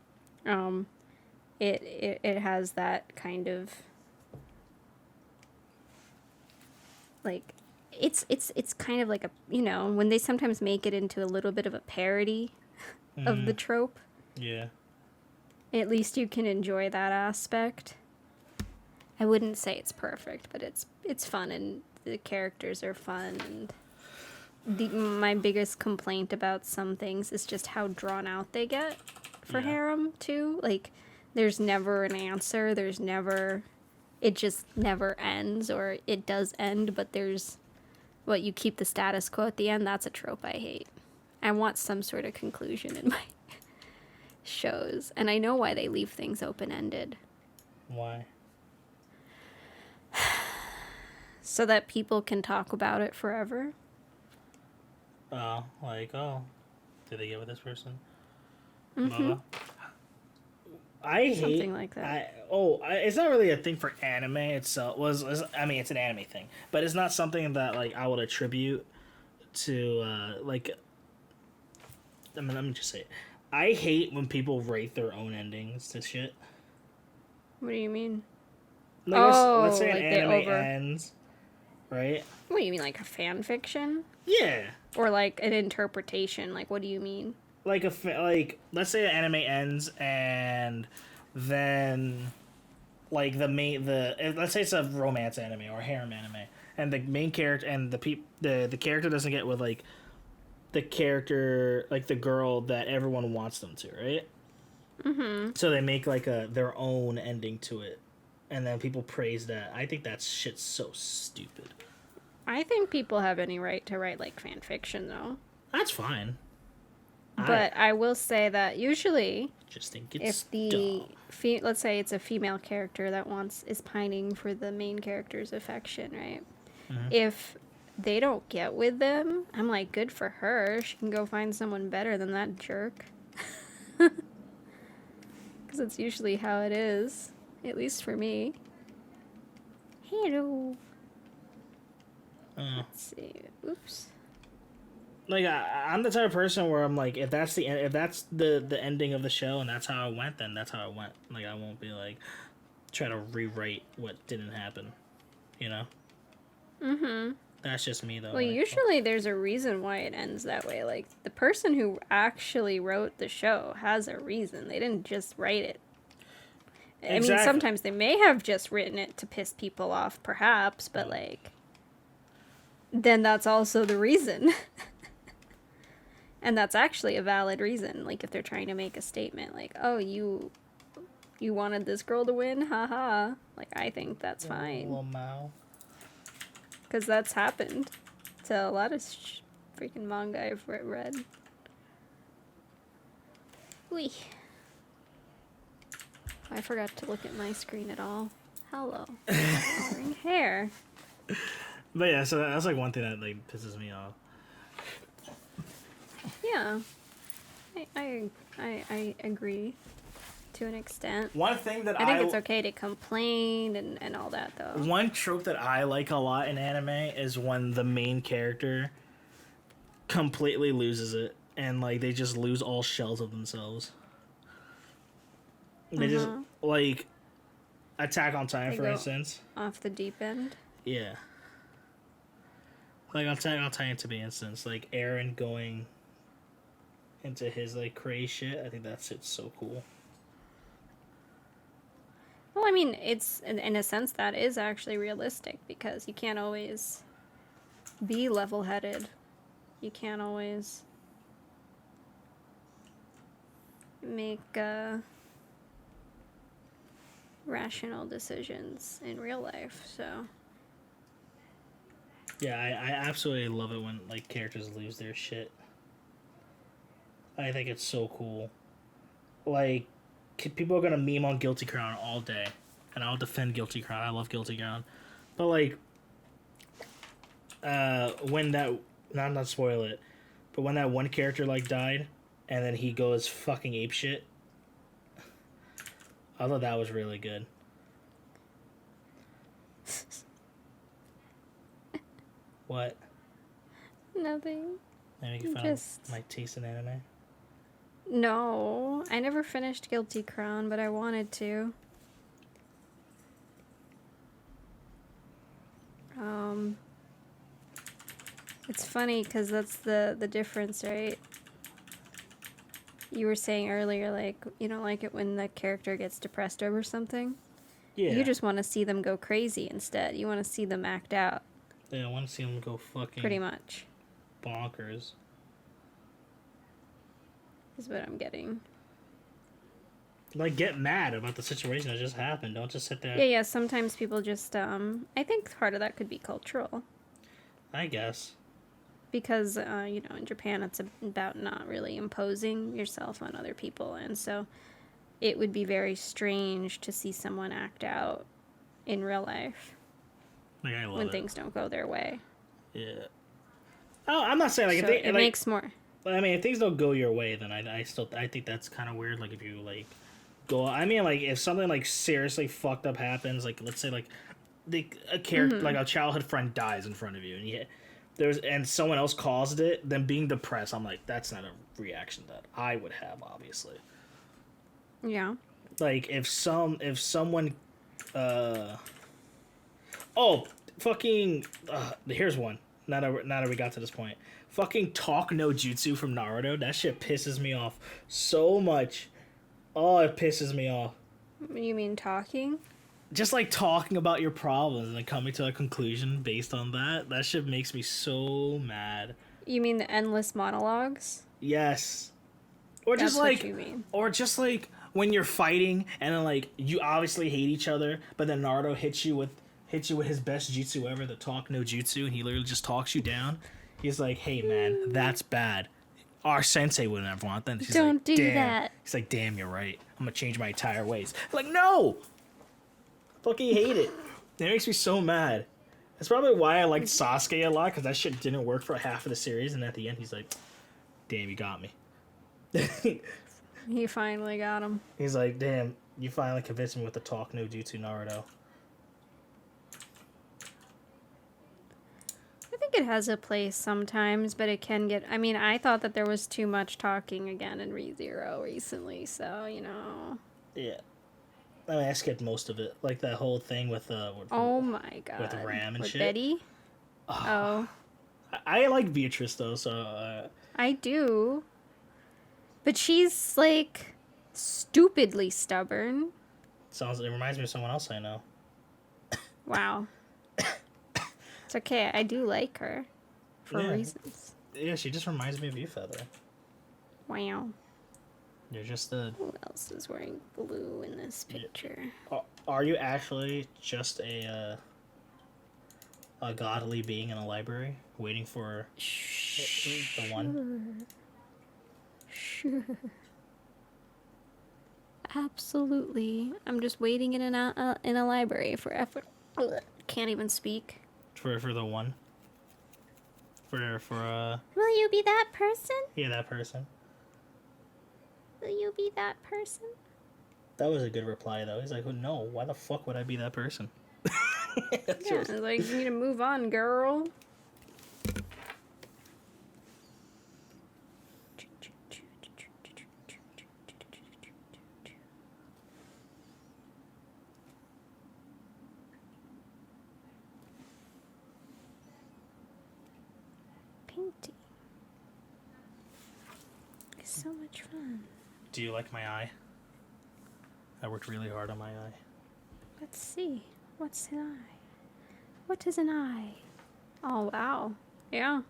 It has that kind of, like, it's kind of like a, you know, when they sometimes make it into a little bit of a parody of the trope. Yeah. At least you can enjoy that aspect. I wouldn't say it's perfect, but it's fun and the characters are fun. And my biggest complaint about some things is just how drawn out they get for harem too. Like, there's never an answer. It just never ends, or it does end, but you keep the status quo at the end. That's a trope I hate. I want some sort of conclusion in my shows, and I know why they leave things open-ended. Why? So that people can talk about it forever. Oh, did they get with this person? Mm-hmm. I hate something like that. It's not really a thing for anime itself. It's an anime thing, but it's not something that like I would attribute to let me just say it. I hate when people rate their own endings to shit. What do you mean? Like, let's say an anime ends, right? What do you mean, like a fan fiction? Yeah. Or like an interpretation? Like, what do you mean? Like let's say an anime ends and then like let's say it's a romance anime or a harem anime and the main character and the character doesn't get with like the character, like the girl that everyone wants them to, right? Mm-hmm. So they make like their own ending to it, and then people praise that. I think that shit's so stupid. I think people have any right to write like fan fiction, though. That's fine. But I will say that usually, just think it's if let's say it's a female character that is pining for the main character's affection, right? Mm-hmm. If they don't get with them, I'm like, good for her. She can go find someone better than that jerk. Because it's usually how it is, at least for me. Hello. Let's see. Oops. Like I'm the type of person where I'm like, if that's the ending of the show and that's how it went, then that's how it went. Like I won't be like try to rewrite what didn't happen, you know. Mm-hmm. That's just me, though. Well, usually there's a reason why it ends that way. Like, the person who actually wrote the show has a reason. They didn't just write it. Exactly. I mean, sometimes they may have just written it to piss people off, perhaps, but, like, then that's also the reason. And that's actually a valid reason. Like, if they're trying to make a statement, like, oh, you wanted this girl to win? Haha. Like, I think that's fine. Little Mao. Because that's happened to a lot of freaking manga I've read. Whee. I forgot to look at my screen at all. Hello. Wearing hair. But yeah, so that's like one thing that like pisses me off. Yeah. I agree. To an extent. One thing that I think it's okay to complain and all that, though. One trope that I like a lot in anime is when the main character completely loses it and like they just lose all shells of themselves. They just like Attack on Titan, for instance. Off the deep end. Yeah. Like Attack on Titan, to be instance, like Eren going into his like crazy shit. I think that shit's so cool. Well, I mean, it's, in a sense, that is actually realistic, because you can't always be level-headed. You can't always make rational decisions in real life, so... Yeah, I absolutely love it when, like, characters lose their shit. I think it's so cool. Like... People are gonna meme on Guilty Crown all day, and I'll defend Guilty Crown. I love Guilty Crown, but like, when that not spoil it, but when that one character like died, and then he goes fucking apeshit, I thought that was really good. What? Nothing. Maybe you found my taste in anime. No, I never finished Guilty Crown, but I wanted to. It's funny because that's the difference, right? You were saying earlier, like, you don't like it when the character gets depressed over something. Yeah. You just want to see them go crazy instead. You want to see them act out. Yeah, I want to see them go fucking Pretty much. bonkers. Is what I'm getting. Like, get mad about the situation that just happened. Don't just sit there. Yeah. Sometimes people just, I think part of that could be cultural. I guess. Because, you know, in Japan, it's about not really imposing yourself on other people. And so it would be very strange to see someone act out in real life Like, I love when it. things don't go their way. Yeah. Oh, I'm not saying, like, So if they, it like, makes more. I mean, if things don't go your way, then I think that's kind of weird. Like, if you, like, go... I mean, like, if something, like, seriously fucked up happens, like, let's say, like, a character, like, a childhood friend dies in front of you, and someone else caused it, then being depressed, I'm like, that's not a reaction that I would have, obviously. Yeah. Like, if someone, here's one. Now that we got to this point. Fucking talk no jutsu from Naruto, that shit pisses me off so much. Oh, it pisses me off. You mean talking? Just, like, talking about your problems and then coming to a conclusion based on that, that shit makes me so mad. You mean the endless monologues? Yes. Or That's just, like... what you mean. Or just, like, when you're fighting and then, like, you obviously hate each other, but then Naruto hits you with his best jutsu ever, the talk no jutsu, and he literally just talks you down. He's like, hey, man, that's bad. Our sensei wouldn't ever want that. Don't like, do damn. that. He's like, damn, you're right. I'm gonna change my entire ways. Like, no! Fucking hate it. It makes me so mad. That's probably why I liked Sasuke a lot, because that shit didn't work for half of the series, and at the end he's like, damn, you got me. He finally got him. He's like, damn, you finally convinced me with the talk no jutsu, Naruto. I think it has a place sometimes, but it can get... I mean, I thought that there was too much talking again in ReZero recently, so, you know... Yeah. I mean, I skipped most of it. Like that whole thing with Oh my god. with Ram and with shit. Betty? Oh. I like Beatrice though, so I do. But she's, like, stupidly stubborn. it reminds me of someone else I know. Wow. It's okay, I do like her. For reasons. Yeah, she just reminds me of you, Feather. Wow. You're just a... Who else is wearing blue in this picture? Are you actually just a godly being in a library waiting for the one? Sure. Absolutely. I'm just waiting in a library for effort. Can't even speak. For the one? For Will you be that person? yeah, that person. Will you be that person? That was a good reply though. He's like, oh, no, why the fuck would I be that person? Yeah, like, you need to move on, girl. Painting. It's so much fun. Do you like my eye? I worked really hard on my eye. Let's see. What's an eye? What is an eye? Oh, wow. Yeah.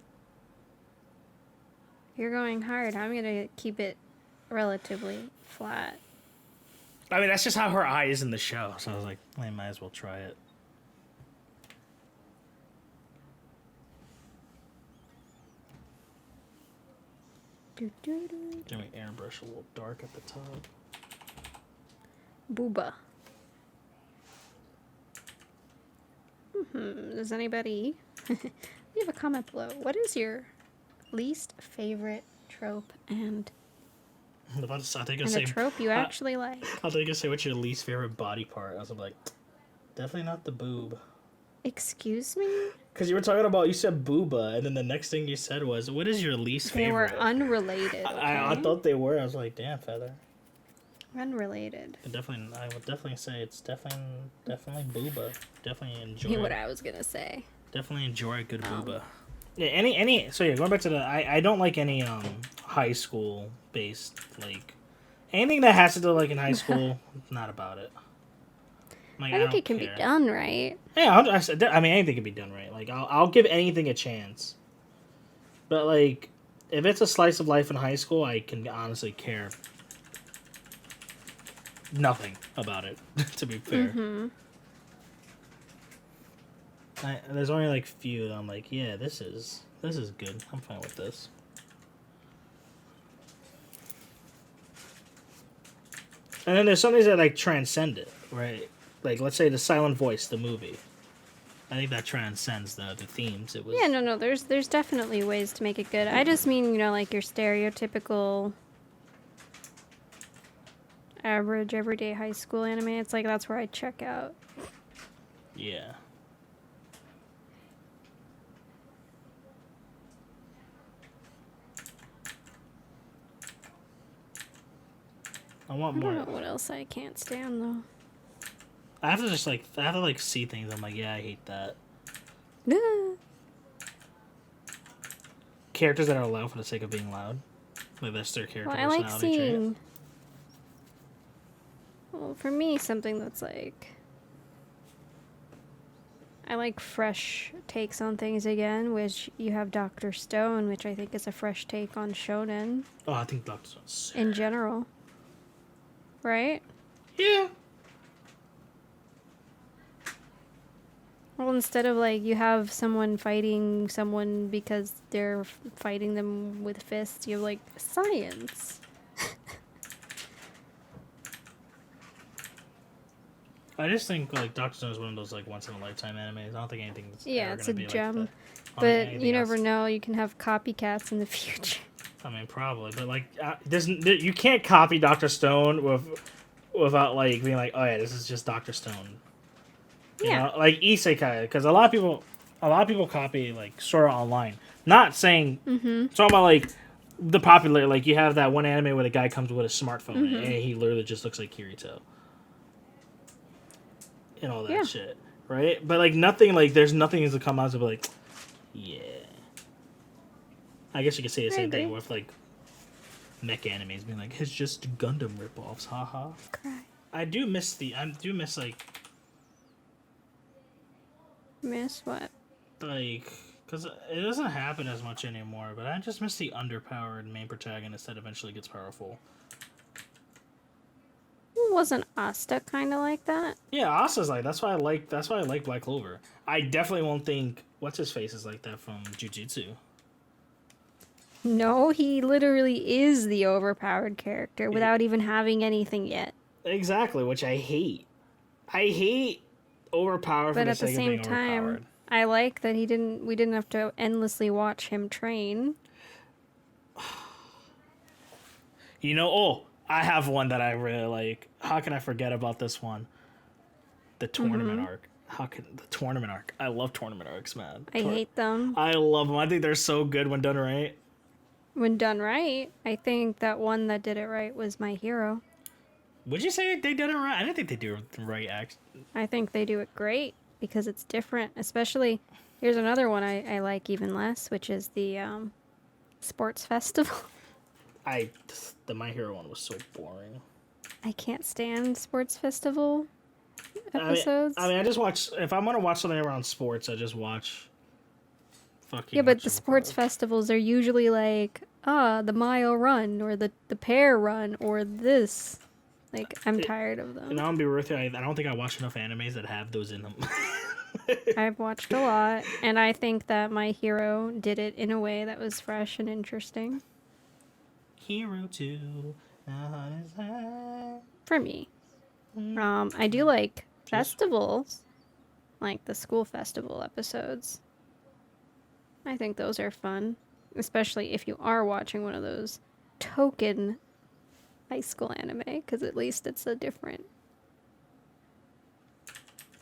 You're going hard. I'm going to keep it relatively flat. I mean, that's just how her eye is in the show. So I was like, I might as well try it. Let me airbrush a little dark at the top. Booba. Does anybody... We have a comment below. What is your least favorite trope and I think I a say trope you actually like? I think I say what's your least favorite body part. I was like, definitely not the boob. Excuse me? Because you said booba, and then the next thing you said was, what is your least They favorite? were unrelated. Okay? I thought they were. I was like, damn, Feather. Unrelated. I would definitely say it's definitely booba. Definitely enjoy. You know what I was gonna say. Definitely enjoy a good booba. Yeah, any. So yeah, going back to the, I don't like any high school based like anything that has to do like in high school. Not about it. Like, I think don't it can care. be done right. Yeah, I mean anything can be done right. Like I'll give anything a chance. But like, if it's a slice of life in high school, I can honestly care nothing about it. To be fair, there's only like few that I'm like, yeah, this is good. I'm fine with this. And then there's some things that like transcend it, right? Like let's say the Silent Voice, the movie. I think that transcends the themes. It was Yeah, no, there's definitely ways to make it good. I just mean, like your stereotypical average everyday high school anime. It's like that's where I check out. Yeah. I want I more. don't know what else I can't stand though. I have to like see things. I'm like, yeah, I hate that. Characters that are loud for the sake of being loud. Like that's their character Well, I like personality trait. seeing. Well, for me, something that's like. I like fresh takes on things again, which you have Dr. Stone, which I think is a fresh take on shonen Oh, I think Doctor Stone's in general. Right? yeah. Well, instead of like you have someone fighting someone because they're fighting them with fists, you have like science. I just think like Doctor Stone is one of those like once in a lifetime animes. I don't think anything's Yeah, ever it's gonna a be gem. like that. But you never know. You can have copycats in the future. I mean, probably, but like, you can't copy Doctor Stone without like being like, oh yeah, this is just Doctor Stone. You know? Like isekai, because a lot of people copy like Sword Art Online. Not saying, talking about like the popular, like you have that one anime where the guy comes with a smartphone and he literally just looks like Kirito. And all that shit, right? But like nothing, like there's nothing to come out to be like, yeah. I guess you could say the same thing with like mech animes being like, it's just Gundam ripoffs, haha. Cry. I do miss like. Miss what? Like, because it doesn't happen as much anymore, but I just miss the underpowered main protagonist that eventually gets powerful. Wasn't Asta kind of like that? Yeah, Asa's like that's why I like Black Clover. I definitely won't think what's his face is like that from Jujutsu. No, he literally is the overpowered character without even having anything yet. Exactly, which I hate. I hate overpowered for But the at the sake of being same overpowered. time, I like that we didn't have to endlessly watch him train. You know, I have one that I really like. How can I forget about this one? The tournament arc. The tournament arc? I love tournament arcs, man. I hate them. I love them. I think they're so good when done right. When done right, I think that one that did it right was My Hero. Would you say they did it right? I didn't think they do it right, actually. I think they do it great because it's different. Especially, here's another one I like even less, which is the sports festival. The My Hero one was so boring. I can't stand sports festival episodes. I mean, I just watch. If I'm gonna watch something around sports, I just watch. Yeah, but the sports festivals are usually like, the mile run or the pair run or this. Like, I'm tired of them. And I'm gonna be with you. I don't think I watch enough animes that have those in them. I've watched a lot, and I think that My Hero did it in a way that was fresh and interesting. Hero 2. For me. I do like festivals, like the school festival episodes. I think those are fun, especially if you are watching one of those token high school anime, because at least it's a different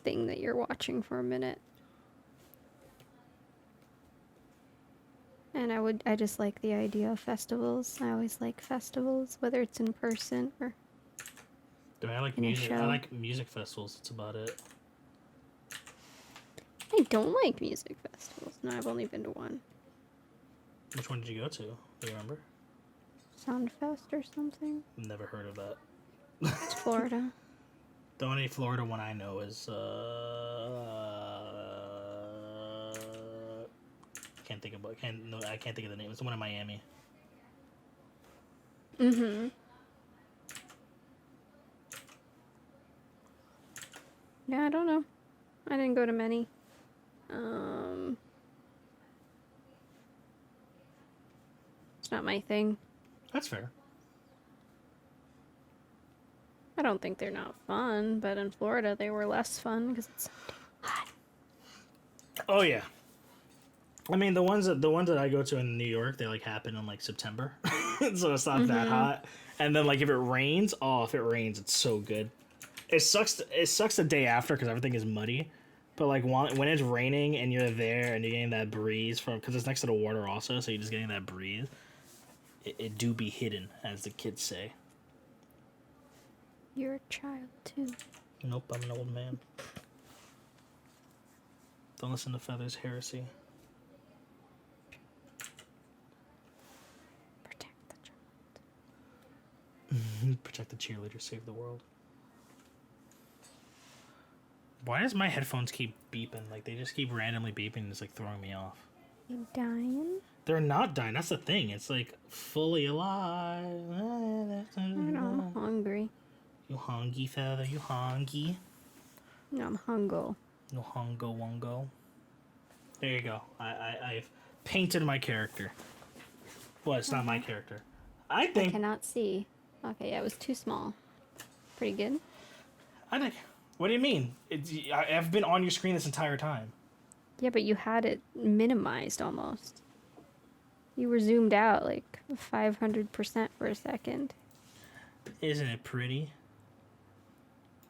thing that you're watching for a minute. And I just like the idea of festivals. I always like festivals, whether it's in person or I like in a music. show. I like music festivals. That's about it. I don't like music festivals. No, I've only been to one. Which one did you go to? Do you remember? Soundfest or something. Never heard of that. It's Florida. The only Florida one I know is can't think of I can't think of the name. It's the one in Miami. Mm-hmm. Yeah, I don't know. I didn't go to many. It's not my thing. That's fair. I don't think they're not fun, but in Florida they were less fun because it's hot. Oh yeah. I mean the ones that I go to in New York, they like happen in like September, so it's not that hot. And then like if it rains, it's so good. It sucks the day after because everything is muddy, but like when it's raining and you're there and you're getting that breeze from because it's next to the water also, so you're just getting that breeze. It do be hidden, as the kids say. You're a child too. Nope, I'm an old man. Don't listen to Feather's heresy. Protect the child. Protect the cheerleader, save the world. Why does my headphones keep beeping? Like, they just keep randomly beeping and it's, like, throwing me off. You dying? They're not dying. That's the thing. It's, like, fully alive. I know. I'm hungry. You hungry, Feather? You hungry? No, I'm hungo. No hungo wongo. There you go. I've painted my character. Well, it's not my character. I think... I cannot see. Okay, yeah, it was too small. Pretty good. I think... What do you mean? I've been on your screen this entire time. Yeah, but you had it minimized almost. You were zoomed out like 500% for a second. Isn't it pretty?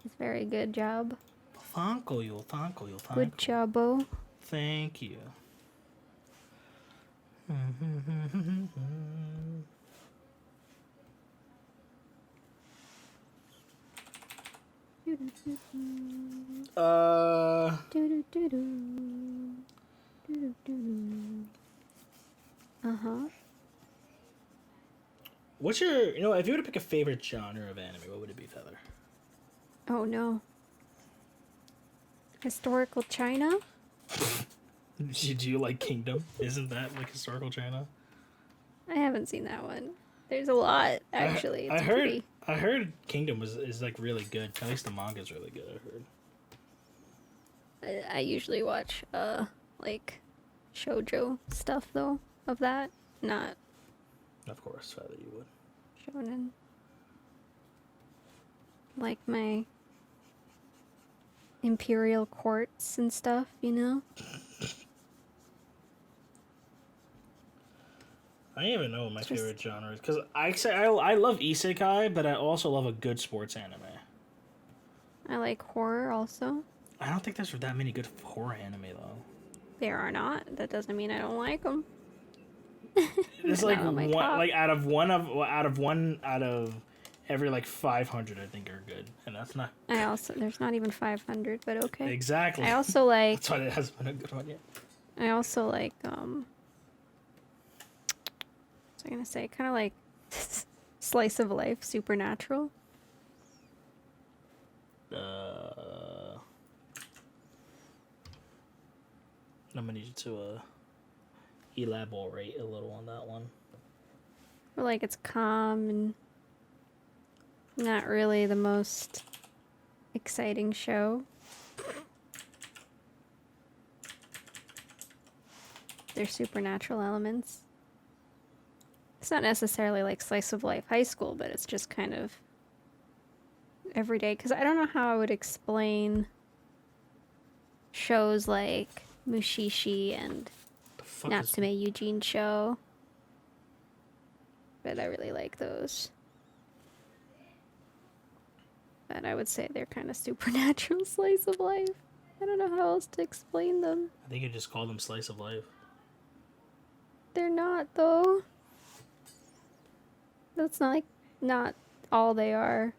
It's very good job. Thank you. Good jobbo. Thank you. Uh-huh. What's your, if you were to pick a favorite genre of anime, what would it be, Feather? Oh no. Historical China? Do you like Kingdom? Isn't that like historical China? I haven't seen that one. There's a lot, actually. I heard Kingdom is like really good. At least the manga's really good, I heard. I usually watch like shoujo stuff though of that, not Of course, Feather, you would. shonen. Like my imperial courts and stuff, you know? I don't even know what my favorite genre is because I love isekai, but I also love a good sports anime. I like horror also. I don't think there's that many good horror anime though. There are not. That doesn't mean I don't like them. It's like one, like out of every like 500, I think are good, and that's not. There's not even 500, but okay. Exactly. I also like. That's why it hasn't been a good one yet. I also like What's I gonna say? Kind of like slice of life, supernatural. I'm gonna need you to elaborate a little on that one. Or like it's calm and not really the most exciting show. There's supernatural elements. It's not necessarily like slice of life high school, but it's just kind of everyday. Because I don't know how I would explain shows like Mushishi and Natsume Eugene Show. But I really like those. But I would say they're kind of supernatural slice of life. I don't know how else to explain them. I think you just call them slice of life. They're not, though. That's not all they are.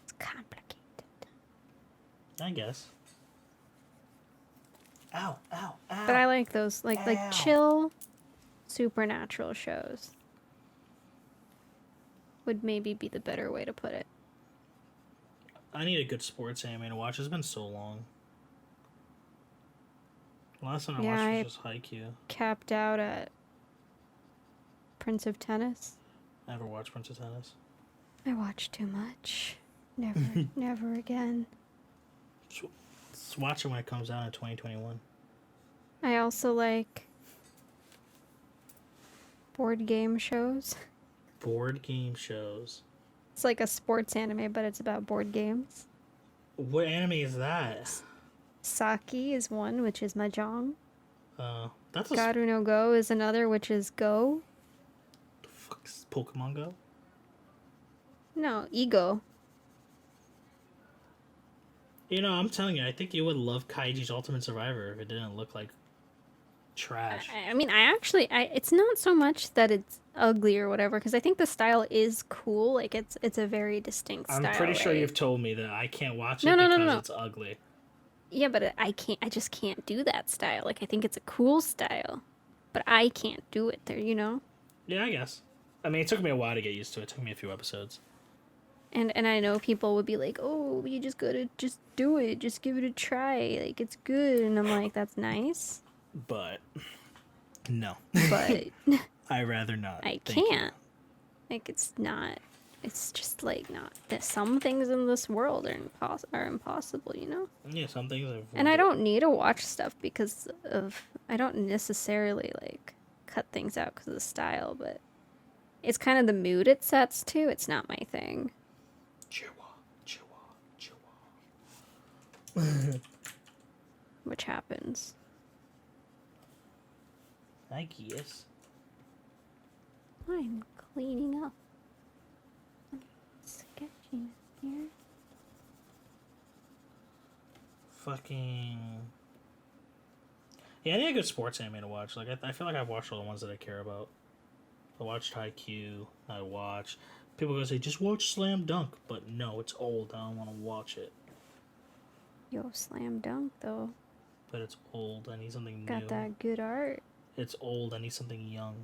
It's complicated. I guess. Ow, ow, But I like those, like chill, supernatural shows. Would maybe be the better way to put it. I need a good sports anime to watch. It's been so long. Last one I watched was just Haikyuu. Capped out at Prince of Tennis. Never watched Prince of Tennis. I watched too much. Never, never again. Just watch it when it comes out in 2021. I also like board game shows. Board game shows. It's like a sports anime, but it's about board games. What anime is that? Saki is one, which is mahjong. That's Garu no Go is another, which is Go. The fuck's Pokemon Go? No, Ego. You know, I'm telling you, I think you would love Kaiji's Ultimate Survivor if it didn't look like trash. I mean, it's not so much that it's ugly or whatever, because I think the style is cool. Like, it's a very distinct style. I'm pretty sure right? you've told me that I can't watch it because it's ugly. Yeah, but I just can't do that style. Like, I think it's a cool style, but I can't do it there, you know? Yeah, I guess. I mean, it took me a while to get used to it. It took me a few episodes. And I know people would be like, oh, you just gotta just do it. Just give it a try. Like, it's good. And I'm like, that's nice. But, no. But I'd rather not. I Thank can't. Like, it's not. It's just like not that some things in this world are impossible, you know? Yeah, some things are. And I don't need to watch stuff because of I don't necessarily like cut things out because of the style, but it's kind of the mood it sets too. It's not my thing. Which happens. I guess. I'm cleaning up. Sketching here. Fucking. Yeah, I need a good sports anime to watch. Like, I feel like I've watched all the ones that I care about. I watched Haikyuu. People go say, just watch Slam Dunk. But no, it's old. I don't want to watch it. Yo, Slam Dunk, though. But it's old. I need something new. Got that good art. It's old. I need something young.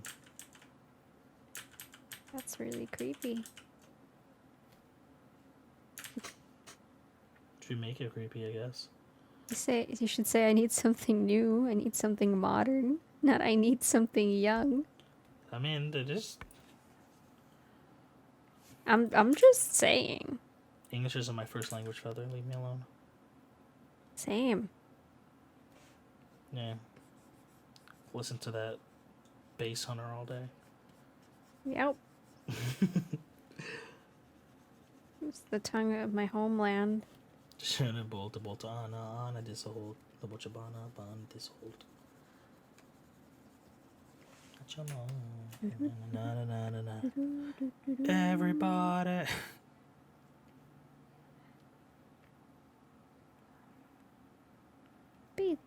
That's really creepy. Should make it creepy, I guess. You should say I need something new. I need something modern. Not I need something young. I mean, they're just... I'm just saying. English isn't my first language, Feather. Leave me alone. Same. Yeah. Listen to that bass hunter all day. Yep. It's the tongue of my homeland. Bolta ana disold. The bochabana ban disold. Everybody. Beat.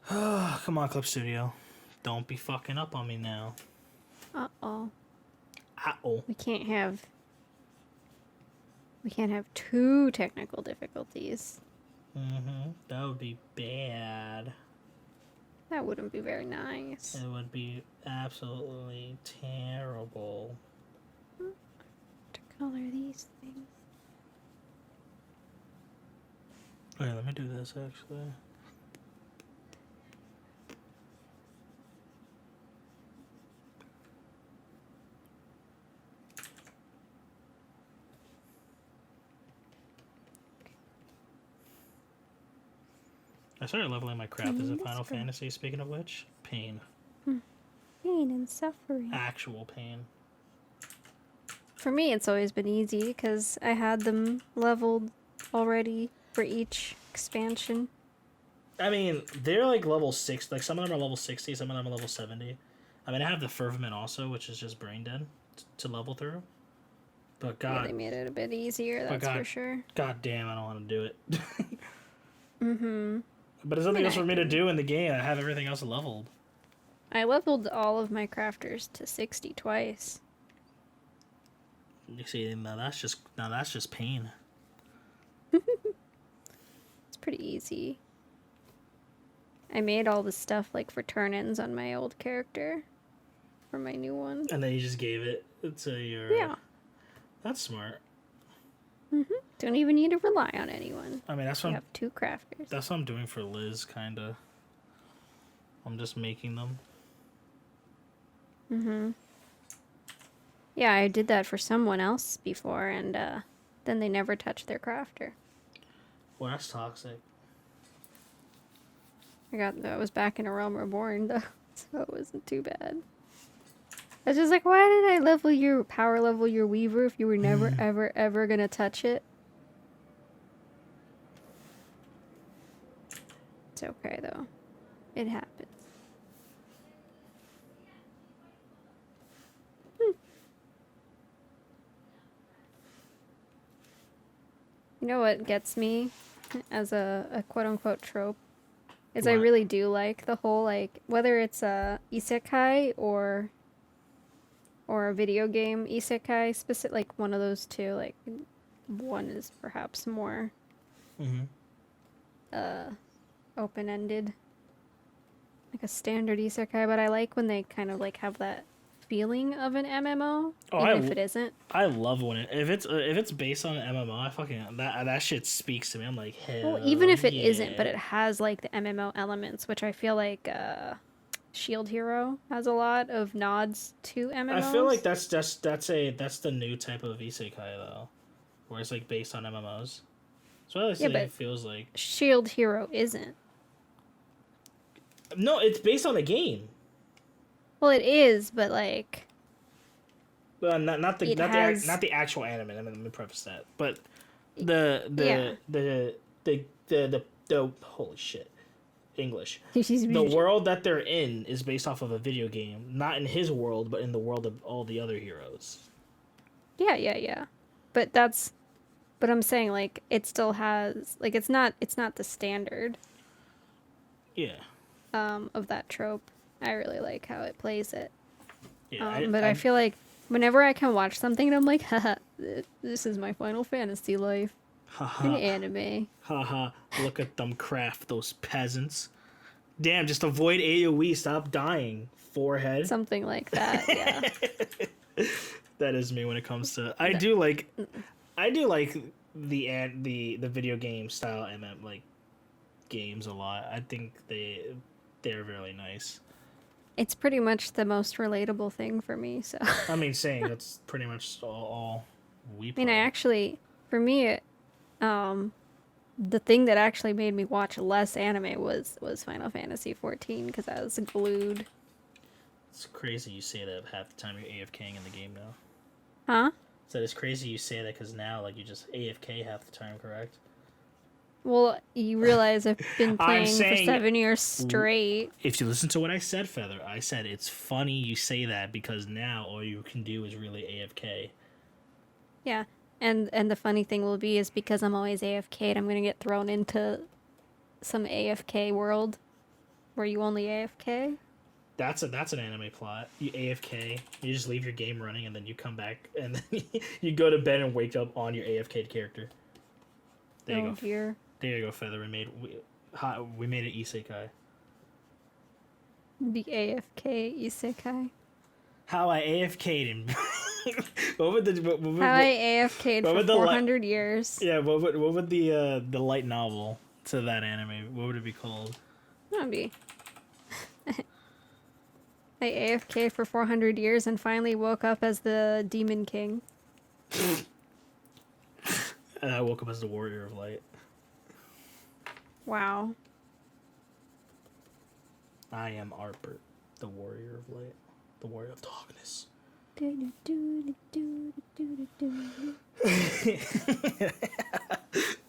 Come on, Clip Studio. Don't be fucking up on me now. Uh-oh. Uh-oh. We can't have two technical difficulties. Mm-hmm. That would be bad. That wouldn't be very nice. It would be absolutely terrible. To color these things. Okay, let me do this, actually. I started leveling my crafters in Final Fantasy, speaking of which. Pain. Pain and suffering. Actual pain. For me, it's always been easy, because I had them leveled already for each expansion. I mean, they're like level 6. Like, some of them are level 60, some of them are level 70. I mean, I have the Firmament also, which is just brain dead to level through. But God... Yeah, they made it a bit easier, that's for sure. God damn, I don't want to do it. Mm-hmm. But there's nothing else for me to do in the game. I have everything else leveled. I leveled all of my crafters to 60 twice. You see, now that's just pain. pretty easy. I made all the stuff like for turn-ins on my old character for my new one. And then you just gave it to your... Yeah. That's smart. Don't even need to rely on anyone. I mean, that's We what have 2 crafters. that's what I'm doing for Liz, kind of. I'm just making them. Yeah, I did that for someone else before, and then they never touched their crafter. Well, that's toxic. I was back in A Realm Reborn though, so it wasn't too bad. I was just like, why did I power level your weaver if you were never ever ever gonna touch it? It's okay though. It happens. You know what gets me as a quote unquote trope? Is I What? really do like the whole, like, whether it's a isekai or a video game isekai, specific, like one of those two, like one is perhaps more open-ended, like a standard isekai, but I like when they kind of like have that feeling of an MMO, even if it isn't. I love when if it's based on an MMO, I fucking that shit speaks to me. I'm like, hell. Well, even if it yeah. not but it has like the MMO elements, which I feel like Shield Hero has a lot of nods to MMOs. I feel like that's the new type of isekai though, where it's like based on MMOs. So I say but it feels like Shield Hero isn't. no, it's based on a game. Well, it is, but like Not the actual anime. Let me preface that. But the holy shit, English. The world that they're in is based off of a video game, not in his world, but in the world of all the other heroes. Yeah. But I'm saying, like, it still has, like, it's not the standard. Yeah. Of that trope. I really like how it plays it. Yeah. I feel like whenever I can watch something and I'm like, haha, this is my Final Fantasy life. An anime. Haha, look at them craft, those peasants. Damn, just avoid AoE, stop dying. Forehead. Something like that, yeah. That is me when it comes to... I do like the video game style MM, like, games a lot. I think they're really nice. It's pretty much the most relatable thing for me, so... I mean, saying that's pretty much all we play. I mean, for me, the thing that actually made me watch less anime was Final Fantasy 14, because I was glued. It's crazy you say that half the time you're AFKing in the game now. Huh? So it's crazy you say that because now, like, you just AFK half the time, correct? Well, you realize I've been playing for 7 years straight. If you listen to what I said, Feather, I said it's funny you say that because now all you can do is really AFK. Yeah, and the funny thing will be is because I'm always AFK'd, I'm going to get thrown into some AFK world where you only AFK. That's an anime plot. You AFK, you just leave your game running, and then you come back, and then you go to bed and wake up on your AFK character. There you go. Dear. There you go, Feather. We made an isekai. The AFK isekai. How I AFK'd him. How I AFK'd for 400 years. Yeah, what would the light novel to that anime? What would it be called? That'd be. I AFK'd for 400 years and finally woke up as the Demon King. And I woke up as the Warrior of Light. Wow. I am Arpert, the Warrior of Light, the Warrior of Darkness.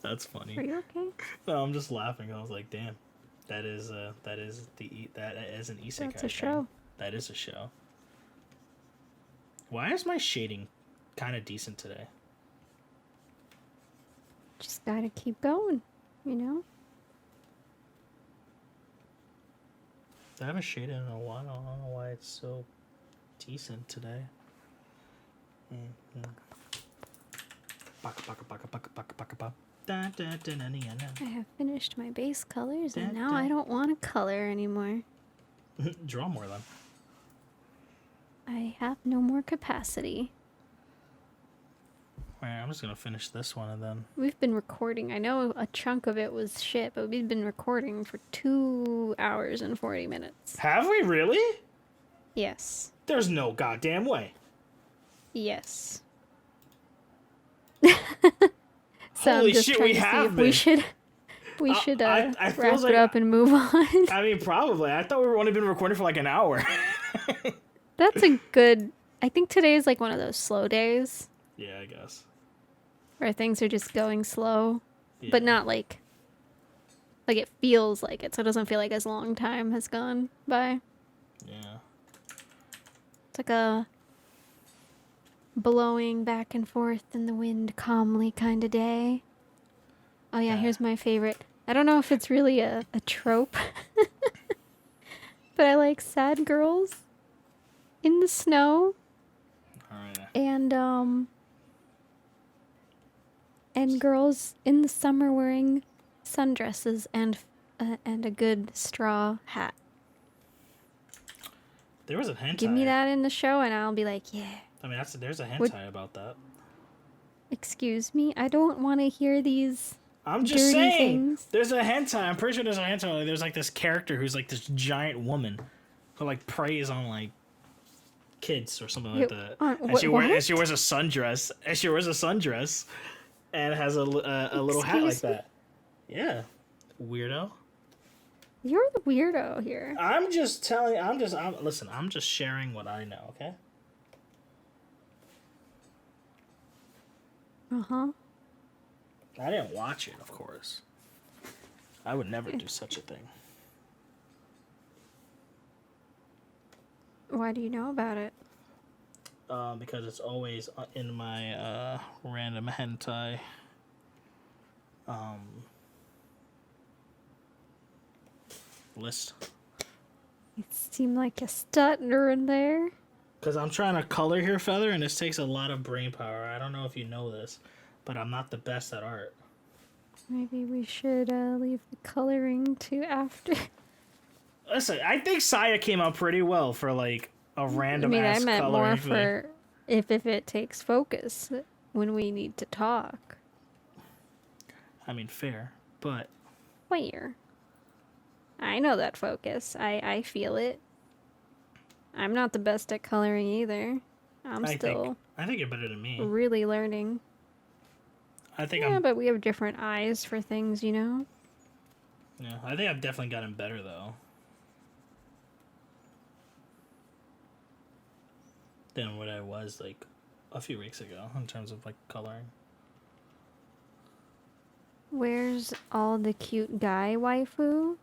That's funny. Are you okay? No, I'm just laughing. I was like, damn, that is an isekai. That's a thing. show. That is a show. Why is my shading kind of decent today? Just gotta keep going, you know? I haven't shaded in a while. I don't know why it's so decent today. Baka baka baka baka baka baka baka. I have finished my base colors, and Da, now da. I don't want to color anymore. Draw more then. I have no more capacity. Alright, I'm just gonna finish this one and then. We've been recording. I know a chunk of it was shit, but we've been recording for 2 hours and 40 minutes. Have we really? Yes. There's no goddamn way. Yes. So Holy I'm just shit, trying we to see have if been. we should I wrap feels it like- up and move on. I mean, probably. I thought we were only been recording for like an hour. That's a good. I think today is like one of those slow days Yeah, I guess. where things are just going slow, Yeah. but not like it feels like it, so it doesn't feel like as long time has gone by. Yeah. It's like a blowing back and forth in the wind calmly kind of day. Oh yeah, here's my favorite. I don't know if it's really a trope, but I like sad girls in the snow Alright. and girls in the summer wearing sundresses and a good straw hat. There was a hentai. Give me that in the show and I'll be like, yeah. I mean, there's a hentai What- about that. Excuse me, I don't want to hear these. I'm just Dirty saying. things. There's a hentai. I'm pretty sure there's a hentai. There's like this character who's like this giant woman who like preys on like kids or something like that. And she what? wears a sundress. And she wears a sundress and has a little hat like Excuse me? that. Yeah. Weirdo. You're the weirdo here. I'm just telling. Listen. I'm just sharing what I know. Okay. Uh-huh. I didn't watch it, of course. I would never do such a thing. Why do you know about it? Because it's always in my random hentai list. You seem like a stutter in there. Because I'm trying to color here, Feather, and this takes a lot of brain power. I don't know if you know this, but I'm not the best at art. Maybe we should leave the coloring to after. Listen, I think Saya came out pretty well for like a random ass I meant coloring more thing. for if it takes focus when we need to talk. I mean, fair, but Where? I know that focus. I feel it. I'm not the best at coloring either. I'm I still think you're better than me. really learning. I think Yeah, but we have different eyes for things, you know? Yeah, I think I've definitely gotten better though. Than what I was like a few weeks ago in terms of like coloring. Where's all the cute guy waifu?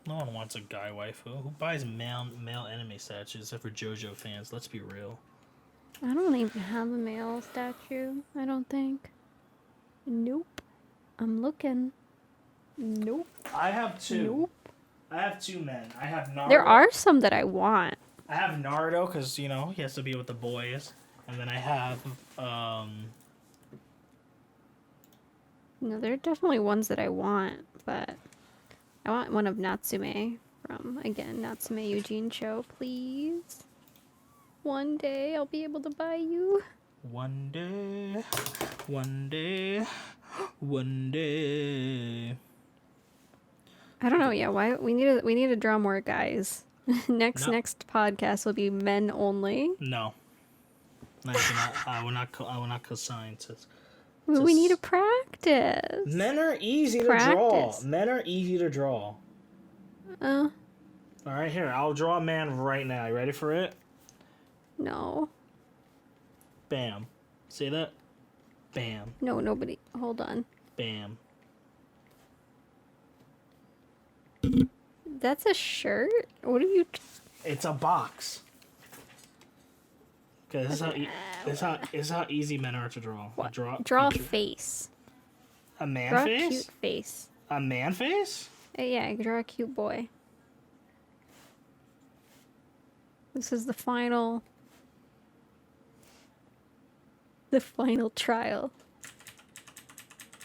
No one wants a guy waifu. Who buys male anime statues except for JoJo fans? Let's be real. I don't even have a male statue, I don't think. Nope. I'm looking. Nope. I have two. Nope. I have two men. I have Naruto. There are some that I want. I have Naruto because he has to be with the boys, and then I have No, there are definitely ones that I want, but I want one of Natsume from, again, Natsume Eugene Cho, please. One day I'll be able to buy you. one day, one day, one day. I don't know, yeah, why we need to draw more guys. Next podcast will be men only. No. I will not co-sign to. We need to practice. Men are easy to draw. Men are easy to draw. All right, here. I'll draw a man right now. You ready for it? No. Bam. See that? Bam. No, nobody. Hold on. Bam. That's a shirt? What are you... It's a box. Okay, this is how easy men are to draw. Draw a face. A man Draw face? a cute face. A man face? Yeah, draw a cute boy. This is the final trial.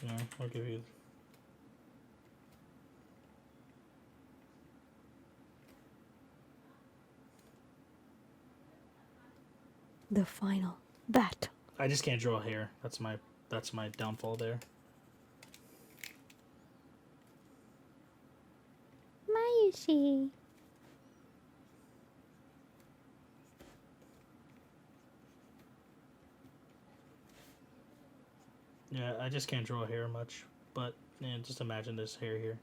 No, I'll give you. The final battle. I just can't draw hair. That's my downfall there. Mayushi. Yeah, I just can't draw hair much. But yeah, just imagine this hair here.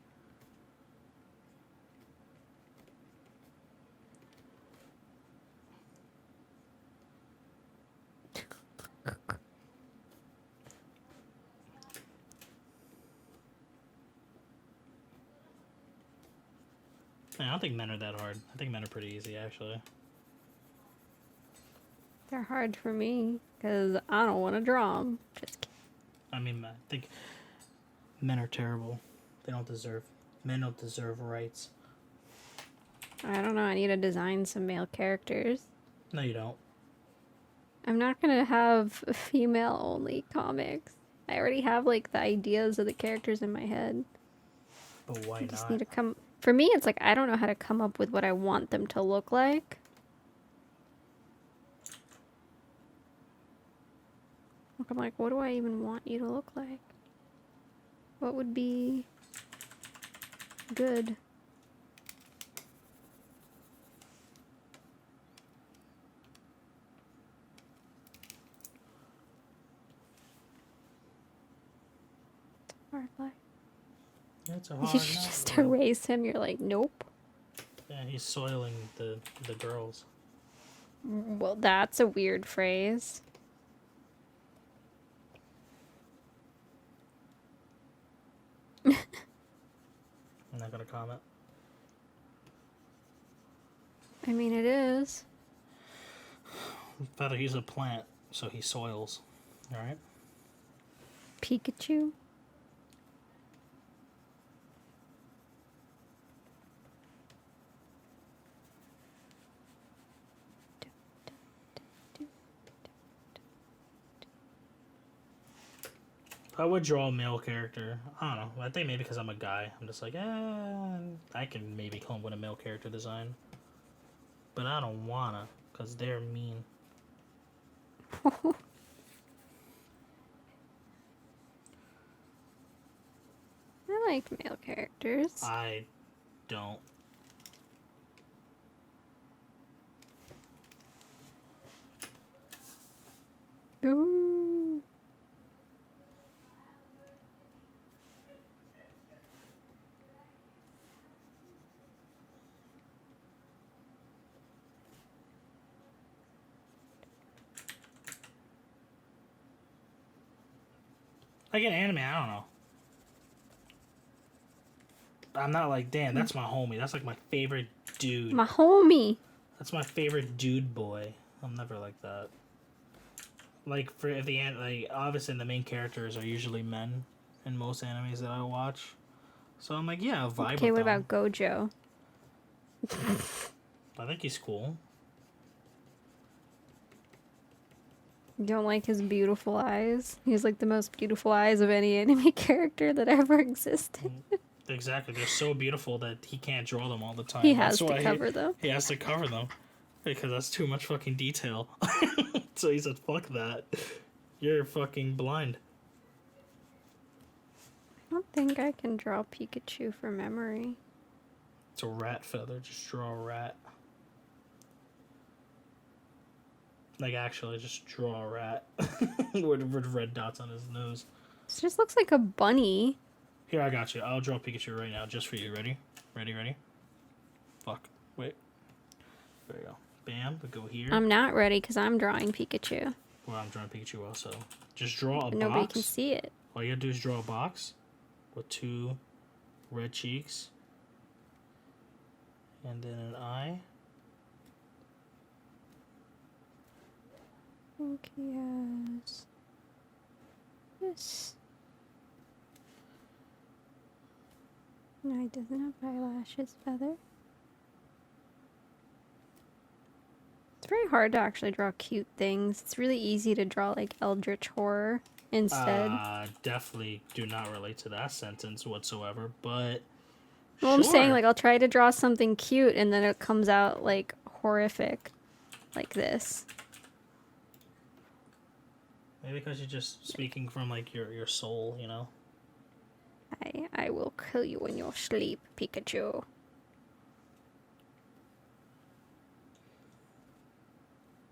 I don't think men are that hard. I think men are pretty easy, actually. They're hard for me because I don't want to draw them. Just kidding. I mean, I think men are terrible. They don't deserve. Men don't deserve rights. I don't know. I need to design some male characters. No, you don't. I'm not gonna have female-only comics. I already have like the ideas of the characters in my head. But why I just not? need to come. For me, it's like I don't know how to come up with what I want them to look like. Like, I'm like, what do I even want you to look like? What would be good? Hard life. Yeah, it's a You hard should no, just bro. erase him. You're like, nope. Yeah, he's soiling the girls. Well, that's a weird phrase. I'm not gonna comment. I mean, it is. Feather, he's a plant, so he soils. Alright? Pikachu. I would draw a male character. I don't know. I think maybe because I'm a guy. I'm just like, I can maybe come up with a male character design. But I don't wanna, because they're mean. I like male characters. I don't. Ooh. Like in anime, I don't know. I'm not like, damn, that's my homie. That's like my favorite dude. My homie. That's my favorite dude boy. I'm never like that. Like for if the like obviously the main characters are usually men in most animes that I watch. So I'm like, yeah, I'll vibe Okay, with what them. about Gojo? I think he's cool. You don't like his beautiful eyes? He's like the most beautiful eyes of any anime character that ever existed. Exactly. They're so beautiful that he can't draw them all the time. He has That's why to cover them. He has to cover them. Because that's too much fucking detail. So he said, fuck that. You're fucking blind. I don't think I can draw Pikachu from memory. It's a rat feather. Just draw a rat. Like, actually, just draw a rat. with red dots on his nose. This just looks like a bunny. Here, I got you. I'll draw Pikachu right now, just for you. Ready? Ready? Fuck. Wait. There you go. Bam. We go here. I'm not ready because I'm drawing Pikachu. Well, I'm drawing Pikachu also. Just draw a But box. nobody can see it. All you gotta do is draw a box with 2 red cheeks. And then an eye. Okay, yes. Yes. No, he doesn't have eyelashes, Feather. It's very hard to actually draw cute things. It's really easy to draw like eldritch horror instead. Definitely do not relate to that sentence whatsoever, but Well, I'm saying, sure. like, I'll try to draw something cute, and then it comes out, like, horrific. Like this. Maybe because you're just speaking from, like, your soul, you know? I will kill you in your sleep, Pikachu.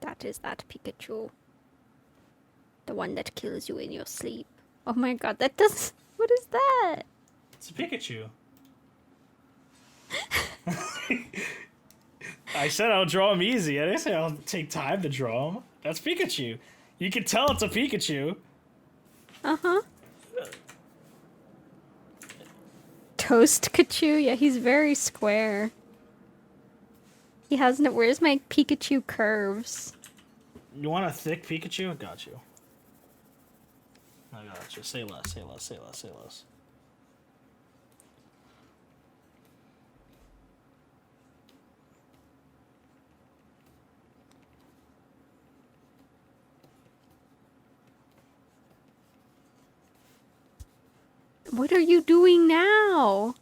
That is that Pikachu. The one that kills you in your sleep. Oh my god, that does... What is that? It's a Pikachu. I said I'll draw him easy. I didn't say I'll take time to draw him. That's Pikachu. You can tell it's a Pikachu. Uh-huh. Toast Kachu? Yeah, he's very square. He has no... Where's my Pikachu curves? You want a thick Pikachu? I got you. I got you. Say less, say less, say less, say less. What are you doing now?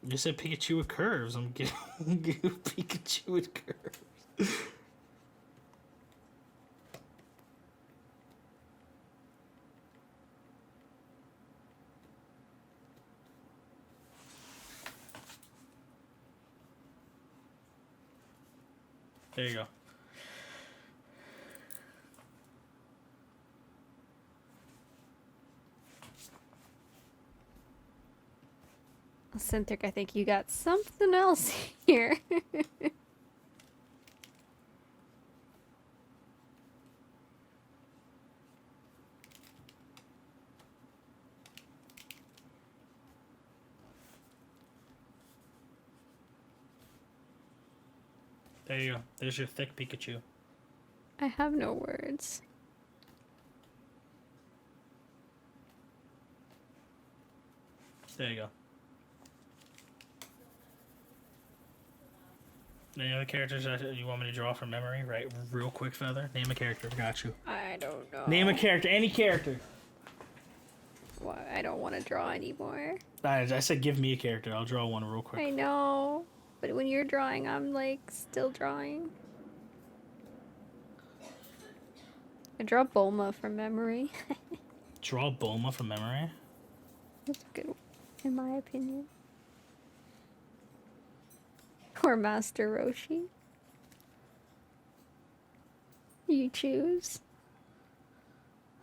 You said Pikachu with curves. I'm giving you Pikachu with curves. There you go. Cintiq, I think you got something else here. There you go. There's your thick Pikachu. I have no words. There you go. Any other characters that you want me to draw from memory? Right, real quick, Feather. Name a character. Got you. I don't know. Name a character. Any character. Well, I don't want to draw anymore. I said give me a character. I'll draw one real quick. I know. But when you're drawing, I'm like still drawing. I draw Bulma from memory. Draw Bulma from memory? That's good, in my opinion. Or Master Roshi. You choose.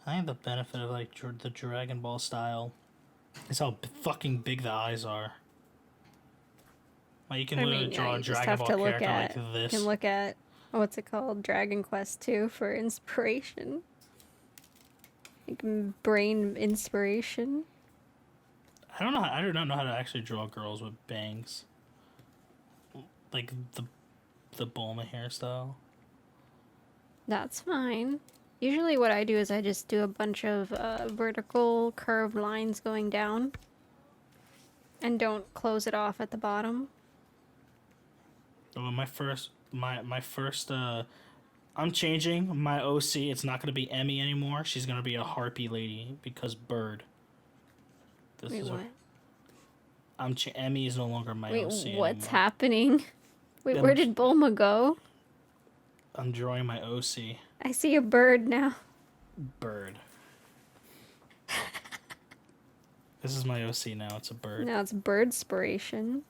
I think the benefit of like the Dragon Ball style is how fucking big the eyes are. Like you can literally draw a Dragon Ball character like this. You can look at what's it called, Dragon Quest 2 for inspiration. Like brain inspiration. I don't know. I do not know how to actually draw girls with bangs. Like the Bulma hairstyle. That's fine. Usually what I do is I just do a bunch of vertical curved lines going down. And don't close it off at the bottom. Oh, my first, I'm changing my OC. It's not gonna be Emmy anymore. She's gonna be a harpy lady because bird. This Wait, is what? Emmy is no longer my Wait, OC what's anymore. happening? Wait, I'm where did Bulma go? I'm drawing my OC. I see a bird now. Bird. This is my OC now. It's a bird. Now it's birdspiration.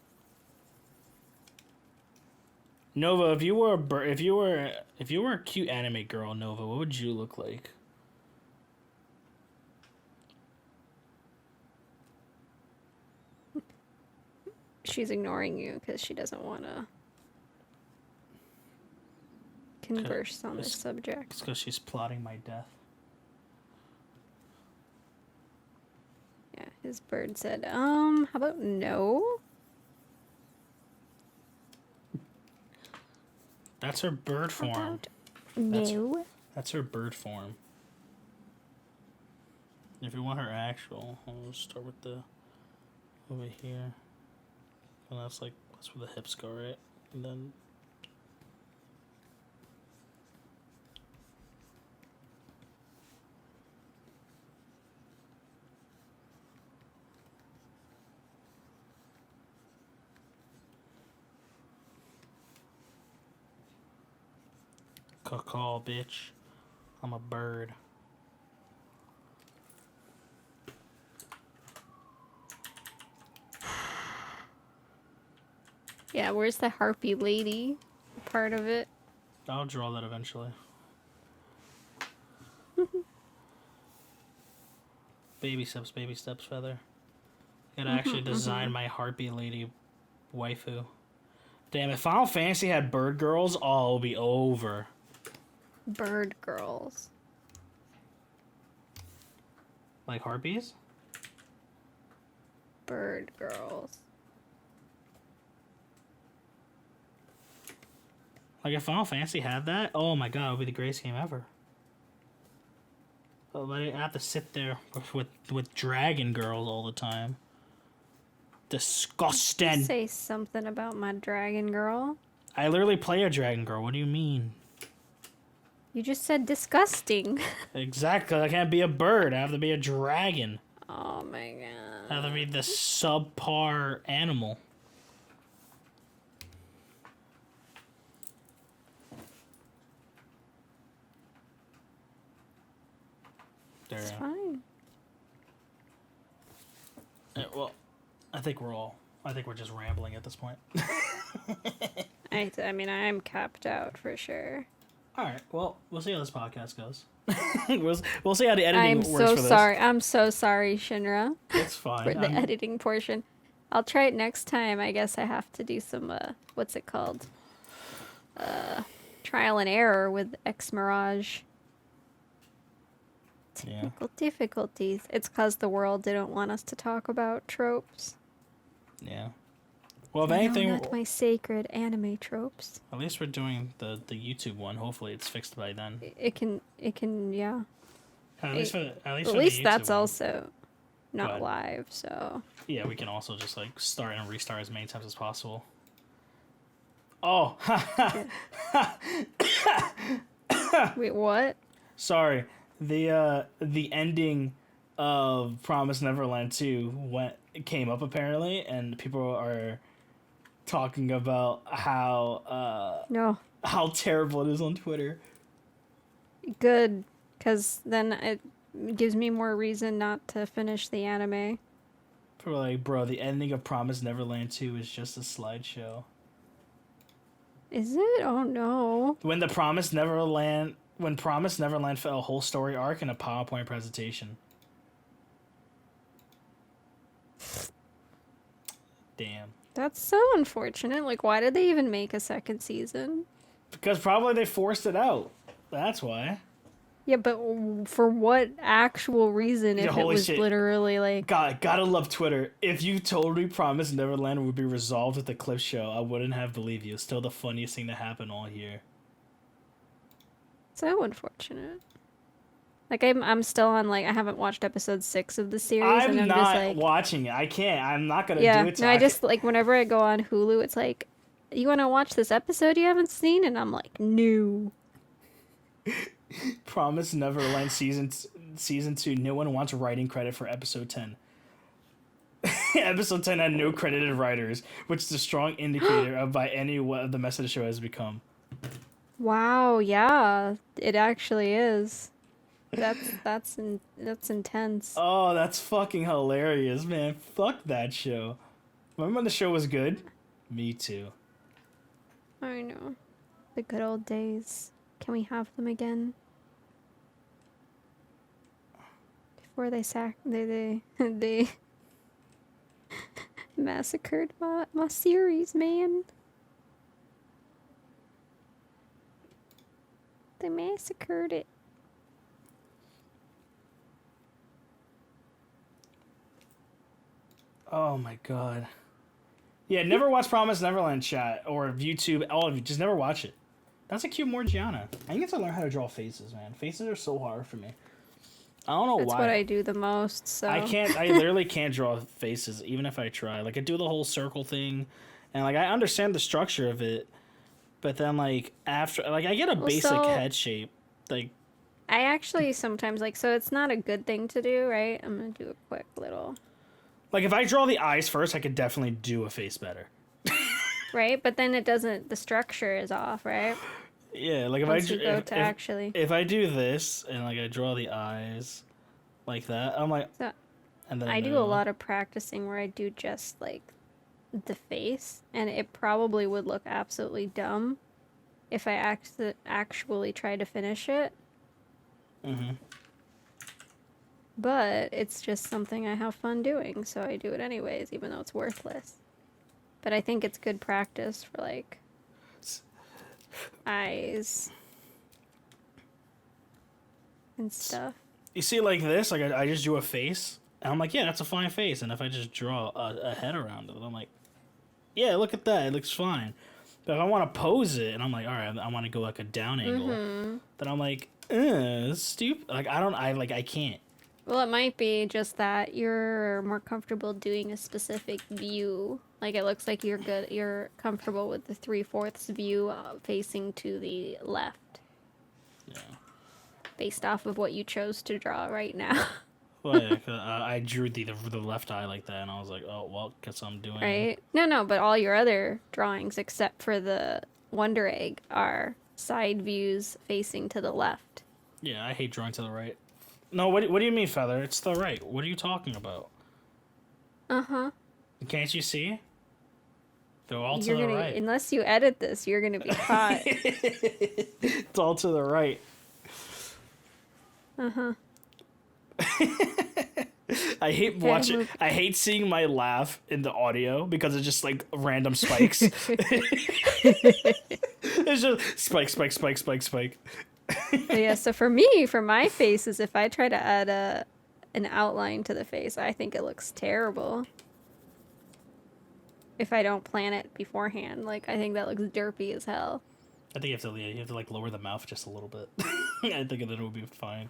Nova, if you were a bird, if you were a cute anime girl, Nova, what would you look like? She's ignoring you because she doesn't want to converse on this subject. It's because she's plotting my death. Yeah, his bird said, how about no? That's her bird How form. about no? That's her bird form. If you want her actual, I'll start with the over here. And that's where the hips go, right? And then Caw, bitch. I'm a bird. Yeah, where's the harpy lady part of it? I'll draw that eventually. Baby steps, Feather. Gotta actually design my harpy lady waifu. Damn, if Final Fantasy had bird girls, oh, it'll be over. Bird girls. Like harpies? Bird girls. Like if Final Fantasy had that, oh my god, it would be the greatest game ever. But I have to sit there with dragon girls all the time. Disgusting. Say something about my dragon girl. I literally play a dragon girl. What do you mean? You just said disgusting. Exactly. I can't be a bird. I have to be a dragon. Oh my god. I have to be the subpar animal. It's fine. Well, I think we're just rambling at this point. I mean, I'm capped out for sure. All right. Well, we'll see how this podcast goes. we'll see how the editing works for this. I'm so sorry, Shinra. It's fine. For the editing portion. I'll try it next time. I guess I have to do some, what's it called? Trial and error with X-Mirage. Technical difficulties. It's because the world didn't want us to talk about tropes. Yeah. Well, if anything, not my sacred anime tropes. At least we're doing the YouTube one. Hopefully, it's fixed by then. It can, yeah. At least that's one. Also not live, so. Yeah, we can also just like start and restart as many times as possible. Oh. Wait, what? Sorry. The ending of Promise Neverland 2 came up apparently, and people are talking about how terrible it is on Twitter. Good, because then it gives me more reason not to finish the anime. People are like, bro, the ending of Promise Neverland 2 is just a slideshow. Is it? Oh no. When Promise Neverland fell a whole story arc in a PowerPoint presentation. Damn. That's so unfortunate. Like, why did they even make a second season? Because probably they forced it out. That's why. Yeah, but for what actual reason if it was literally like... God, gotta love Twitter. If you told me Promise Neverland would be resolved with the clip show, I wouldn't have believed you. It's still the funniest thing to happen all year. So unfortunate. Like, I'm still on, like, I haven't watched episode 6 of the series. I'm not just, like, watching it. I can't. I'm not gonna do it. No, I just, like, whenever I go on Hulu, it's like, you want to watch this episode you haven't seen? And I'm like, no. Promise Neverland season 2. No one wants writing credit for episode 10. Episode 10 had no credited writers, which is a strong indicator of by any what the mess of the show has become. Wow, yeah, it actually is. That's intense. Oh, that's fucking hilarious, man. Fuck that show. Remember when the show was good? Me too. I know. The good old days. Can we have them again? Before they they massacred my series, man. They massacred it. Oh my god. Yeah, never watch Promise Neverland, chat, or YouTube. All of you, just never watch it. That's a cute Morgiana. I need to learn how to draw faces, man. Faces are so hard for me. I don't know why. That's what I do the most, so... I literally can't draw faces, even if I try. Like, I do the whole circle thing, and, like, I understand the structure of it, but then, like, after... Like, I get a basic head shape. Like... I actually sometimes, like, so it's not a good thing to do, right? I'm gonna do a quick little... Like, if I draw the eyes first, I could definitely do a face better. Right? But then it doesn't... The structure is off, right? Yeah, like Once you go to actually. if I do this and like I draw the eyes like that, I'm like, So and then I do a lot of practicing where I do just like the face, and it probably would look absolutely dumb if I actually try to finish it. Mm-hmm. But it's just something I have fun doing, so I do it anyways, even though it's worthless. But I think it's good practice for like eyes and stuff. You see, like this, like I just drew a face, and I'm like, yeah, that's a fine face. And if I just draw a head around it, I'm like, yeah, look at that, it looks fine. But if I want to pose it, and I'm like, all right, I want to go like a down angle, then I'm like, that's stupid. Like I can't. Well, it might be just that you're more comfortable doing a specific view. Like it looks like you're comfortable with the 3/4 view facing to the left. Yeah. Based off of what you chose to draw right now. Well, yeah, 'cause, I drew the left eye like that, and I was like, oh well, guess I'm doing. Right? No, but all your other drawings, except for the Wonder Egg, are side views facing to the left. Yeah, I hate drawing to the right. No, what do you mean, Feather? It's the right. What are you talking about? Uh-huh. Can't you see? They're all to the right. Unless you edit this, you're gonna be caught. It's all to the right. Uh-huh. I hate watching. I hate seeing my laugh in the audio because it's just like random spikes. It's just spike, spike, spike, spike, spike. But yeah, so for me, for my faces, if I try to add an outline to the face, I think it looks terrible. If I don't plan it beforehand, like I think that looks derpy as hell. I think you have to like lower the mouth just a little bit. I think then it will be fine.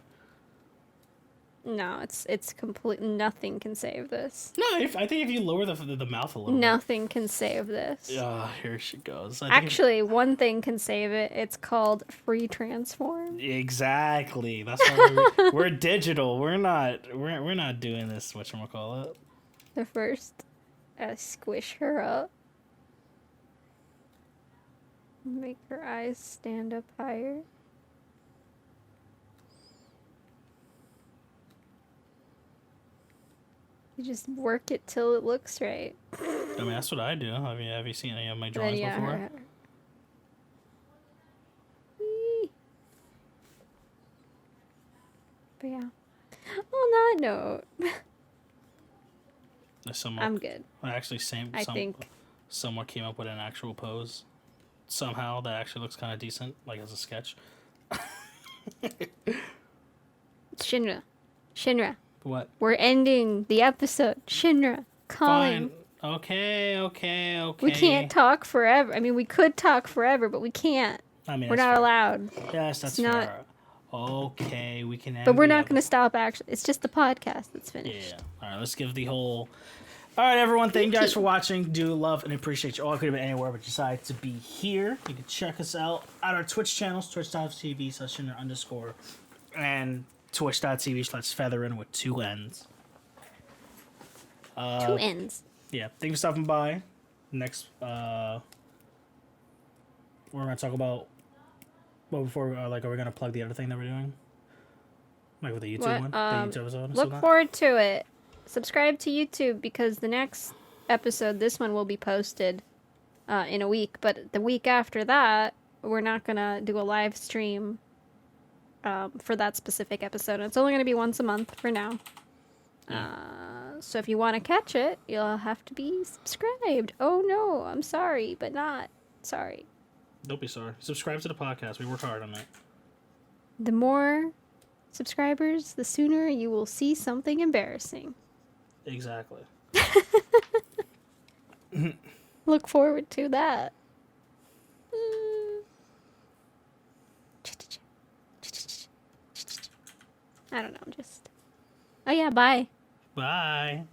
No, it's complete. Nothing can save this. No, I think if you lower the mouth a little Nothing can save this. bit. Ah, here she goes. Actually, one thing can save it. It's called free transform. Exactly. That's why we're digital. We're not doing this. Whatchamacallit. The first, squish her up. Make her eyes stand up higher. You just work it till it looks right. I mean, that's what I do. Have you seen any of my drawings before? But yeah. On that note, I'm good. Actually, I think someone came up with an actual pose. Somehow that actually looks kind of decent, like as a sketch. Shinra. What? We're ending the episode. Shinra, calm. Fine. Okay. We can't talk forever. I mean, we could talk forever, but we can't. I mean, we're not allowed. Yes, that's fair. Okay, we can end. But we're not going to stop, actually. It's just the podcast that's finished. Yeah. All right, let's give the whole... All right, everyone. Thank you guys for watching. Do love and appreciate you all. Could have been anywhere, but decided to be here. You can check us out at our Twitch channels, twitch.tv/Shinra_, and twitch.tv/Featherinne with 2 N's. 2 N's. Yeah. Thank you for stopping by. Next, we're going to talk about... Well, before, are we going to plug the other thing that we're doing? Like with the YouTube one? The YouTube episode? Look forward to it. Subscribe to YouTube because the next episode, this one will be posted in a week. But the week after that, we're not going to do a live stream for that specific episode. It's only going to be once a month for now. So if you want to catch it, you'll have to be subscribed. Oh no, I'm sorry, but not sorry. Don't be sorry. Subscribe to the podcast. We work hard on it. The more subscribers, the sooner you will see something embarrassing. Exactly. Look forward to that. I don't know, just... Oh yeah, bye. Bye.